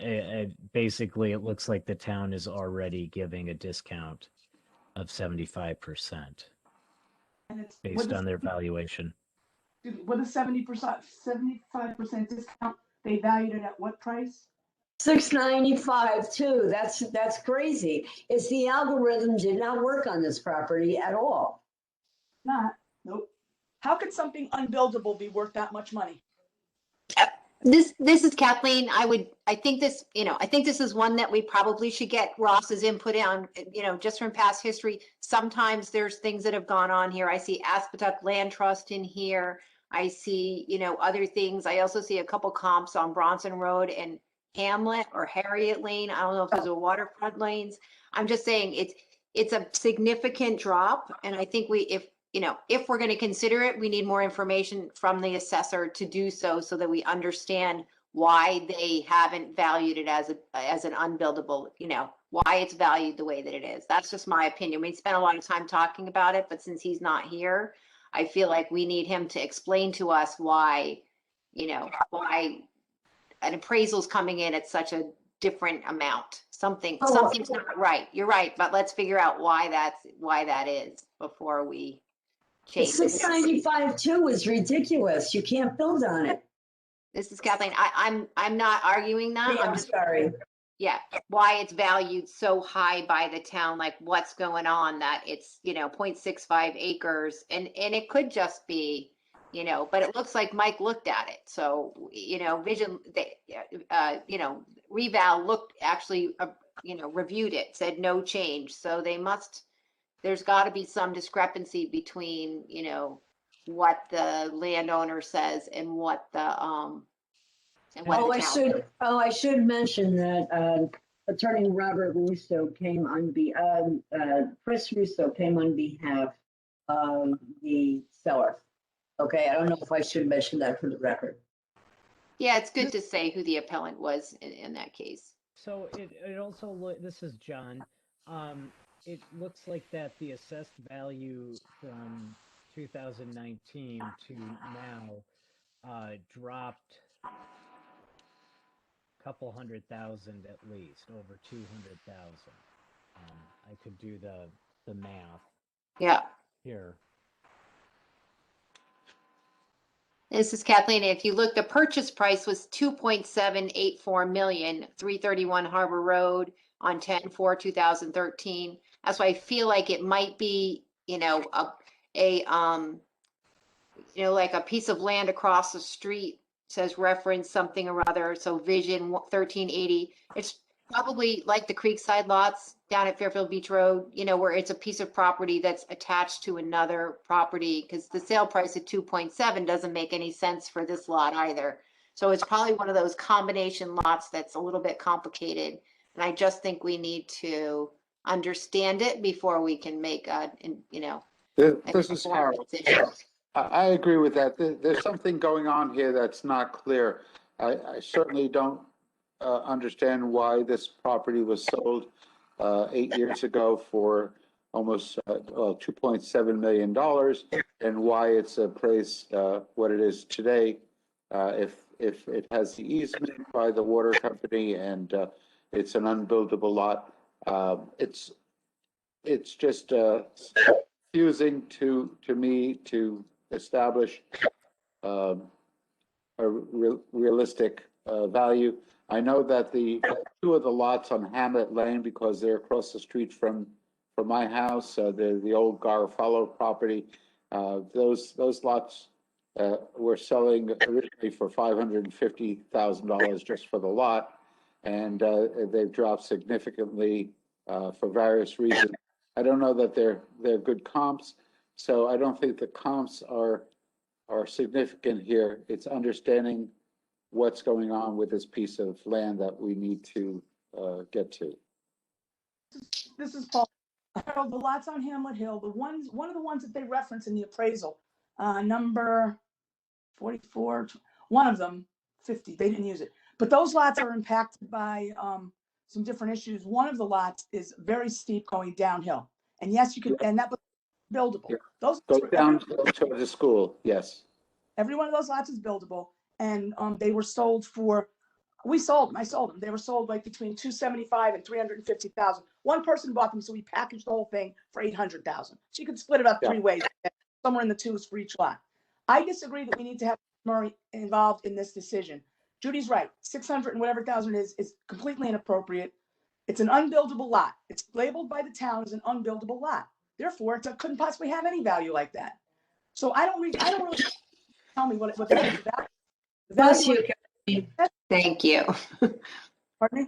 basically, it looks like the town is already giving a discount of 75% And it's based on their valuation. with a 75% discount, they valued it at what price? $695 too. That's crazy. It's the algorithm did not work on this property at all. Not. Nope. How could something unbuildable be worth that much money? This is Kathleen. I think this, I think this is one that we probably should get Ross's input on, just from past history. Sometimes there's things that have gone on here. I see Aspetuck Land Trust in here. I see, other things. I also see a couple comps on Bronson Road and Hamlet or Harriet Lane. I don't know if those are waterfront lanes. I'm just saying it's a significant drop. And I think if we're going to consider it, we need more information from the assessor to do so that we understand why they haven't valued it as an unbuildable, why it's valued the way that it is. That's just my opinion. We spent a lot of time talking about it, but since he's not here, I feel like we need him to explain to us why an appraisal's coming in at such a different amount. Something's not right. You're right, but let's figure out why that is before we change. 695 too is ridiculous. You can't build on it. This is Kathleen. I'm not arguing that. I'm sorry. Yeah, why it's valued so high by the town, like what's going on, that it's, 0.65 acres, and it could just be, but it looks like Mike looked at it. So, Reval reviewed it, said no change. So there's got to be some discrepancy between, what the landowner says and what the, I should mention that Attorney Robert Russo came Chris Russo came on behalf of the seller. Okay, I don't know if I should mention that for the record. Yeah, it's good to say who the appellant was in that case. So it also, this is John. It looks like that the assessed value from 2019 to now dropped a couple $100,000 at least, over 200,000. I could do the math. Yeah. Here. This is Kathleen. If you look, the purchase price was $2.784 million, 331 Harbor Road on 10/4/2013. That's why I feel like it might be, like a piece of land across the street says reference something or other. So Vision 1380. It's probably like the Creekside lots down at Fairfield Beach Road, where it's a piece of property that's attached to another property, because the sale price at 2.7 doesn't make any sense for this lot either. So it's probably one of those combination lots that's a little bit complicated. And I just think we need to understand it before we can make This is Harold. I agree with that. There's something going on here that's not clear. I certainly don't understand why this property was sold 8 years ago for almost $2.7 million, and why it's appraised what it is today. If it has the easement by the water company and it's an unbuildable lot, it's just confusing to me to establish a realistic value. I know that the two of the lots on Hamlet Lane, because they're across the street from my house, the old Garofalo property, those lots were selling originally for $550,000 just for the lot, and they've dropped significantly for various reasons. I don't know that they're good comps, so I don't think the comps are significant here. It's understanding what's going on with this piece of land that we need to get to. This is Paul. Harold, the lots on Hamlet Hill, one of the ones that they reference in the appraisal, number 44, one of them, 50, they didn't use it. But those lots are impacted by some different issues. One of the lots is very steep going downhill. And yes, you could, and that was buildable. Yeah. Those Go down to the school, yes. Every one of those lots is buildable. And they were sold for, I sold them. They were sold like between $275,000 and $350,000. One person bought them, so we packaged the whole thing for $800,000. So you could split it up three ways, somewhere in the twos for each lot. I disagree that we need to have Murray involved in this decision. Judy's right. 600 and whatever thousand is completely inappropriate. It's an unbuildable lot. It's labeled by the town as an unbuildable lot. Therefore, it couldn't possibly have any value like that. So I don't really tell me what the value. Bless you. Thank you. Pardon me?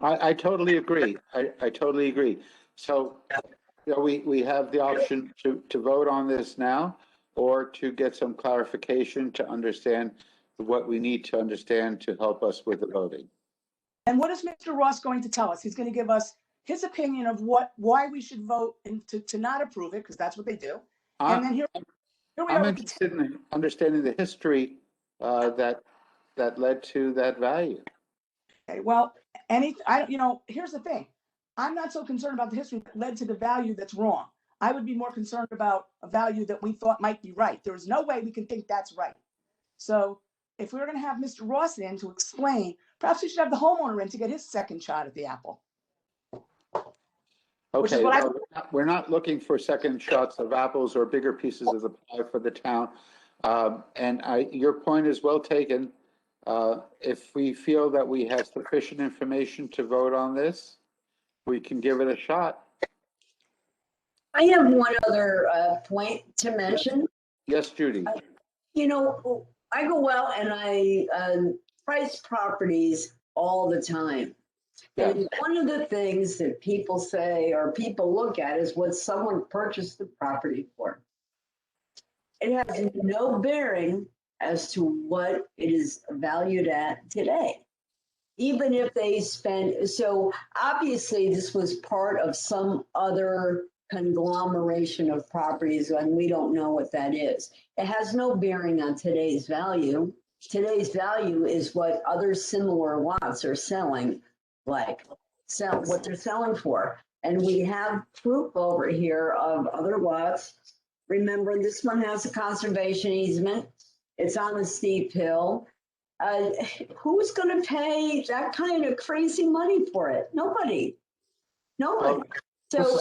I totally agree. I totally agree. So, you know, we have the option to vote on this now or to get some clarification to understand what we need to understand to help us with the voting. And what is Mr. Ross going to tell us? He's going to give us his opinion of why we should vote and to not approve it, because that's what they do. And then here we I'm are. interested in understanding the history that led to that value. Okay, well, here's the thing. I'm not so concerned about the history that led to the value that's wrong. I would be more concerned about a value that we thought might be right. There is no way we can think that's right. So if we were going to have Mr. Ross in to explain, perhaps we should have the homeowner in to get his second shot at the apple. Which is Okay, what well, we're not looking for second shots of apples or bigger pieces of the pie for the town. And your point is well taken. If we feel that we have sufficient information to vote on this, we can give it a shot. I have one other point to mention. Yes, Judy. You know, I go out and I price properties all the time. Yeah. And one of the things that people say or people look at is what someone purchased the property for. It has no bearing as to what it is valued at today. Even if they spend, so obviously this was part of some other conglomeration of properties and we don't know what that is. It has no bearing on today's value. Today's value is what other similar lots are selling, what they're selling for. And we have proof over here of other lots. Remember, this one has a conservation easement. It's on a steep hill. Who's going to pay that kind of crazy money for it? Nobody. Well, So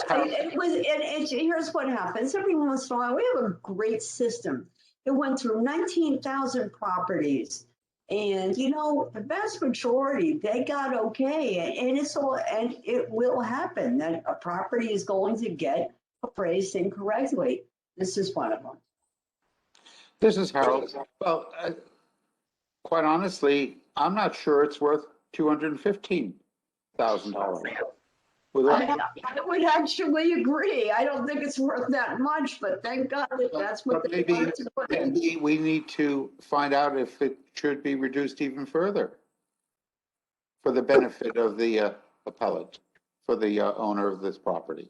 here's what happens. Every once in a while, we have a great system. It went through 19,000 properties. And, you know, the vast majority, they got okay. And it will happen that a property is going to get appraised incorrectly. This is one of them. This is Harold. Well, quite honestly, I'm not sure it's worth $215,000. I would actually agree. I don't think it's worth that much, but thank God that that's what they wanted to put in. Maybe we need to find out if it should be reduced even further for the benefit of the appellate, for the owner of this property.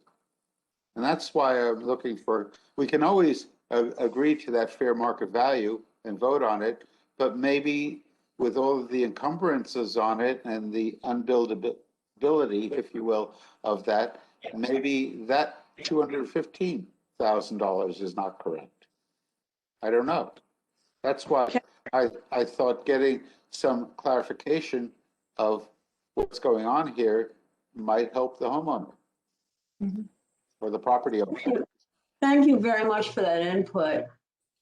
And that's why I'm looking for, we can always agree to that fair market value and vote on it, but maybe with all of the encumbrances on it and the unbuildability, if you will, of that, maybe that $215,000 is not correct. I don't know. That's why I thought getting some clarification of what's going on here might help the homeowner or the property owner. Thank you very much for that input.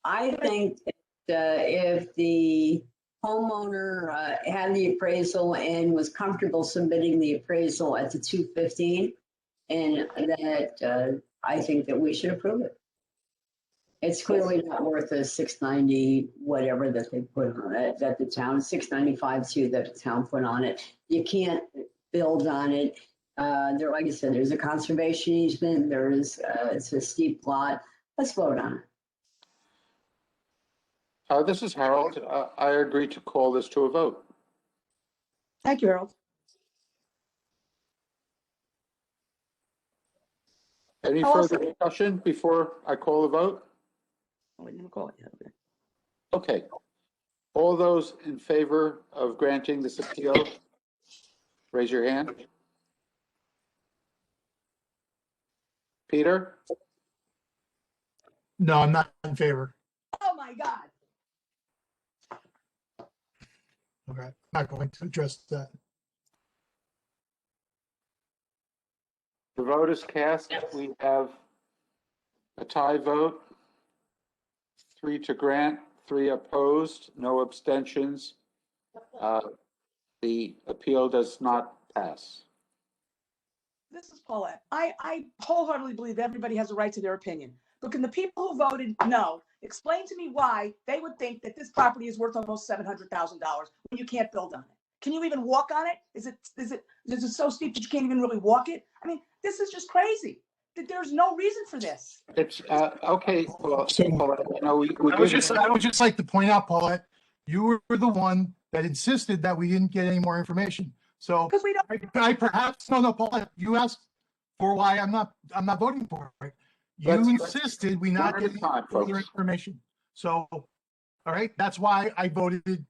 I think that if the homeowner had the appraisal and was comfortable submitting the appraisal at the 215, and that I think that we should approve it. It's clearly not worth the 690 whatever that they put on it, that the town, 695 too, that the town put on it. You can't build on it. There, like I said, there's a conservation easement. It's a steep lot. Let's vote on it. This is Harold. I agree to call this to a vote. Thank you, Harold. Any further discussion before I call the vote? We didn't call it yet. Okay. All those in favor of granting this appeal, raise your hand. Peter? No, I'm not in favor. Oh, my God. Okay, I'm not going to address that. The vote is cast. We have a tie vote. 3 to grant, 3 opposed, no abstentions. The appeal does not pass. This is Paulette. I wholeheartedly believe everybody has a right to their opinion. But can the people who voted no, Explain to me why they would think that this property is worth almost $700,000 when you can't build on it. Can you even walk on it? Is it so steep that you can't even really walk it? I mean, this is just crazy. That there's no reason for this. It's, okay, well, So- Paulette, you know, we I would just like to point out, Paulette, you were the one that insisted that we didn't get any more information. So Because we don't. I perhaps, no, Paulette, you asked for why I'm not voting for it. You Let's- insisted we not one at a get time, further folks. information. So, all right, that's why I voted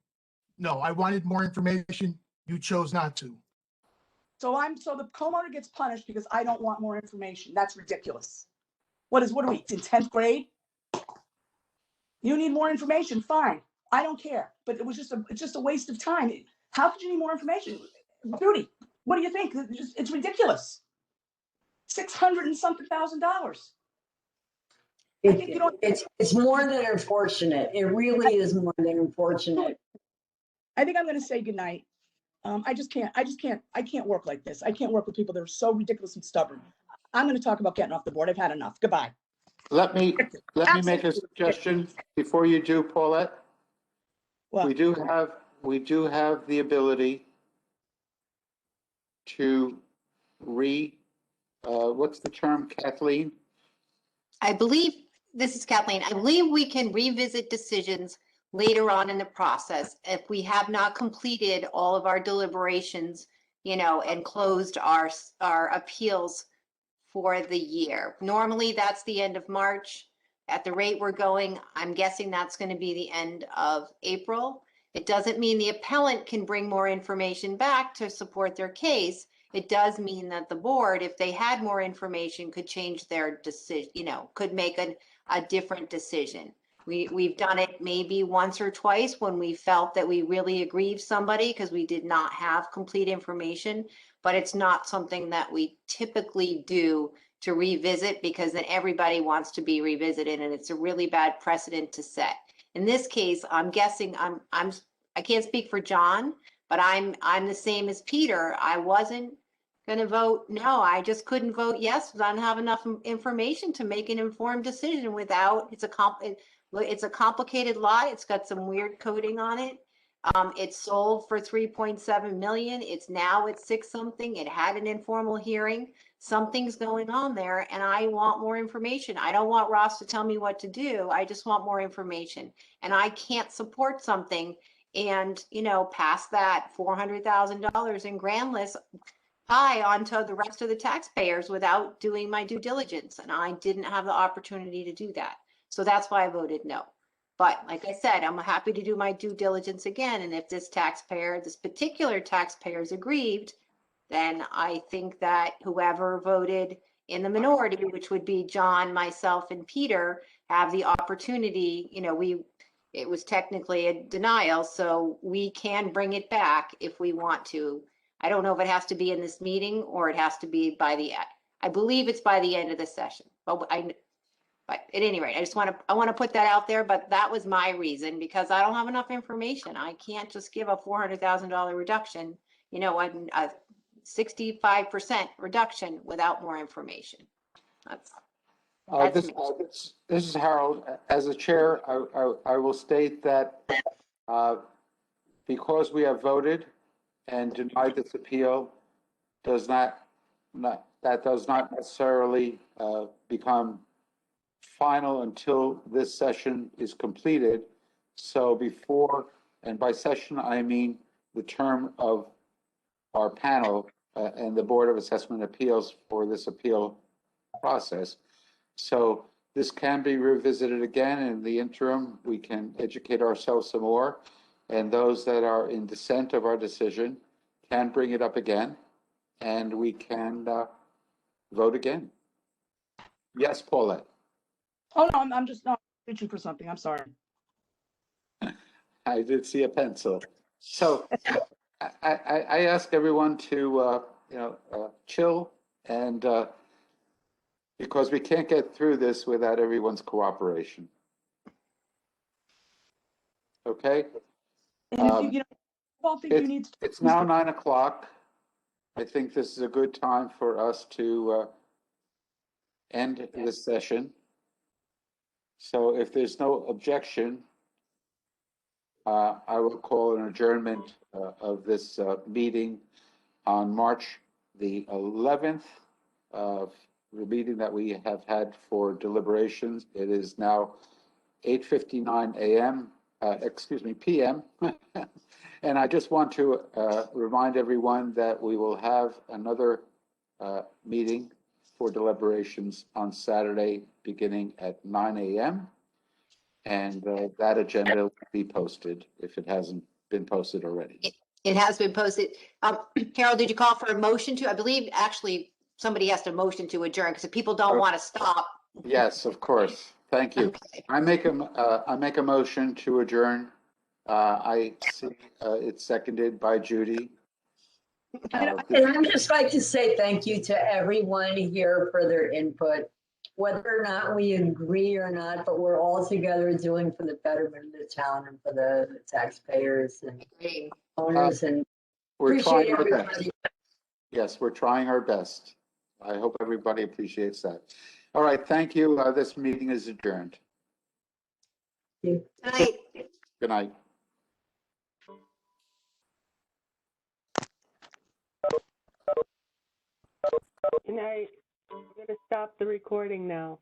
no. I wanted more information. You chose not to. So the homeowner gets punished because I don't want more information. That's ridiculous. What are we in 10th grade? You need more information, fine. I don't care. But it was just a waste of time. How could you need more information? Judy, what do you think? It's ridiculous. $600 and something thousand. I think you don't. It's more than unfortunate. It really is more than unfortunate. I think I'm going to say goodnight. I can't work like this. I can't work with people that are so ridiculous and stubborn. I'm going to talk about getting off the board. I've had enough. Goodbye. Let me make a suggestion before you do, Paulette. What? We do have the ability to what's the term, Kathleen? I believe, this is Kathleen, I believe we can revisit decisions later on in the process if we have not completed all of our deliberations, and closed our appeals for the year. Normally, that's the end of March. At the rate we're going, I'm guessing that's going to be the end of April. It doesn't mean the appellant can bring more information back to support their case. It does mean that the board, if they had more information, could change their decision, could make a different decision. We've done it maybe once or twice when we felt that we really aggrieved somebody because we did not have complete information, but it's not something that we typically do to revisit because then everybody wants to be revisited and it's a really bad precedent to set. In this case, I'm guessing I can't speak for John, but I'm the same as Peter. I wasn't going to vote no. I just couldn't vote yes because I don't have enough information to make an informed decision without. It's a complicated lot. It's got some weird coding on it. It's sold for 3.7 million. It's now at 6 something. It had an informal hearing. Something's going on there and I want more information. I don't want Ross to tell me what to do. I just want more information. And I can't support something and, pass that $400,000 in grand list pie onto the rest of the taxpayers without doing my due diligence. And I didn't have the opportunity to do that. So that's why I voted no. But like I said, I'm happy to do my due diligence again. And if this particular taxpayer is aggrieved, then I think that whoever voted in the minority, which would be John, myself, and Peter, have the opportunity, it was technically a denial, so we can bring it back if we want to. I don't know if it has to be in this meeting or it has to be I believe it's by the end of the session, but at any rate, I want to put that out there, but that was my reason because I don't have enough information. I can't just give a $400,000 reduction, a 65% reduction without more information. That's me. This is Harold. As a chair, I will state that because we have voted and denied this appeal, does not necessarily become final until this session is completed. So before, and by session, I mean the term of our panel and the Board of Assessment Appeals for this appeal process. So this can be revisited again. In the interim, we can educate ourselves some more. And those that are in dissent of our decision can bring it up again and we can vote again. Yes, Paulette. Oh, no, I'm just not reaching for something. I'm sorry. I did see a pencil. So I ask everyone to, chill and because we can't get through this without everyone's cooperation. Okay? And if you all think you need to. It's now 9 o'clock. I think this is a good time for us to end this session. So if there's no objection, I will call an adjournment of this meeting on March the 11th, of the meeting that we have had for deliberations. It is now 8:59 a.m., p.m. And I just want to remind everyone that we will have another meeting for deliberations on Saturday, beginning at 9 a.m. And that agenda will be posted if it hasn't been posted already. It has been posted. Harold, did you call for a motion to? I believe actually somebody has to motion to adjourn because if people don't want to stop. Yes, of course. Thank you. Okay. I make a motion to adjourn. I see it's seconded by Judy. And I'd just like to say thank you to everyone here for their input, whether or not we agree or not, but we're all together doing for the betterment of the town and for the taxpayers and Great. owners and We're appreciate trying our best. everybody. Yes, we're trying our best. I hope everybody appreciates that. All right, thank you. This meeting is adjourned. Good night. Good night. Good night. I'm going to stop the recording now.